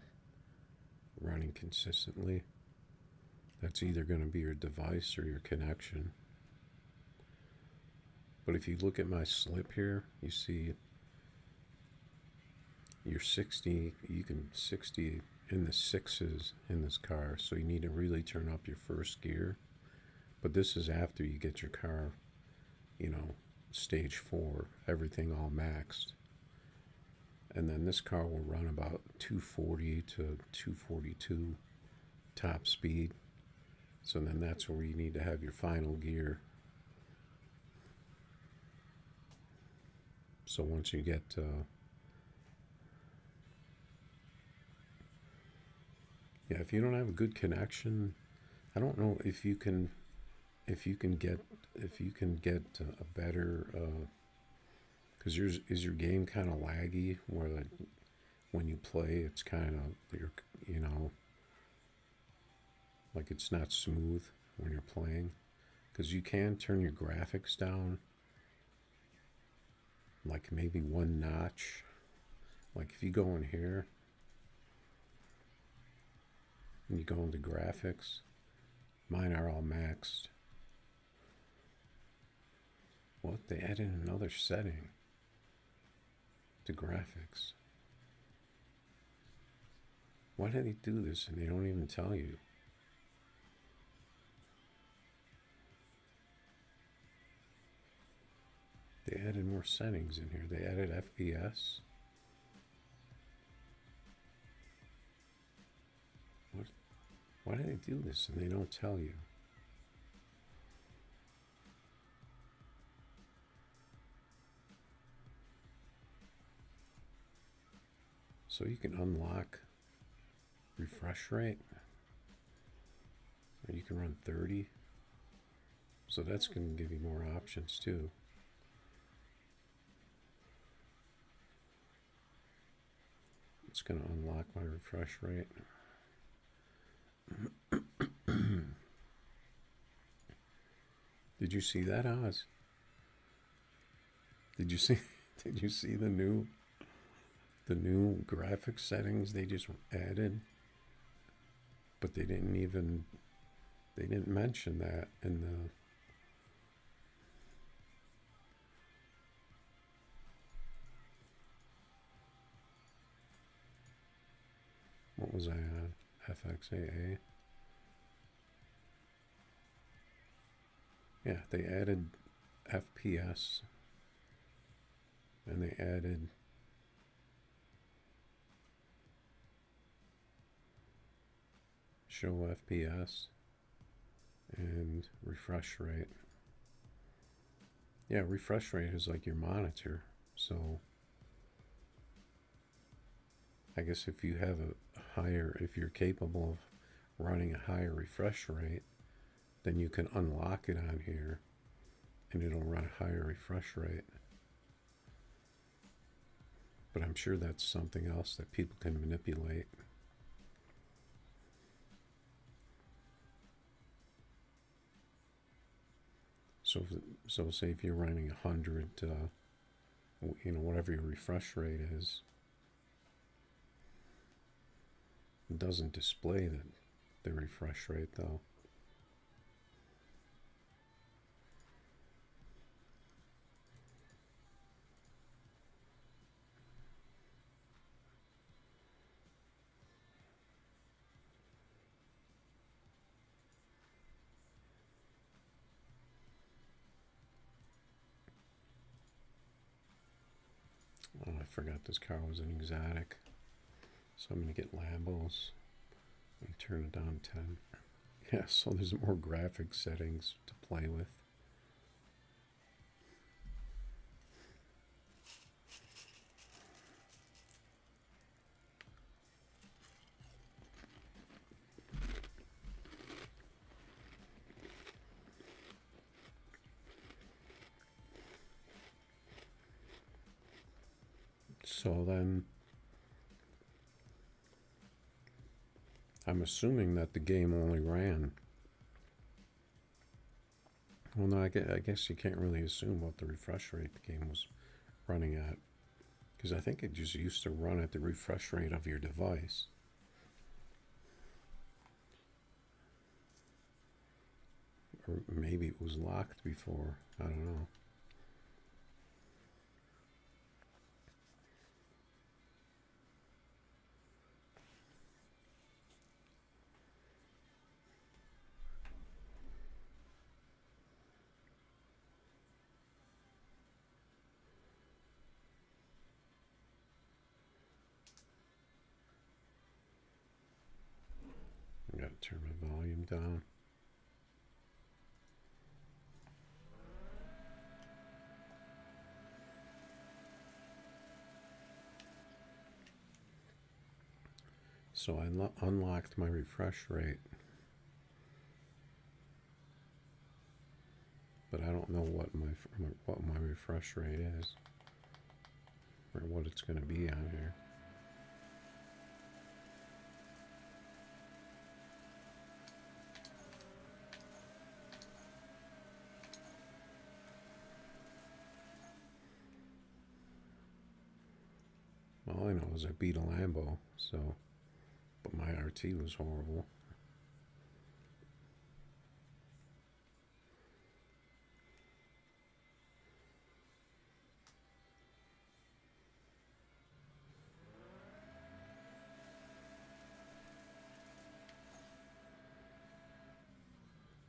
running consistently. That's either going to be your device or your connection. But if you look at my slip here, you see you're 60, you can 60 in the sixes in this car. So you need to really turn up your first gear. But this is after you get your car, stage 4, everything all maxed. And then this car will run about 240 to 242 top speed. So then that's where you need to have your final gear. So once you get if you don't have a good connection, I don't know if you can get a better because your game kind of laggy, where when you play it's kind of like it's not smooth when you're playing, because you can turn your graphics down like maybe one notch. Like if you go in here and you go into graphics, mine are all maxed. What? They added another setting to graphics. Why do they do this and they don't even tell you? They added more settings in here. They added FPS. What? Why do they do this and they don't tell you? So you can unlock refresh rate, or you can run 30. So that's going to give you more options too. It's going to unlock my refresh rate. Did you see that, Oz? Did you see the new graphics settings they just added? But they didn't mention that in What was I on? FXAA. Yeah, they added FPS and they added show FPS and refresh rate. Yeah, refresh rate is like your monitor. So I guess if you have a higher, if you're capable of running a higher refresh rate, then you can unlock it on here and it'll run a higher refresh rate. But I'm sure that's something else that people can manipulate. So say if you're running 100, whatever your refresh rate is, it doesn't display the refresh rate though. Oh, I forgot this car was an exotic. So I'm going to get Lambos and turn it down 10. Yeah, so there's more graphic settings to play with. So then I'm assuming that the game only ran. Well, no, I guess you can't really assume what the refresh rate the game was running at, because I think it just used to run at the refresh rate of your device. Or maybe it was locked before. I don't know. I gotta turn my volume down. So I unlocked my refresh rate, but I don't know what my refresh rate is, or what it's going to be on here. All I know is I beat a Lambo, so, but my RT was horrible.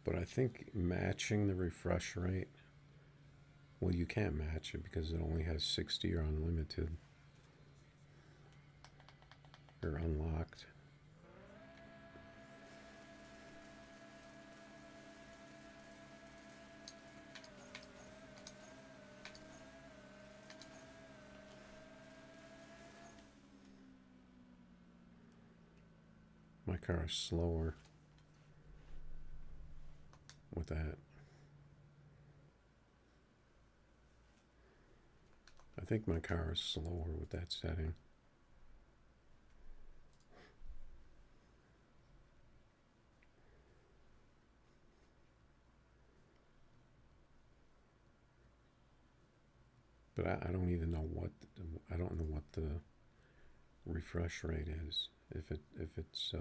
But I think matching the refresh rate, well, you can't match it because it only has 60 or unlimited or unlocked. My car is slower with that. I think my car is slower with that setting. But I don't even know I don't know what the refresh rate is. If it's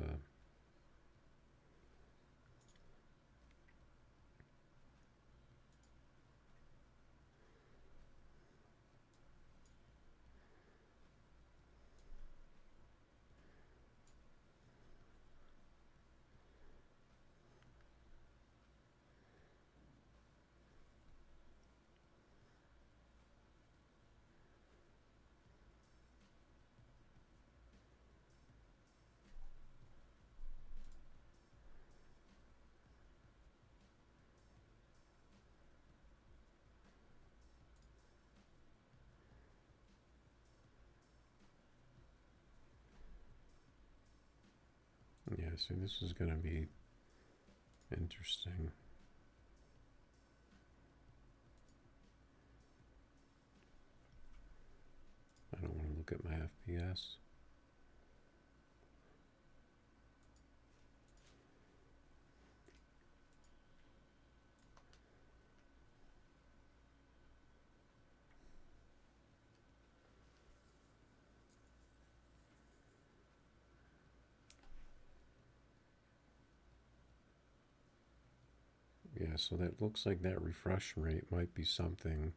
so this is going to be interesting. I don't want to look at my FPS. Yeah, so that looks like that refresh rate might be something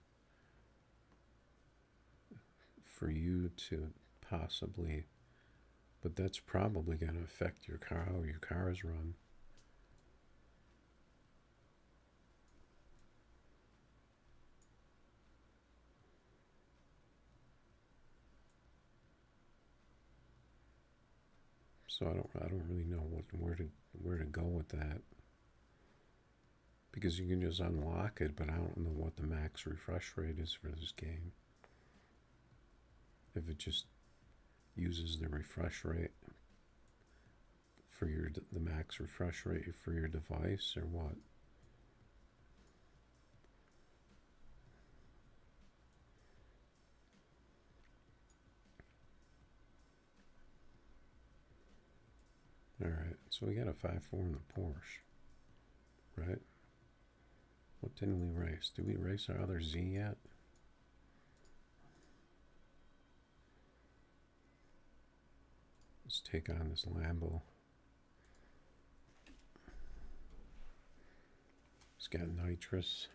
for you to possibly, but that's probably going to affect your car, how your cars run. So I don't really know where to go with that, because you can just unlock it, but I don't know what the max refresh rate is for this game. If it just uses the refresh rate for the max refresh rate for your device, or what. Alright, so we got a 5.4 in the Porsche, right? What didn't we race? Did we race our other Z yet? Let's take on this Lambo. It's got nitrous.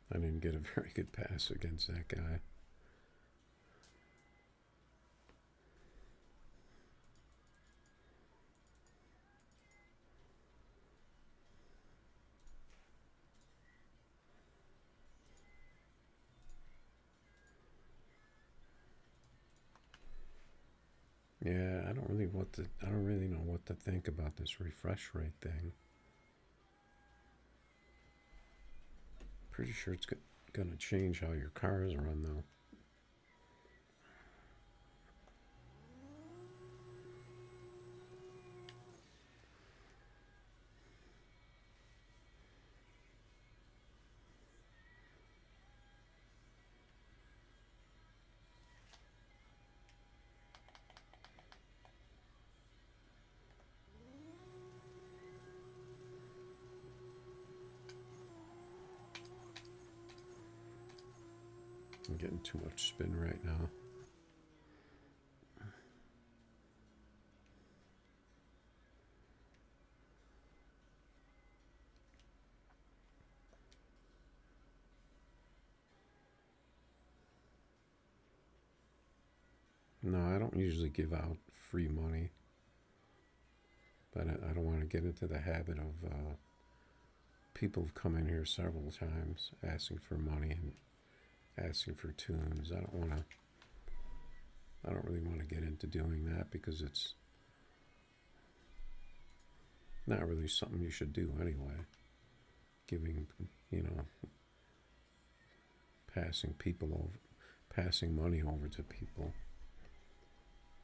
I didn't get a very good pass against that guy. Yeah, I don't really know what to think about this refresh rate thing. Pretty sure it's gonna change how your cars run, though. I'm getting too much spin right now. No, I don't usually give out free money, but I don't want to get into the habit of people have come in here several times asking for money and asking for tunes. I don't really want to get into doing that, because it's not really something you should do anyway. Giving, passing money over to people.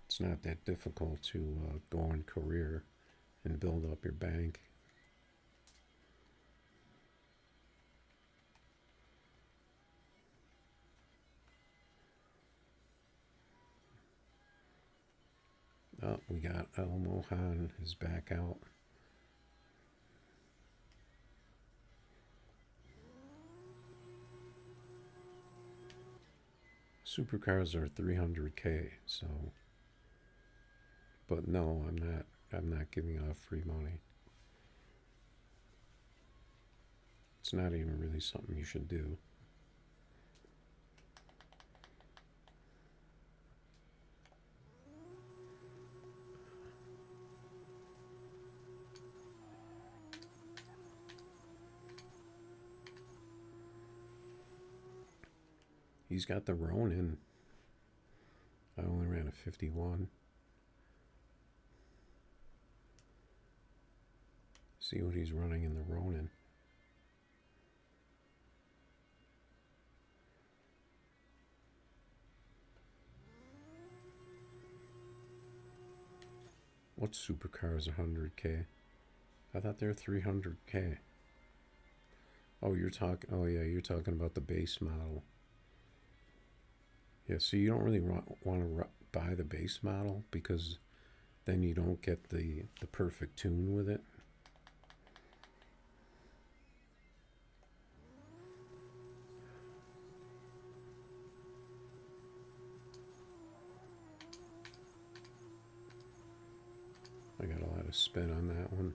It's not that difficult to go on career and build up your bank. Oh, we got El Mohan is back out. Supercars are 300K, so, but no, I'm not giving out free money. It's not even really something you should do. He's got the Ronin. I only ran a 51. See what he's running in the Ronin. What supercar is 100K? I thought they were 300K. Oh, you're talking. Oh yeah, you're talking about the base model. Yeah, so you don't really want to buy the base model because then you don't get the perfect tune with it. I got a lot of spin on that one.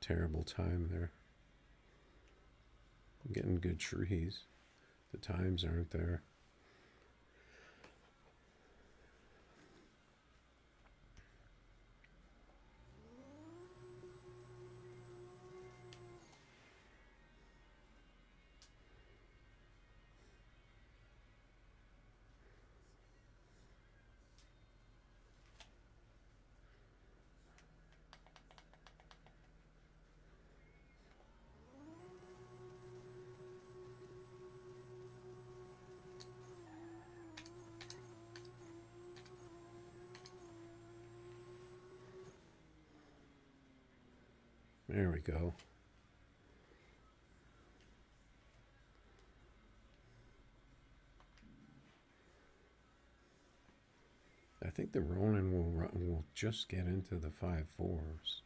Terrible time there. I'm getting good trees. The times aren't there. There we go. I think the Ronin will just get into the 5.4s.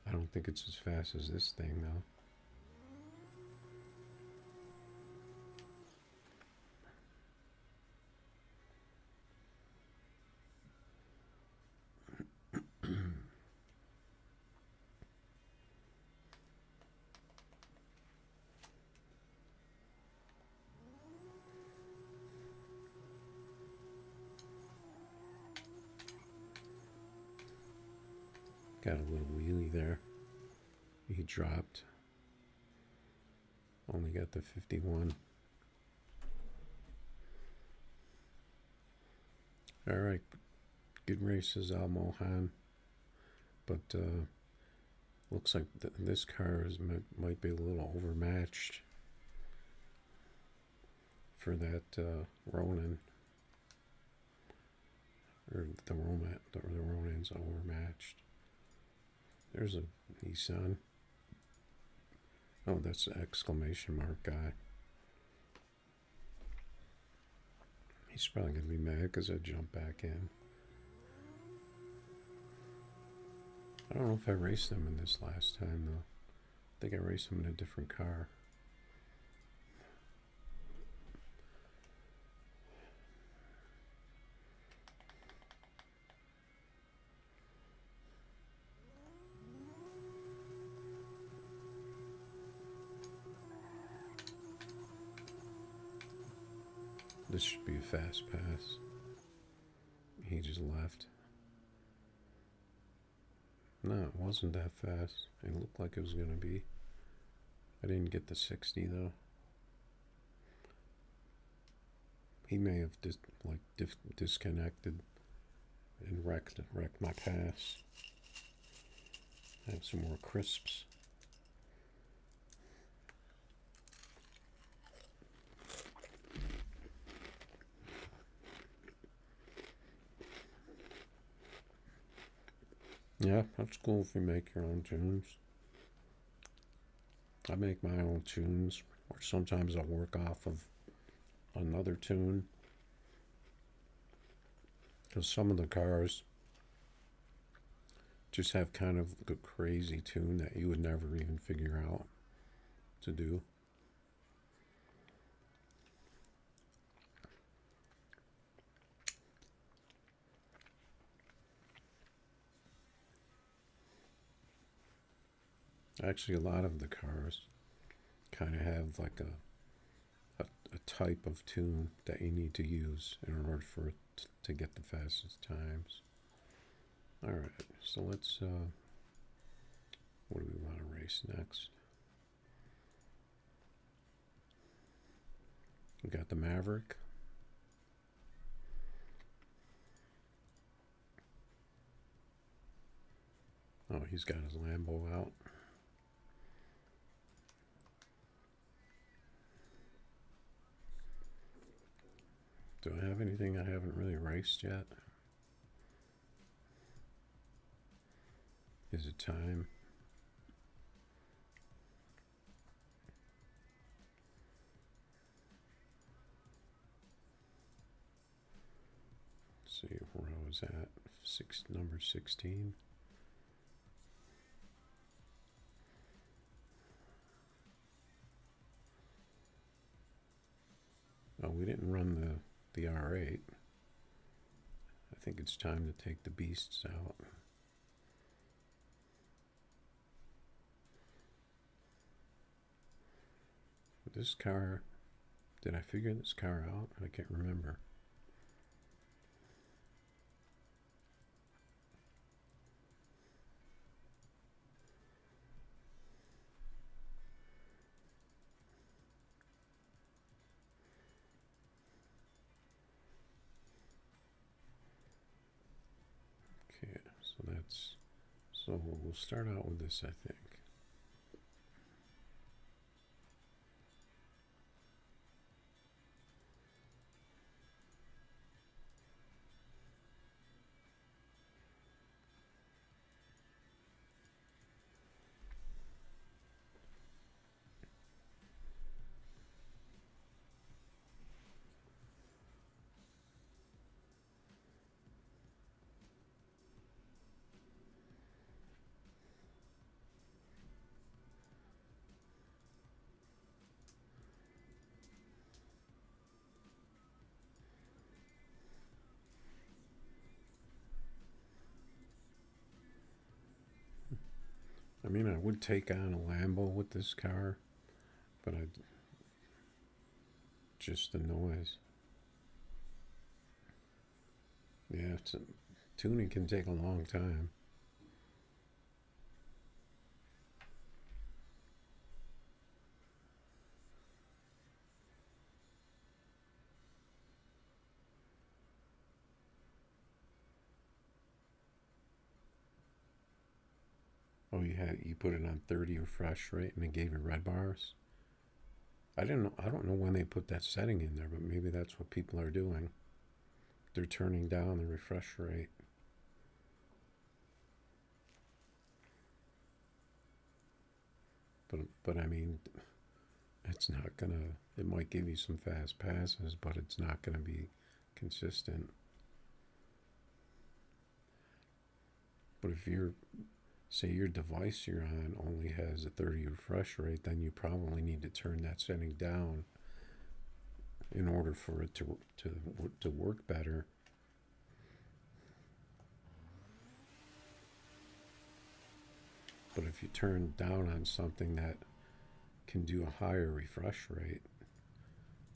I don't think it's as fast as this thing though. Got a little wheelie there. He dropped. Only got the 51. All right. Good races, Al Mohan. But looks like this car might be a little overmatched for that Ronin. Or the Ronin's overmatched. There's a Nissan. Oh, that's the exclamation mark guy. He's probably going to be mad because I jumped back in. I don't know if I raced him in this last time, though. I think I raced him in a different car. This should be a fast pass. He just left. No, it wasn't that fast. It looked like it was going to be. I didn't get the 60 though. He may have disconnected and wrecked my pass. I have some more crisps. Yeah, that's cool if you make your own tunes. I make my own tunes, or sometimes I'll work off of another tune. Because some of the cars just have kind of a crazy tune that you would never even figure out to do. Actually, a lot of the cars kind of have like a type of tune that you need to use in order for it to get the fastest times. All right, so let's, what do we want to race next? We got the Maverick. Oh, he's got his Lambo out. Do I have anything I haven't really raced yet? Is it time? Let's see where I was at. Number 16. Oh, we didn't run the R8. I think it's time to take the beasts out. This car, did I figure this car out? I can't remember. Okay, so we'll start out with this, I think. I mean, I would take on a Lambo with this car, but just the noise. Yeah, tuning can take a long time. Oh, you put it on 30 refresh rate and it gave you red bars. I don't know when they put that setting in there, but maybe that's what people are doing. They're turning down the refresh rate. But I mean, it's not gonna. It might give you some fast passes, but it's not gonna be consistent. But if say your device you're on only has a 30 refresh rate, then you probably need to turn that setting down in order for it to work better. But if you turn down on something that can do a higher refresh rate,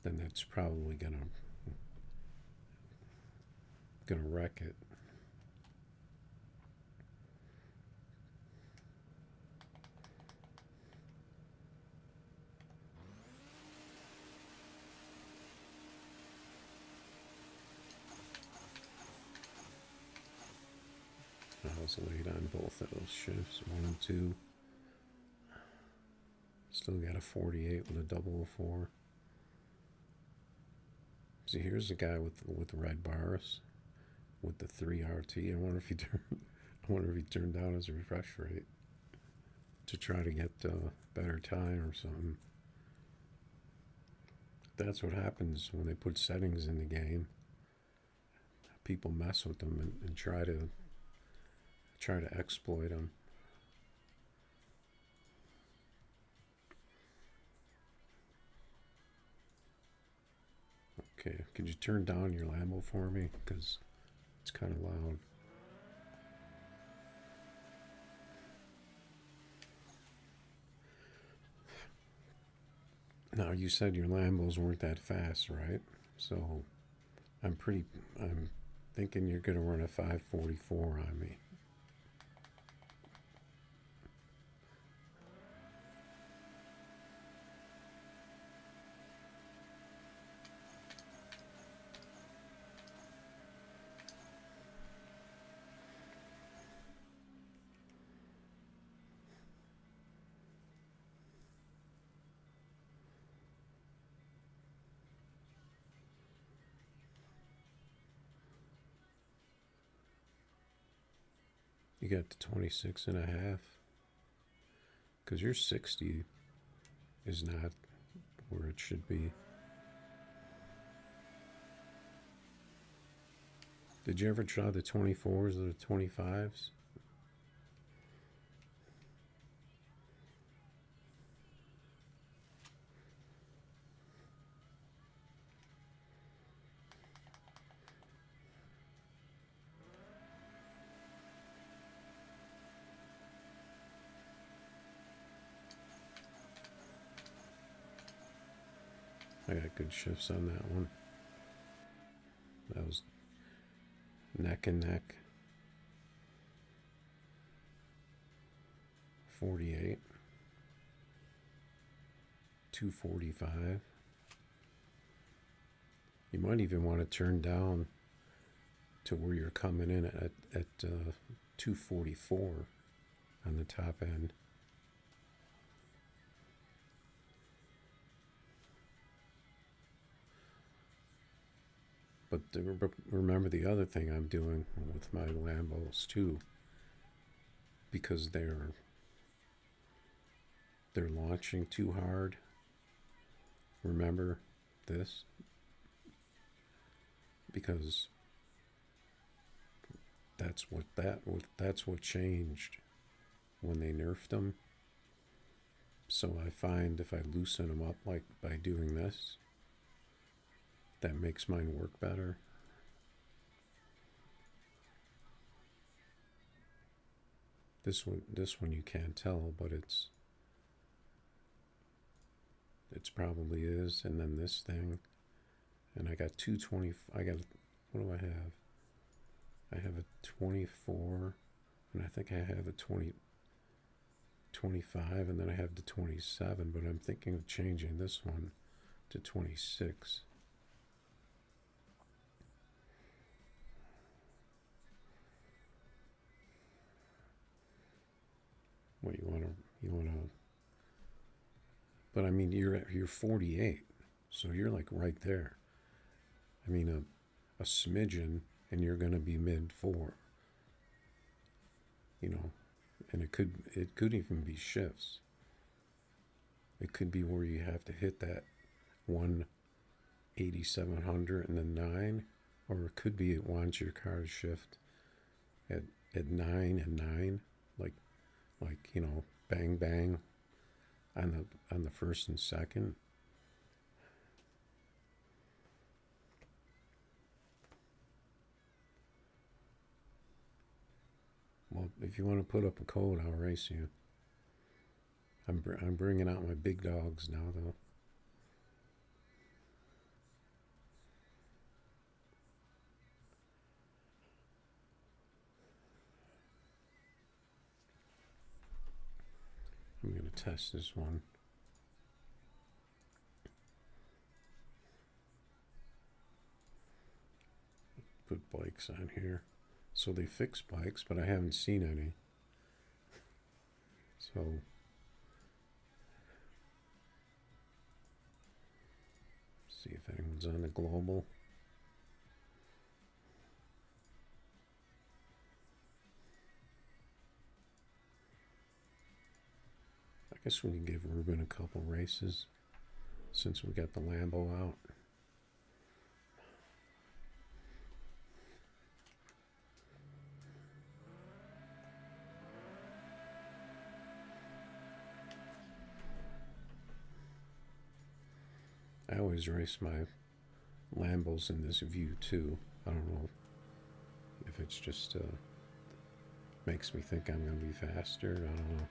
then that's probably gonna wreck it. I was late on both of those shifts, 1 and 2. Still got a 48 with a 004. See, here's a guy with red bars with the 3 RT. I wonder if he turned down his refresh rate to try to get better time or something. That's what happens when they put settings in the game. People mess with them and try to exploit them. Okay, could you turn down your Lambo for me? Because it's kind of loud. Now, you said your Lambos weren't that fast, right? So I'm thinking you're going to run a 544 on me. You got the 26 and a half. Because your 60 is not where it should be. Did you ever try the 24s or the 25s? I got good shifts on that one. That was neck and neck. 48. 245. You might even want to turn down to where you're coming in at 244 on the top end. But remember the other thing I'm doing with my Lambos too, because they're launching too hard. Remember this? Because that's what changed when they nerfed them. So I find if I loosen them up like by doing this, that makes mine work better. This one you can't tell, but it's probably is. And then this thing, and I got 220. I got, what do I have? I have a 24, and I think I have a 25, and then I have the 27. But I'm thinking of changing this one to 26. What you want to? But I mean, you're 48, so you're like right there. I mean, a smidgen, and you're going to be mid 4. You know, and it could even be shifts. It could be where you have to hit that 18700 and then 9, or it could be it wants your car to shift at 9 and 9, like bang bang on the first and second. Well, if you want to put up a code, I'll race you. I'm bringing out my big dogs now, though. I'm going to test this one. Put bikes on here. So they fix bikes, but I haven't seen any. So see if anyone's on the global. I guess we can give Ruben a couple races since we got the Lambo out. I always race my Lambos in this view too. I don't know if it's just makes me think I'm going to be faster. I don't know.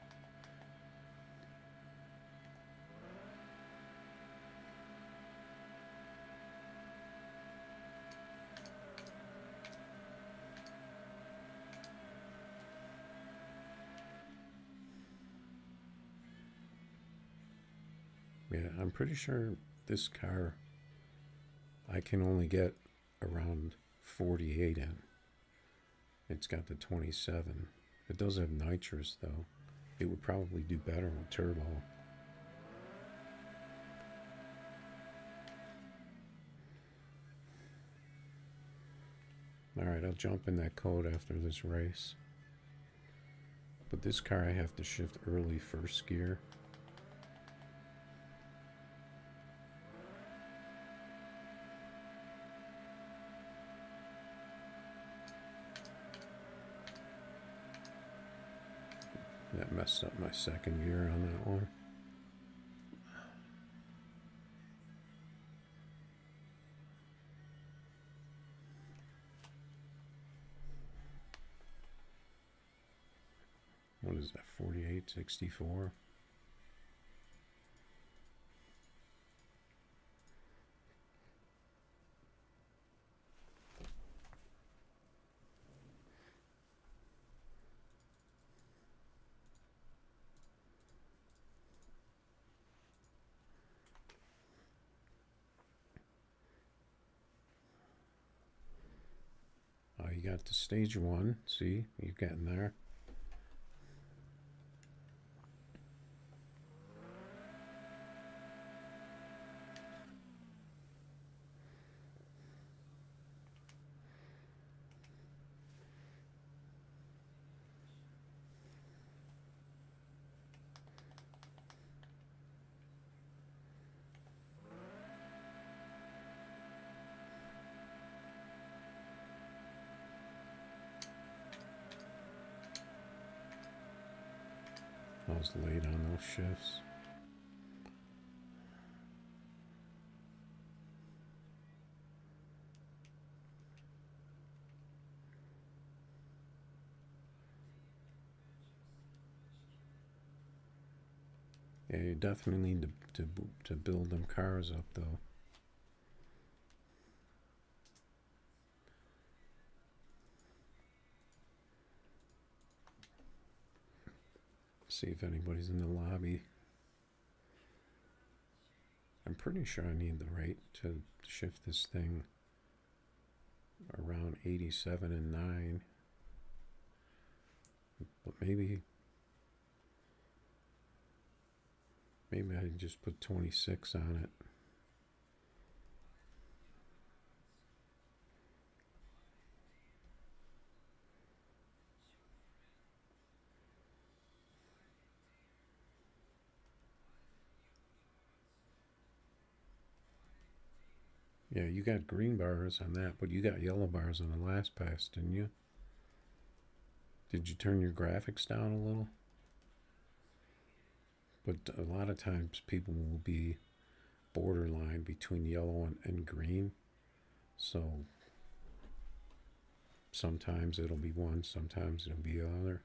Yeah, I'm pretty sure this car I can only get around 48 in. It's got the 27. It does have nitrous though. It would probably do better with turbo. Alright, I'll jump in that code after this race. But this car I have to shift early first gear. That messed up my second gear on that one. What is that, 48, 64? Oh, you got the stage one. See, you're getting there. I was late on those shifts. Yeah, you definitely need to build them cars up though. See if anybody's in the lobby. I'm pretty sure I need the rate to shift this thing around 87 and 9. But maybe I just put 26 on it. Yeah, you got green bars on that, but you got yellow bars on the last pass, didn't you? Did you turn your graphics down a little? But a lot of times people will be borderline between yellow and green. So sometimes it'll be one, sometimes it'll be the other.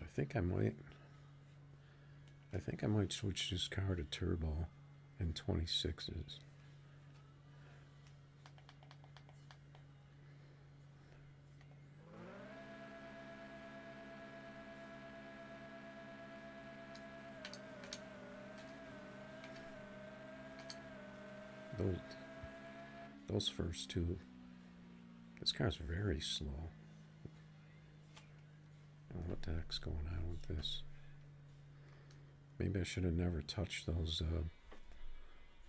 I think I might switch this car to turbo and 26s. Those first two, this car's very slow. Oh, what the heck's going on with this? Maybe I should have never touched those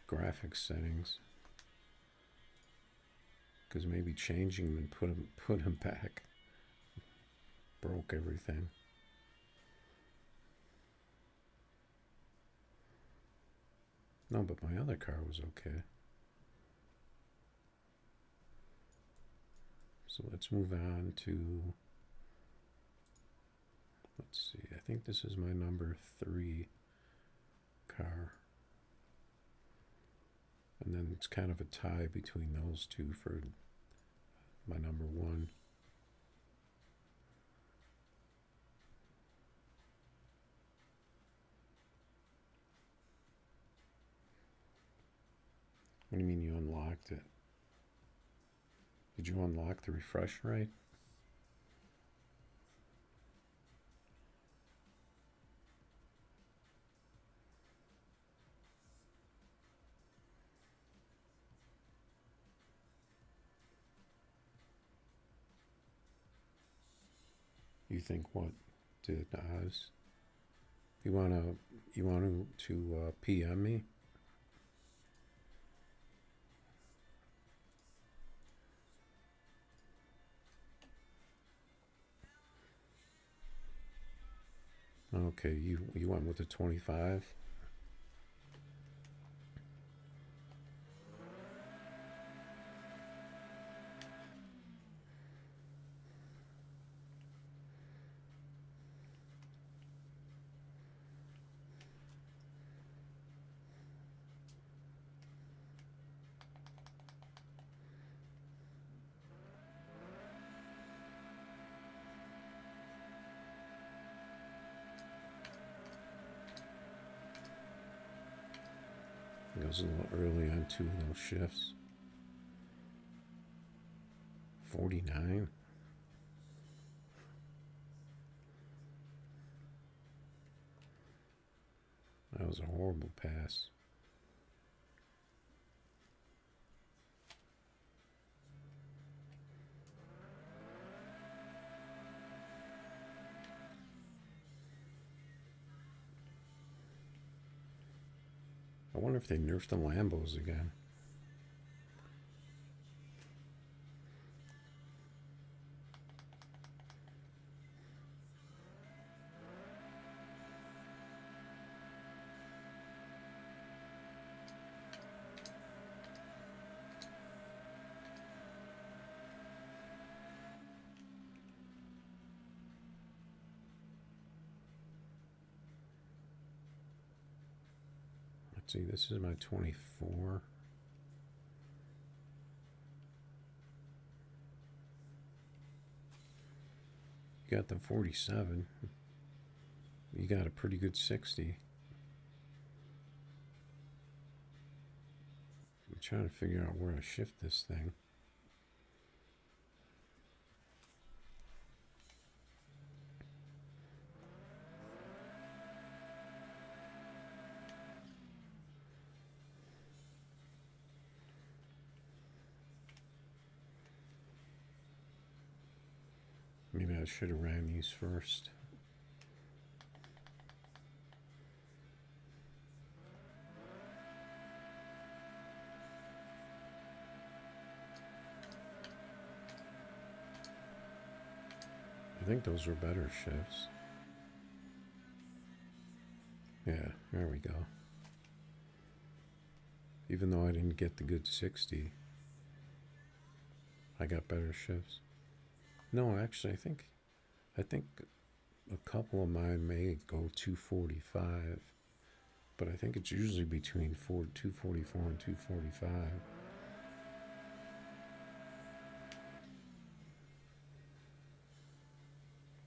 graphics settings, because maybe changing them and put them back broke everything. No, but my other car was okay. So let's move on to, let's see, I think this is my number 3 car. And then it's kind of a tie between those two for my number 1. What do you mean you unlocked it? Did you unlock the refresh rate? You think what did Oz? You want to PM me? Okay, you went with the 25. It goes a little early on two of those shifts. 49. That was a horrible pass. I wonder if they nerfed the Lambos again. Let's see, this is my 24. You got the 47. You got a pretty good 60. I'm trying to figure out where to shift this thing. Maybe I should have ran these first. I think those were better shifts. Yeah, there we go. Even though I didn't get the good 60, I got better shifts. No, actually, I think a couple of mine may go 245, but I think it's usually between 244 and 245.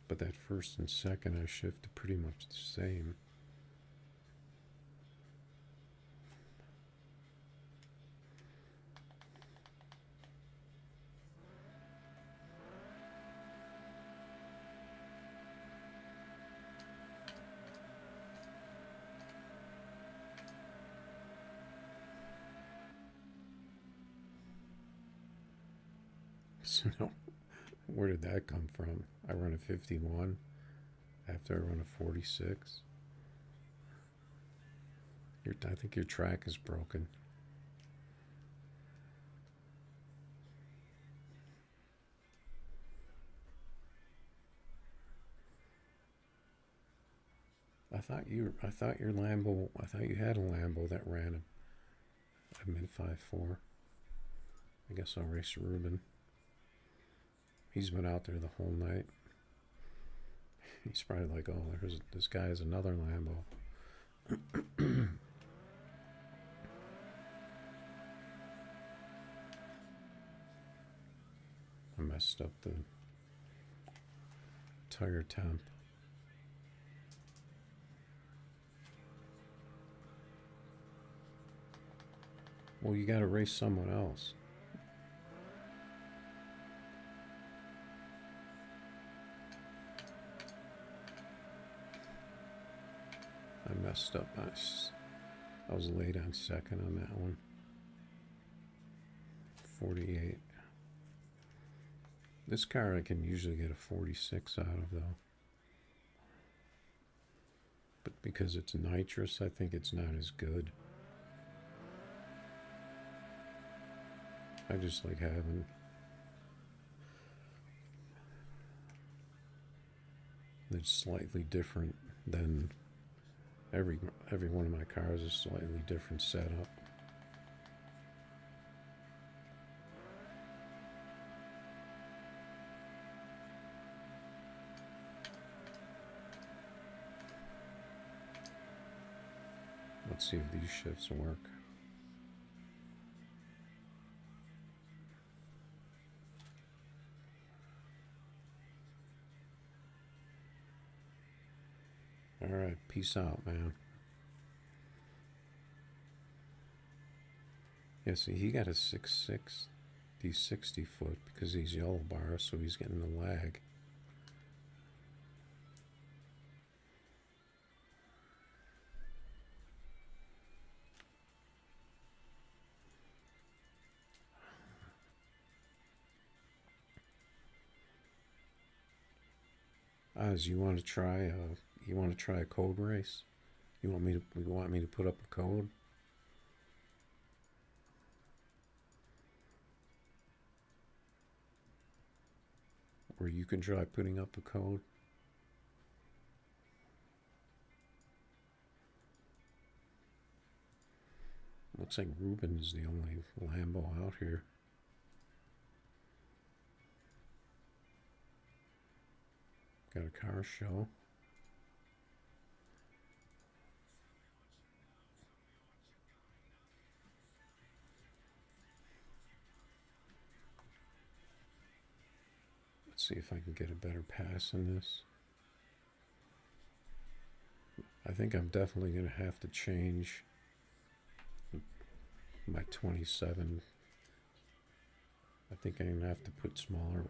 But that first and second, I shifted pretty much the same. So no, where did that come from? I run a 51 after I run a 46. I think your track is broken. I thought you had a Lambo that ran a mid 5.4. I guess I'll race Ruben. He's been out there the whole night. He's probably like, oh, this guy has another Lambo. I messed up the tire temp. Well, you got to race someone else. messed up. I was late on second on that one. 48. This car I can usually get a 46 out of though. But because it's nitrous, I think it's not as good. I just like having it's slightly different than every one of my cars is slightly different setup. Let's see if these shifts work. Alright, peace out, man. Yeah, see, he got a 6.6. He's 60 foot because he's yellow bar, so he's getting the lag. Oz, you want to try a code race? You want me to put up a code? Or you can try putting up a code? Looks like Ruben is the only Lambo out here. Got a car show. Let's see if I can get a better pass in this. I think I'm definitely going to have to change my 27. I think I'm going to have to put smaller.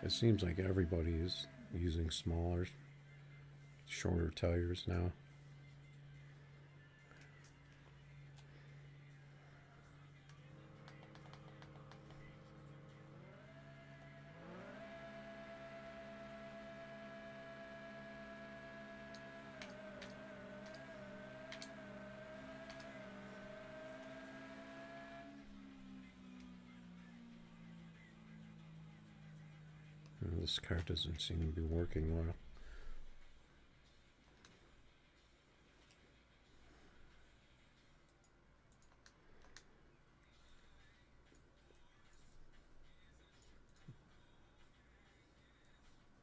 It seems like everybody is using smaller, shorter tires now. This car doesn't seem to be working well.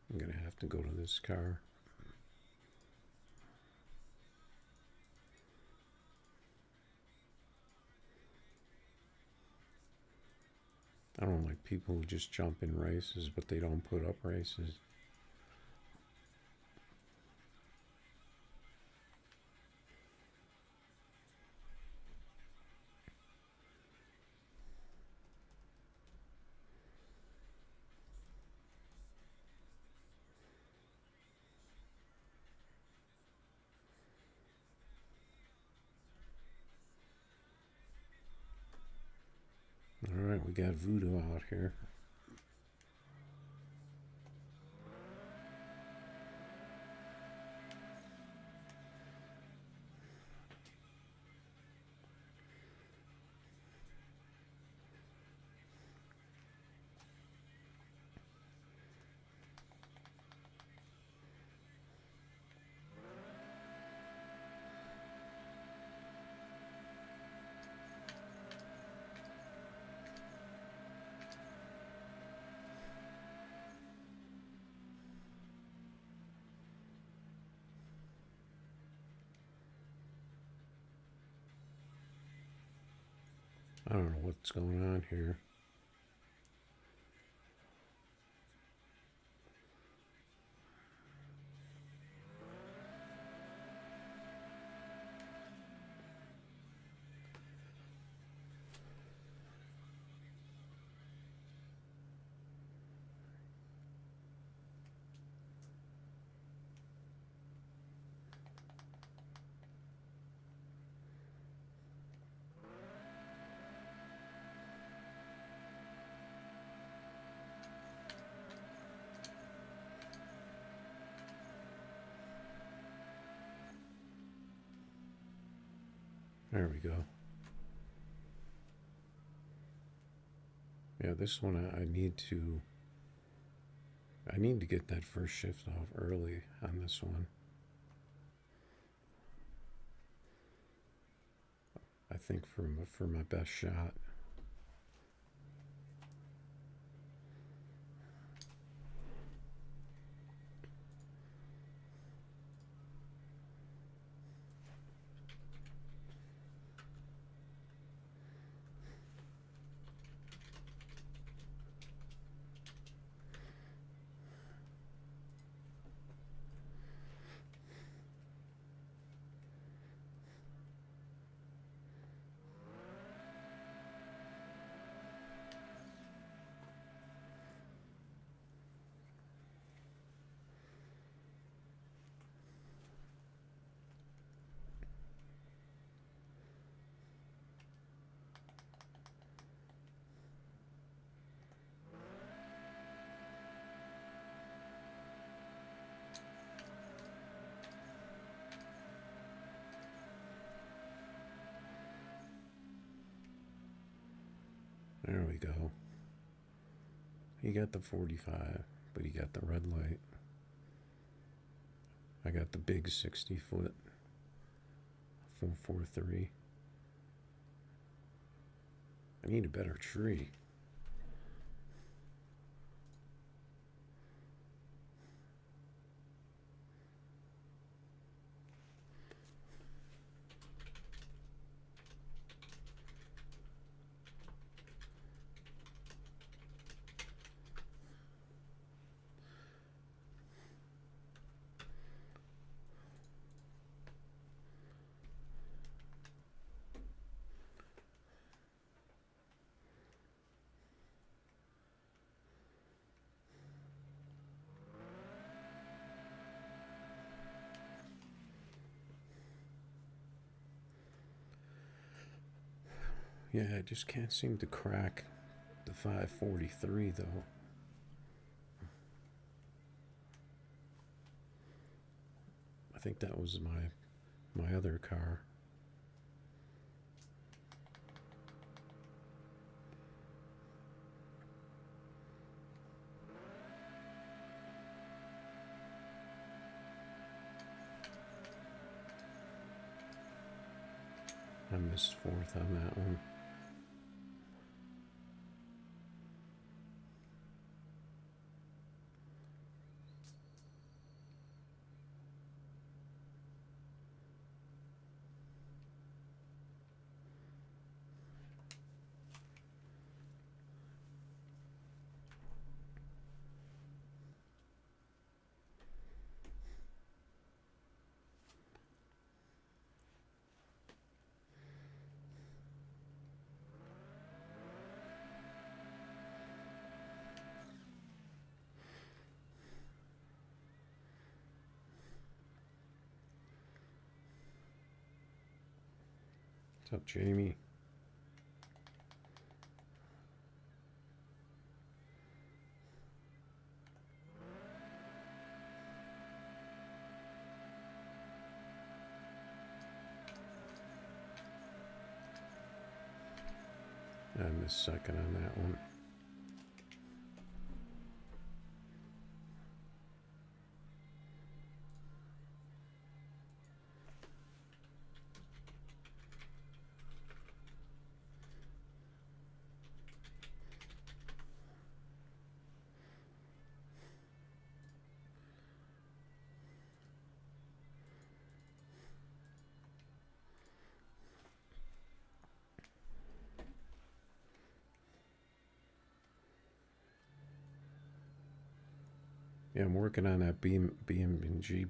I'm gonna have to go to this car. I don't like people who just jump in races, but they don't put up races. Alright, we got Voodoo out here. I don't know what's going on here. There we go. Yeah, this one I need to get that first shift off early on this one. I think for my best shot. There we go. He got the 45, but he got the red light. I got the big 60-foot 443. I need a better tree. Yeah, I just can't seem to crack the 543 though. I think that was my other car. I missed fourth on that one. What's up, Jamie? I missed second on that one. Yeah, I'm working on that BMG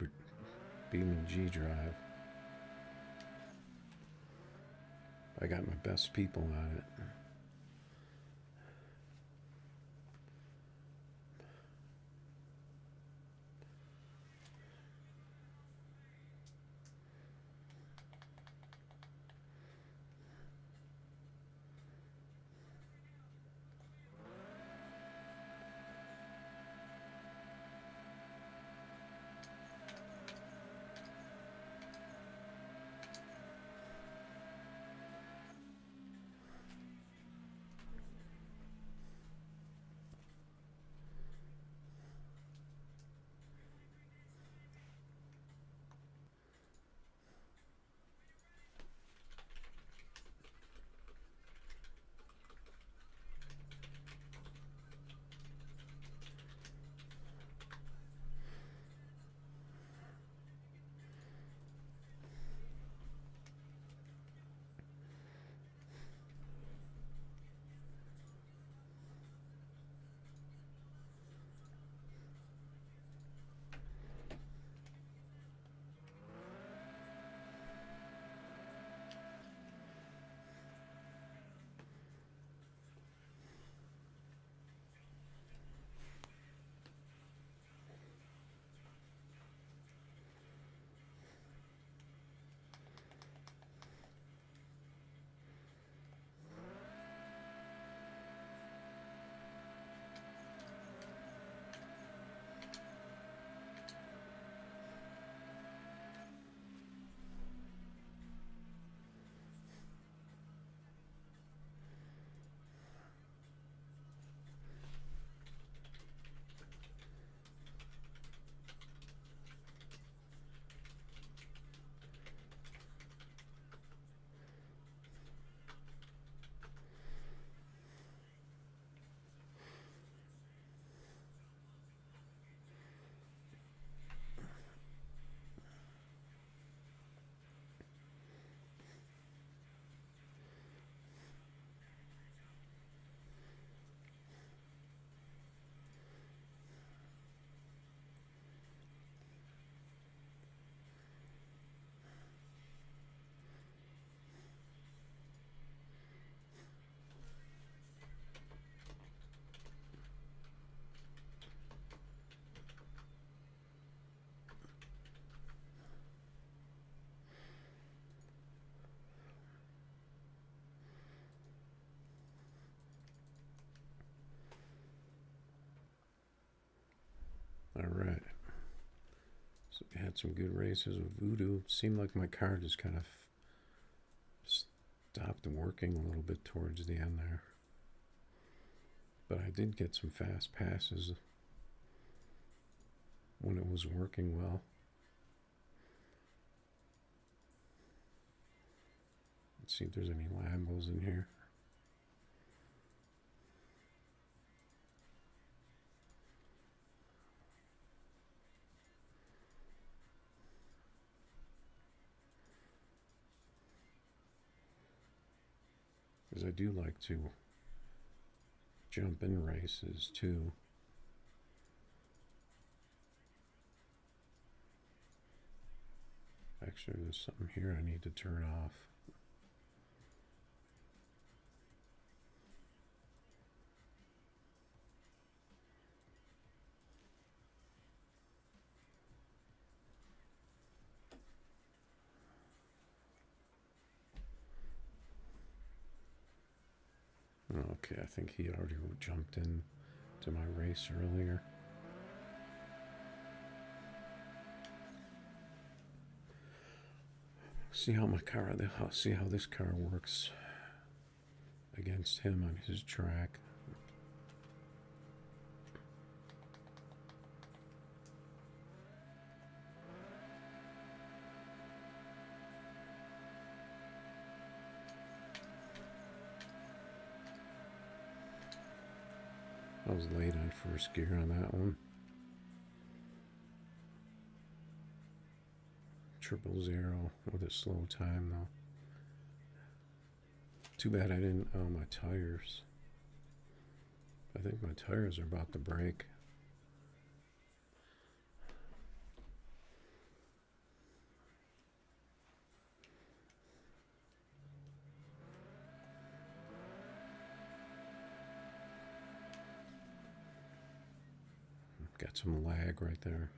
drive. I got my best people on it. So we had some good races with Voodoo. It seemed like my car just kind of stopped working a little bit towards the end there. But I did get some fast passes when it was working well. Let's see if there's any Lambos in here. Because I do like to jump in races too. Actually, there's something here I need to turn off. Okay, I think he already jumped in to my race earlier. See how this car works against him on his track. I was late on first gear on that one. 000 with a slow time though. Too bad I didn't owe my tires. I think my tires are about to break. Got some lag right there.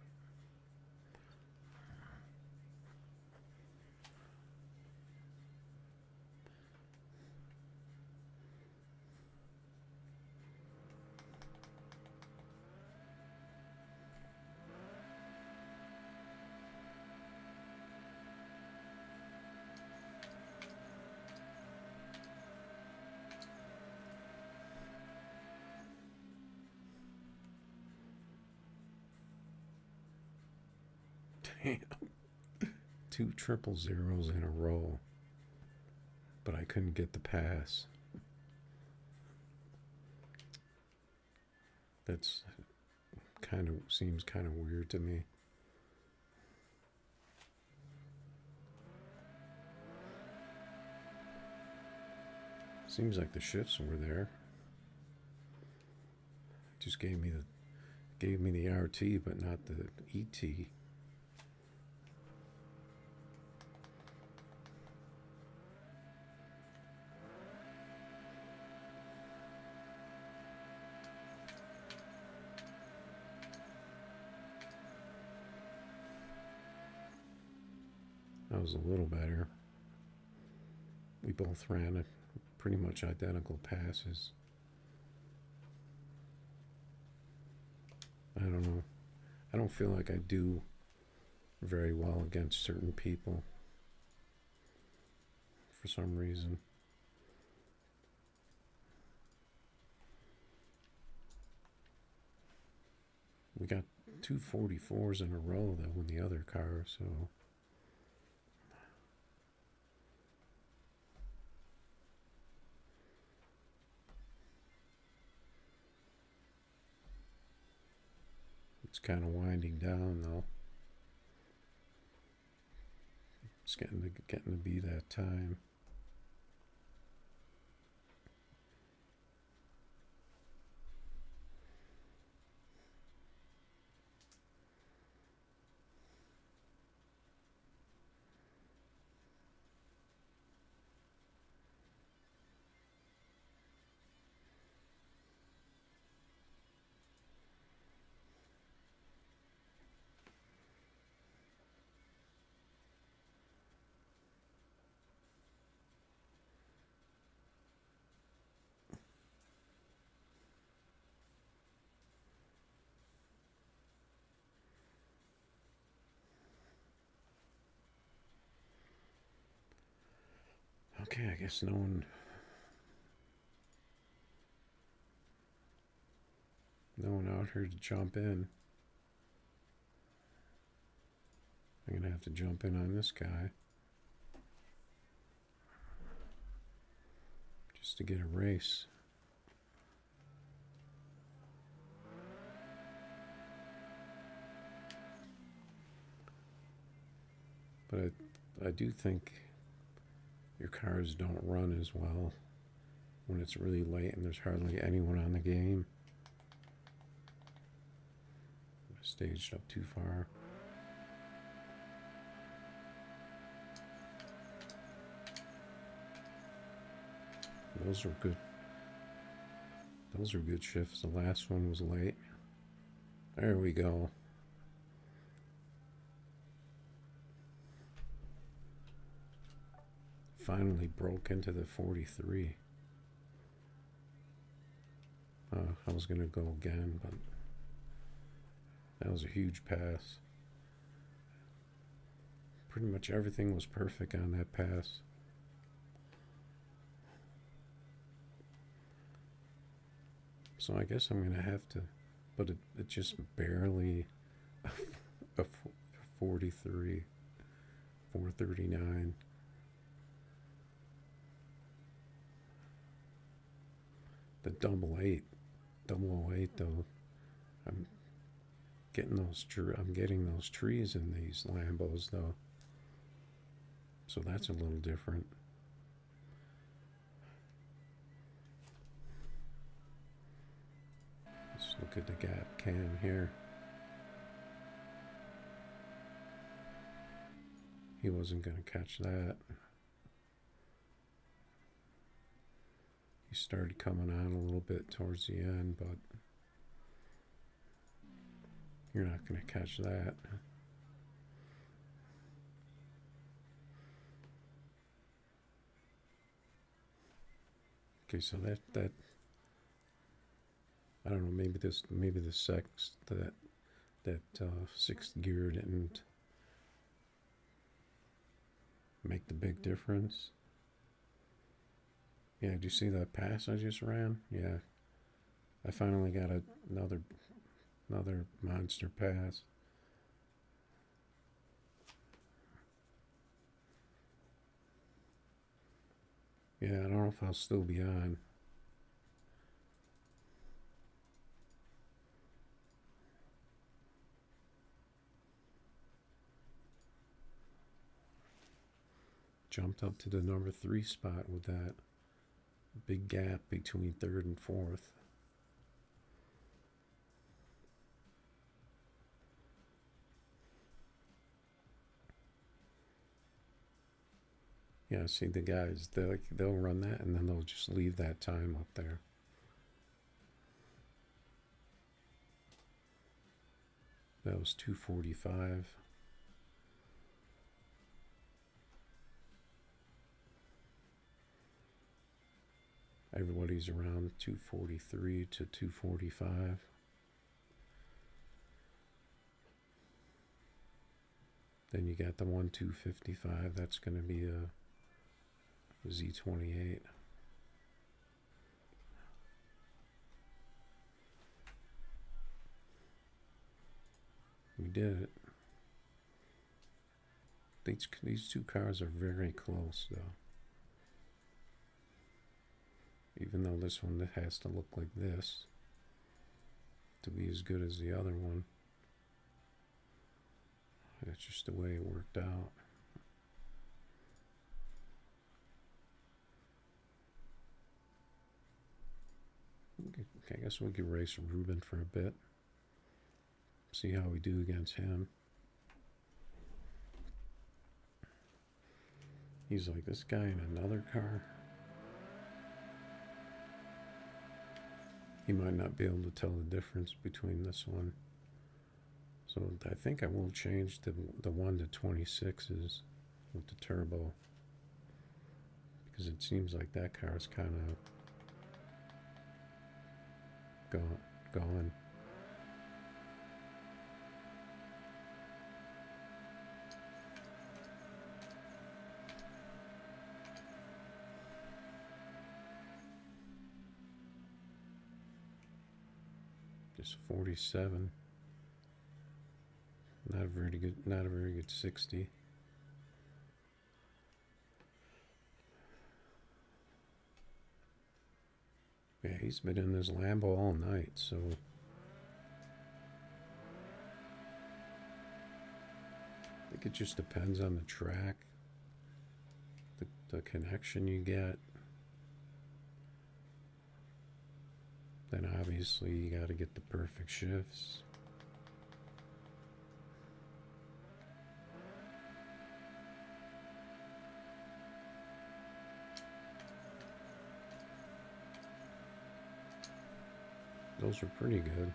Damn. 2 000s in a row. But I couldn't get the pass. That's seems kind of weird to me. Seems like the shifts were there. Just gave me the RT, but not the ET. That was a little better. We both ran pretty much identical passes. I don't know. I don't feel like I do very well against certain people for some reason. We got 2 44s in a row though in the other car, so it's kind of winding down though. It's getting to be that time. Okay, I guess no one out here to jump in. I'm gonna have to jump in on this guy just to get a race. But I do think your cars don't run as well when it's really late and there's hardly anyone on the game. I staged up too far. Those are good. Those are good shifts. The last one was late. There we go. Finally broke into the 43. I was gonna go again, but that was a huge pass. Pretty much everything was perfect on that pass. So I guess I'm gonna have to, but it just barely a 43, 439. The 008 though, I'm getting those trees in these Lambos though, so that's a little different. Let's look at the gap cam here. He wasn't going to catch that. He started coming on a little bit towards the end, but you're not going to catch that. Okay, so that I don't know, maybe the sixth gear didn't make the big difference. Yeah, did you see that pass I just ran? Yeah, I finally got another monster pass. Yeah, I don't know if I'll still be on. Jumped up to the number 3 spot with that big gap between 3rd and 4th. Yeah, see the guys, they'll run that and then they'll just leave that time up there. That was 2:45. Everybody's around 2:43 to 2:45. Then you got the 1:255. That's going to be a Z28. We did it. These two cars are very close, though. Even though this one has to look like this to be as good as the other one. That's just the way it worked out. I guess we could race Ruben for a bit. See how we do against him. He's like, this guy in another car. He might not be able to tell the difference between this one. So I think I will change the 1 to 26s with the turbo, because it seems like that car is kind of gone. There's 47. Not a very good 60. Yeah, he's been in this Lambo all night, so I think it just depends on the track, the connection you get. Then obviously you got to get the perfect shifts. Those are pretty good.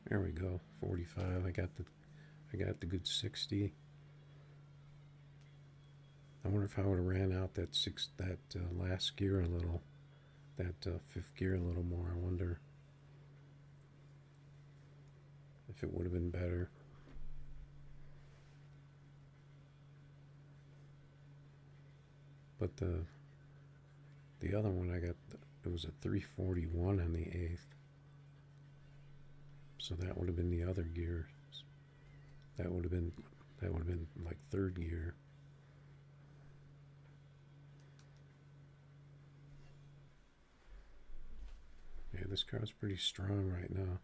There we go. 45. I got the good 60. I wonder if I would have ran out that last gear a little, that fifth gear a little more. I wonder if it would have been better. But the other one I got, it was a 341 on the 8th. So that would have been the other gear. That would have been like third gear. Yeah, this car's pretty strong right now.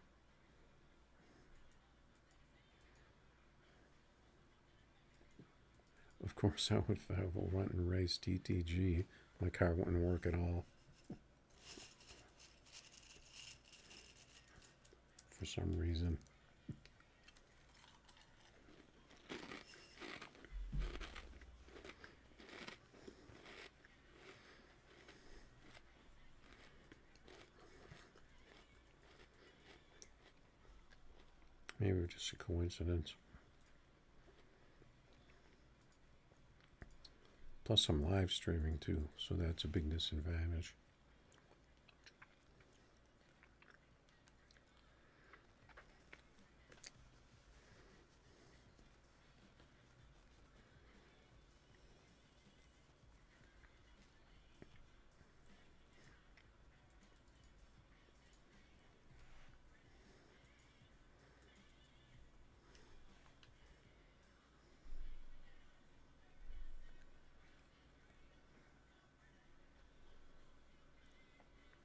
Of course, if I went and raced TTG, my car wouldn't work at all. For some reason. Maybe it was just a coincidence. Plus I'm live streaming too, so that's a big disadvantage.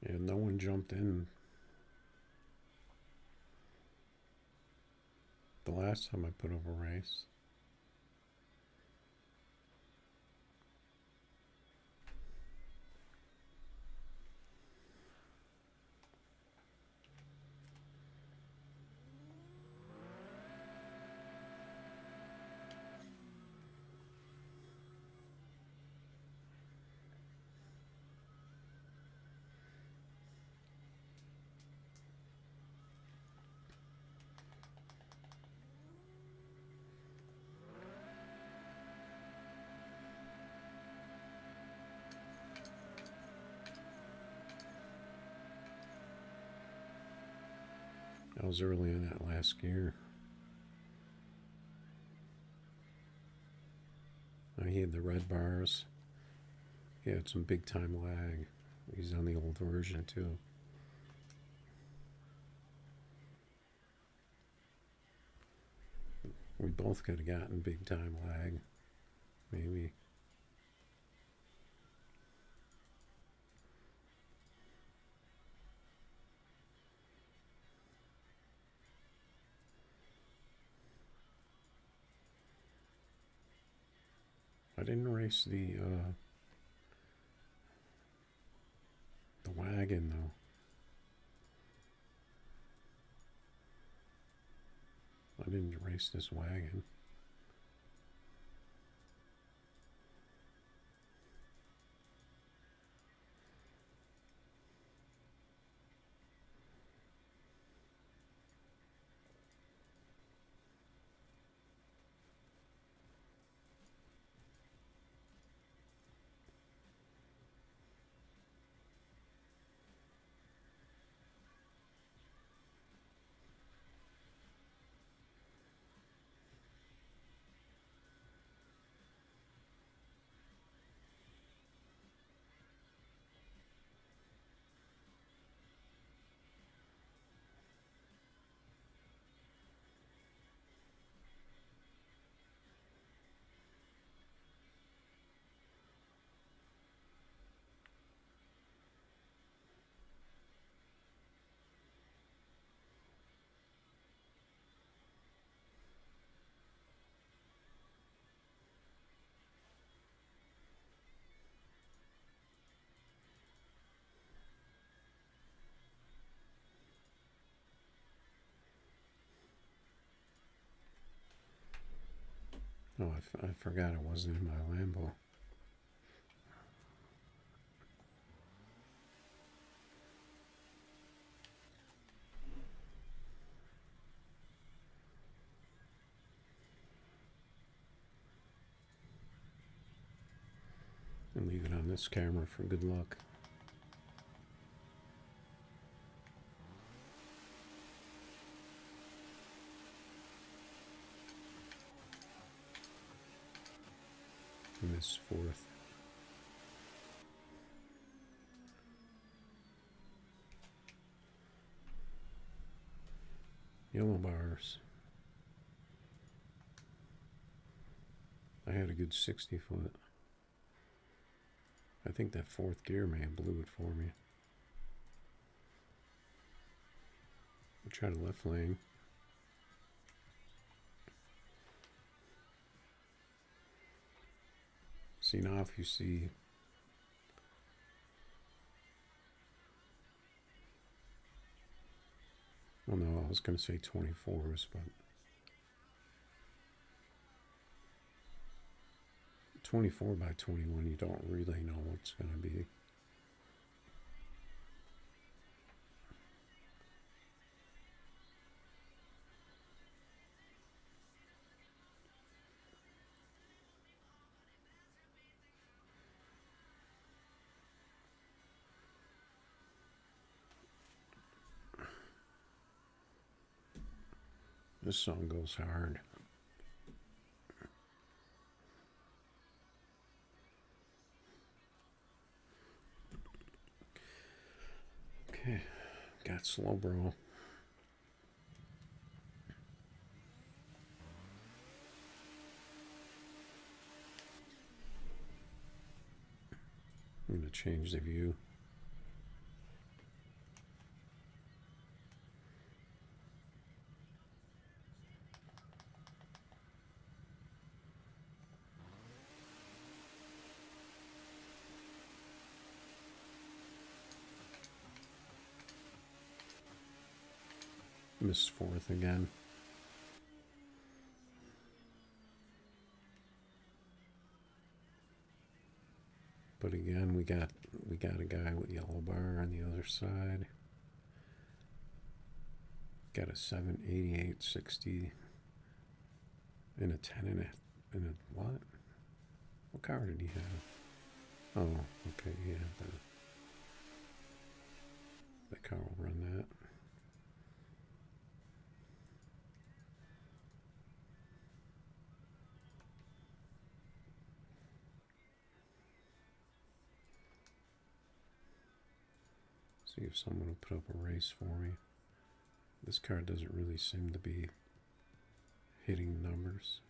Yeah, no one jumped in the last time I put up a race. I was early in that last gear. He had the red bars. He had some big time lag. He's on the old version too. We both could have gotten big time lag. Maybe. I didn't race the wagon though. I didn't race this wagon. Oh, I forgot it wasn't in my Lambo. And leave it on this camera for good luck. And this fourth. Yellow bars. I had a good 60 foot. I think that fourth gear man blew it for me. I'll try the left lane. See, now if you see well, no, I was going to say 24s, but 24 by 21, you don't really know what's going to be. This song goes hard. Okay, got slow bro. I'm going to change the view. Missed fourth again. But again, we got a guy with yellow bar on the other side. Got a 788 60 and a 10 and a what? What car did he have? Oh, okay, yeah, the car will run that. See if someone will put up a race for me. This car doesn't really seem to be hitting numbers.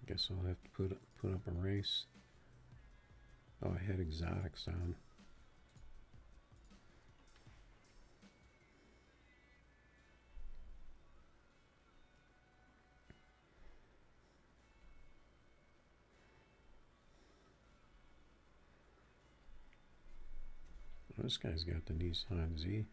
Guess I'll have to put up a race. Oh, I had exotics on. Oh, this guy's got the Nissan Z.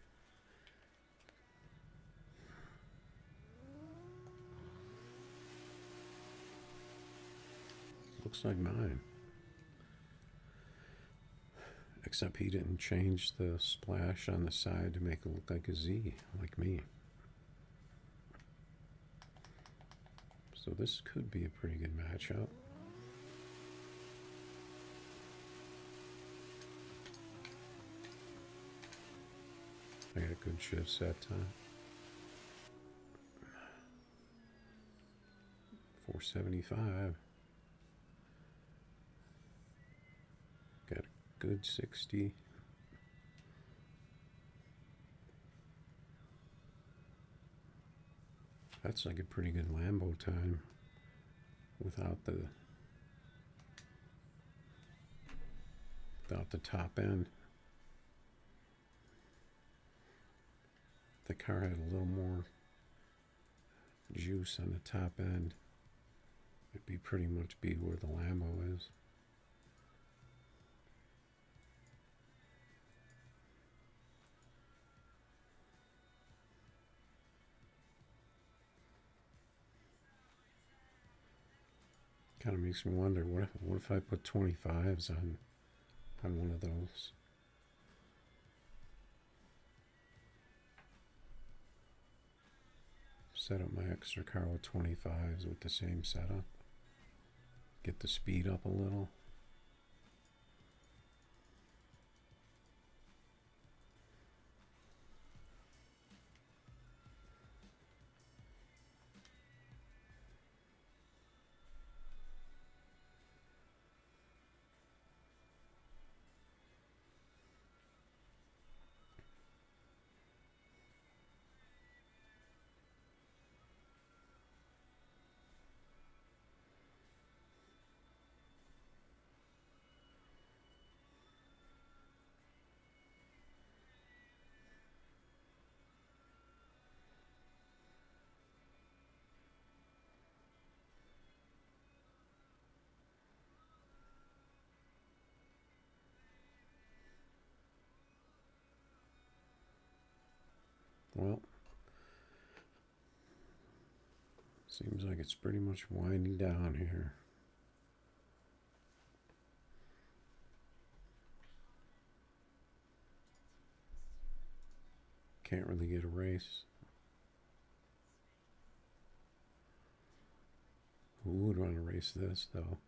Looks like mine. Except he didn't change the splash on the side to make it look like a Z, like me. So this could be a pretty good matchup. I got good shifts that time. 475. Got a good 60. That's like a pretty good Lambo time without the top end. The car had a little more juice on the top end. It'd be pretty much be where the Lambo is. Kind of makes me wonder, what if I put 25s on one of those? Set up my extra car with 25s with the same setup. Get the speed up a little. Well, seems like it's pretty much winding down here. Can't really get a race. Who would want to race this, though?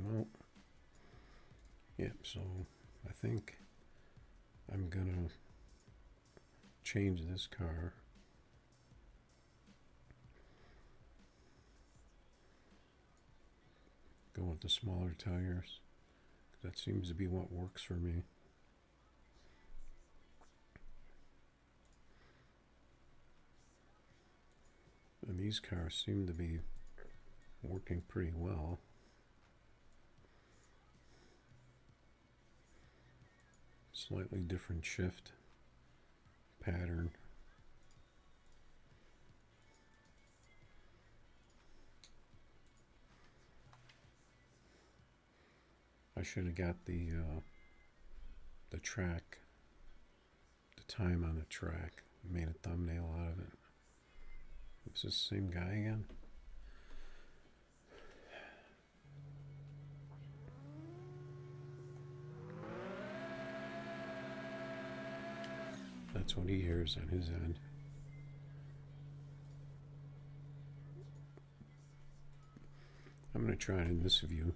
Well, yep, so I think I'm gonna change this car. Go with the smaller tires. That seems to be what works for me. And these cars seem to be working pretty well. Slightly different shift pattern. I should have got the track, the time on the track, made a thumbnail out of it. Is this the same guy again? That's what he hears on his end. I'm going to try it in this view.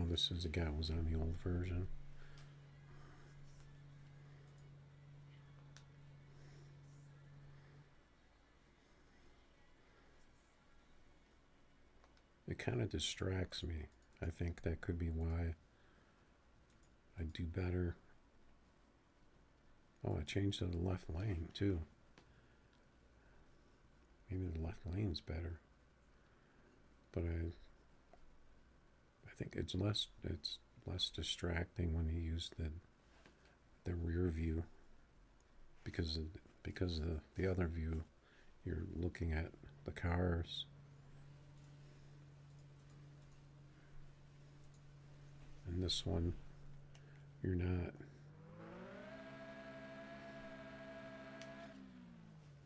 this is the guy who was on the old version. It kind of distracts me. I think that could be why I do better. Oh, I changed to the left lane too. Maybe the left lane's better. But I think it's less distracting when you use the rear view, because the other view you're looking at the cars. And this one you're not.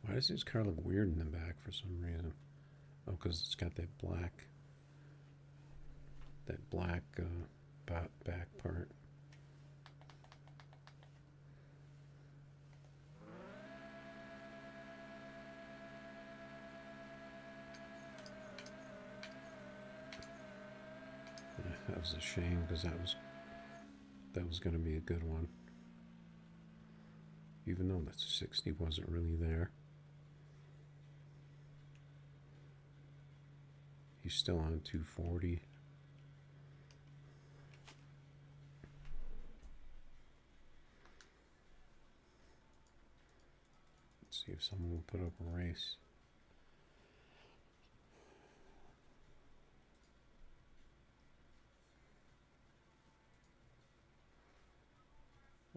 Why does this car look weird in the back for some reason? Oh, because it's got that black back part. Yeah, that was a shame, because that was going to be a good one, even though that 60 wasn't really there. He's still on 240. Let's see if someone will put up a race.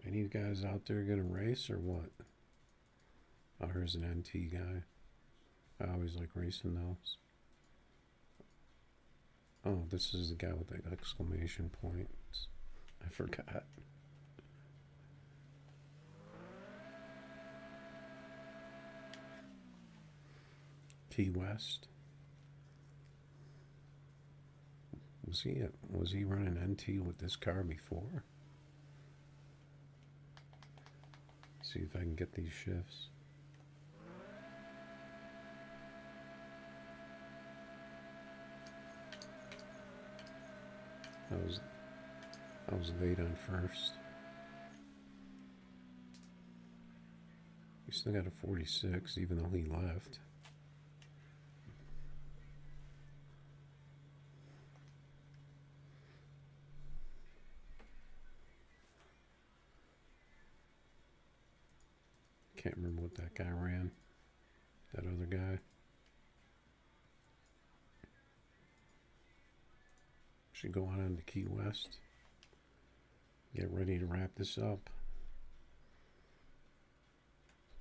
Any guys out there gonna race or what? Oh, here's an NT guy. I always like racing those. Oh, this is the guy with the exclamation points. I forgot. Key West. Was he running NT with this car before? See if I can get these shifts. I was late on first. He still got a 46, even though he left. Can't remember what that guy ran. That other guy. Should go on to Key West. Get ready to wrap this up.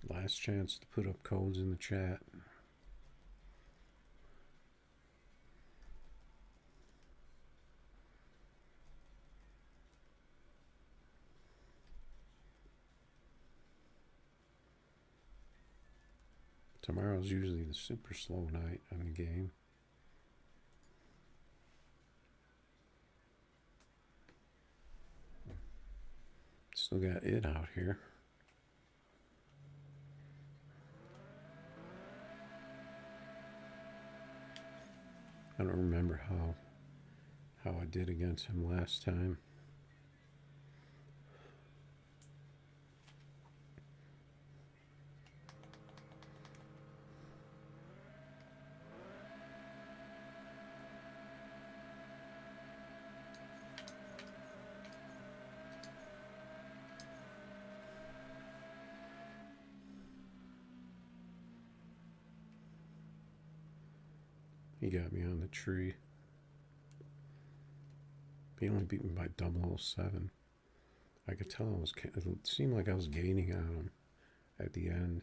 Last chance to put up codes in the chat. Tomorrow's usually the super slow night on the game. Still got it out here. I don't remember how I did against him last time. He got me on the tree. He only beat me by 007. I could tell it seemed like I was gaining on him at the end.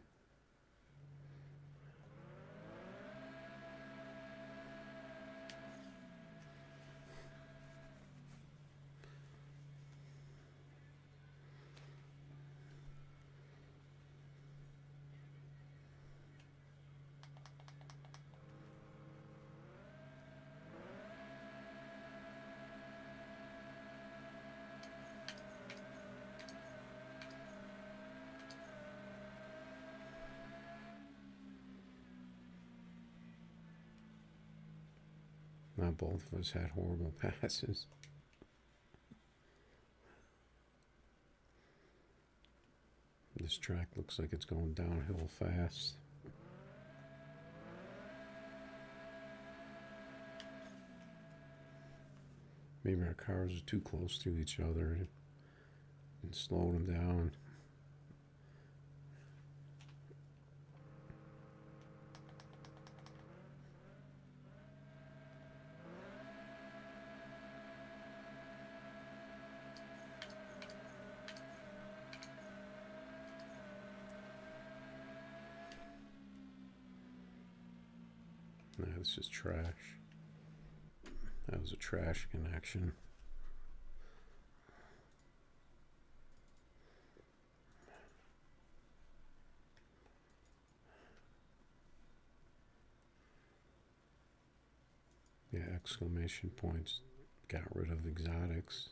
Not both of us had horrible passes. This track looks like it's going downhill fast. Maybe our cars are too close to each other and slowing them down. Nah, this is trash. That was a trash connection. Yeah, exclamation points. Got rid of exotics.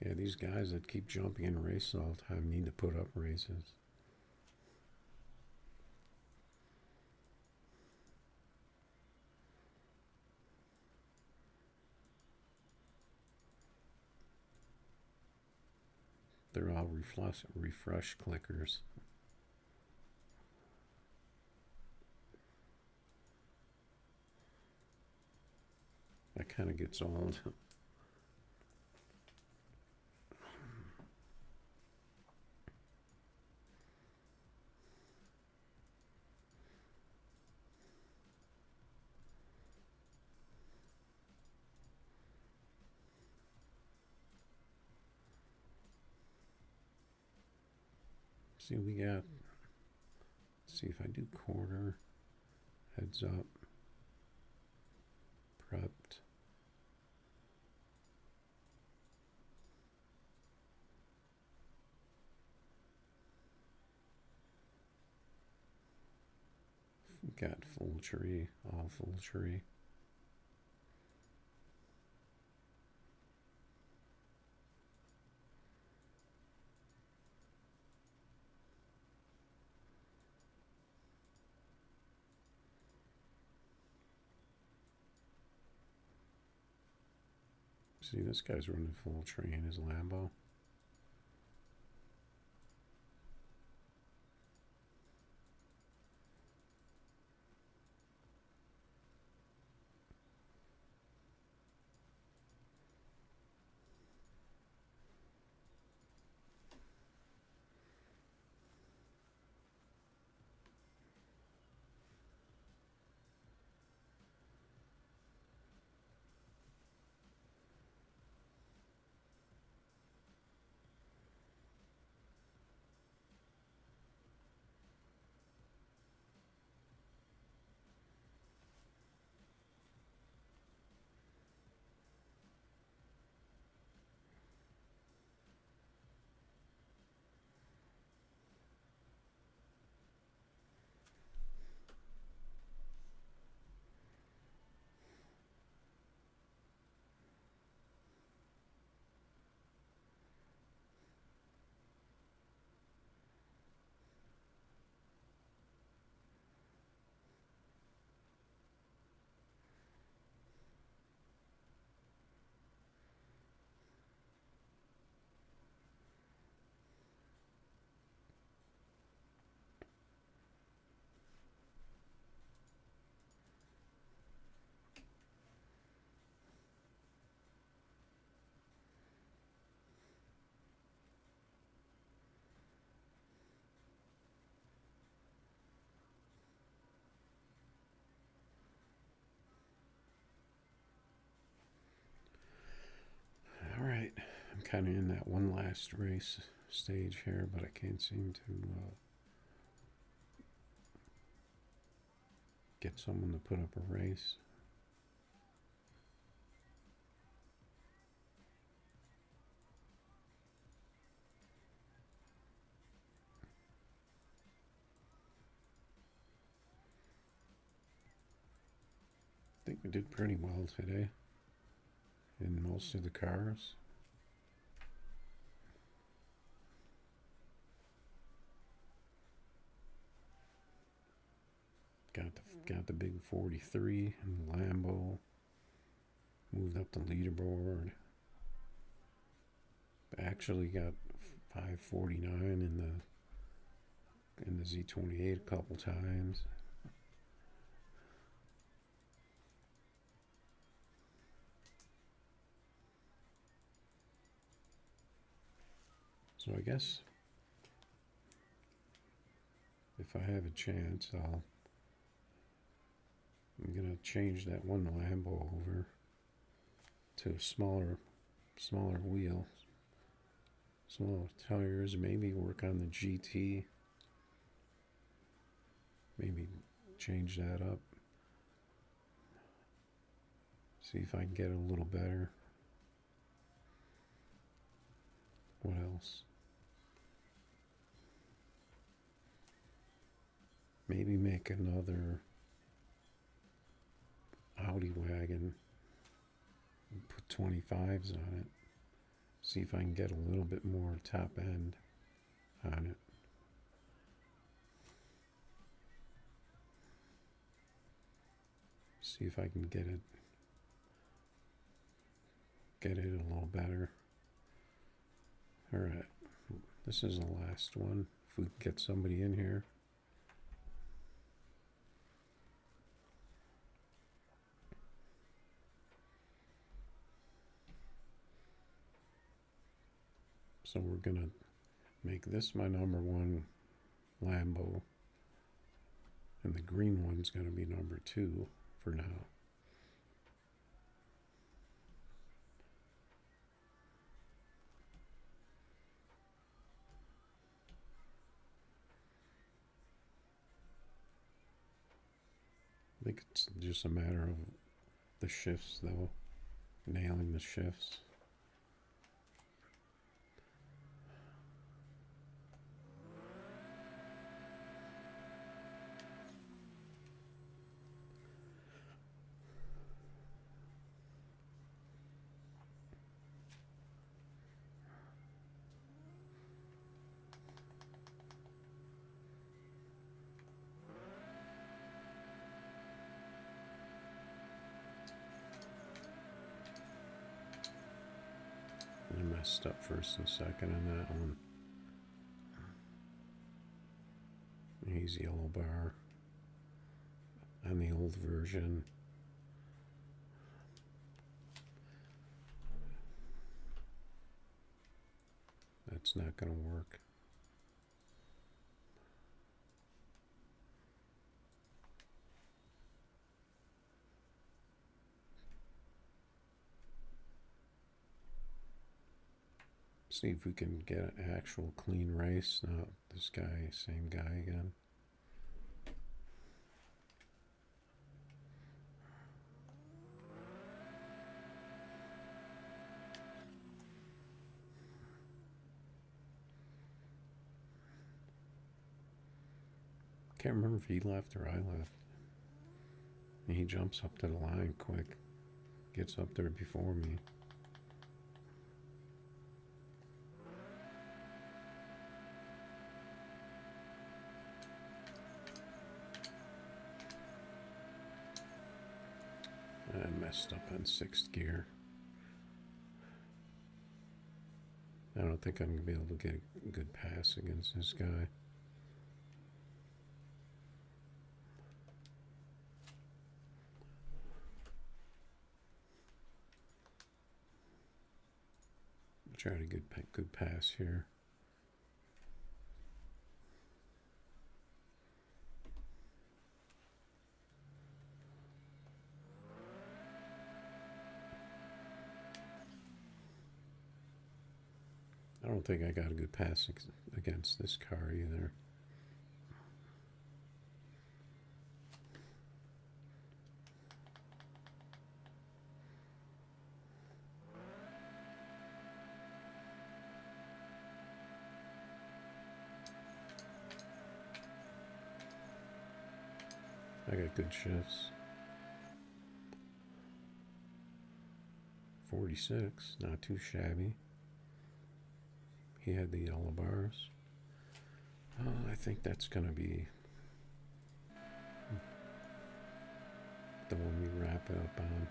Yeah, these guys that keep jumping in race all the time need to put up races. They're all refresh clickers. That kind of gets old. See, we got, let's see if I do quarter, heads up, prepped. Got full tree, all full tree. See, this guy's running full tree in his Lambo. All right, I'm kind of in that one last race stage here, but I can't seem to get someone to put up a race. I think we did pretty well today in most of the cars. Got the big 43 and the Lambo. Moved up the leaderboard. actually got 549 in the Z28 a couple times. So I guess if I have a chance, I'm gonna change that one Lambo over to a smaller wheel, smaller tires. Maybe work on the GT. Maybe change that up. See if I can get a little better. What else? Maybe make another Audi wagon and put 25s on it. See if I can get a little bit more top end on it. See if I can get it a little better. All right, this is the last one. If we can get somebody in here. So we're gonna make this my number one Lambo, and the green one's gonna be number 2 for now. I think it's just a matter of the shifts, though, nailing the shifts. I messed up first and second on that one. He's yellow bar on the old version. That's not going to work. See if we can get an actual clean race. No, this guy, same guy again. Can't remember if he left or I left. And he jumps up to the line quick. Gets up there before me. I messed up on 6th gear. I don't think I'm going to be able to get a good pass against this guy. Try to get a good pass here. I don't think I got a good pass against this car either. I got good shifts. 46, not too shabby. He had the yellow bars. Oh, I think that's gonna be the one we wrap it up on.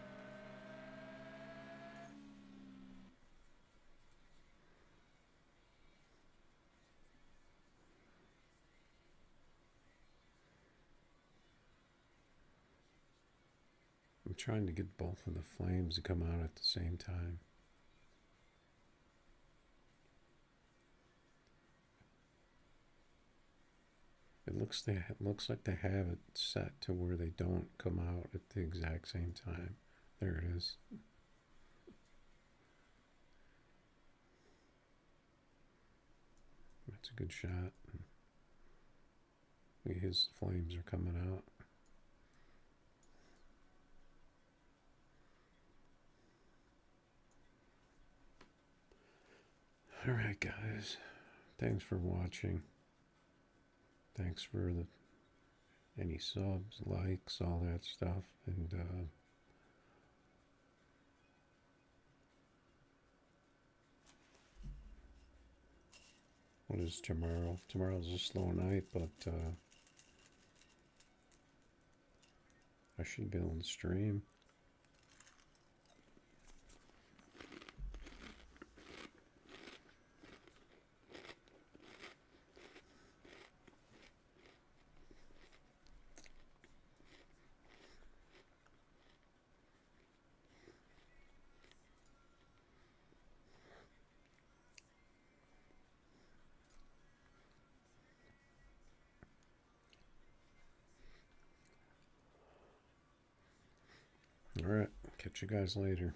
trying to get both of the flames to come out at the same time. It looks like they have it set to where they don't come out at the exact same time. There it is. That's a good shot. His flames are coming out. Alright guys, thanks for watching. Thanks for any subs, likes, all that stuff, and what is tomorrow? Tomorrow's a slow night, but I should be able to stream. Alright, catch you guys later.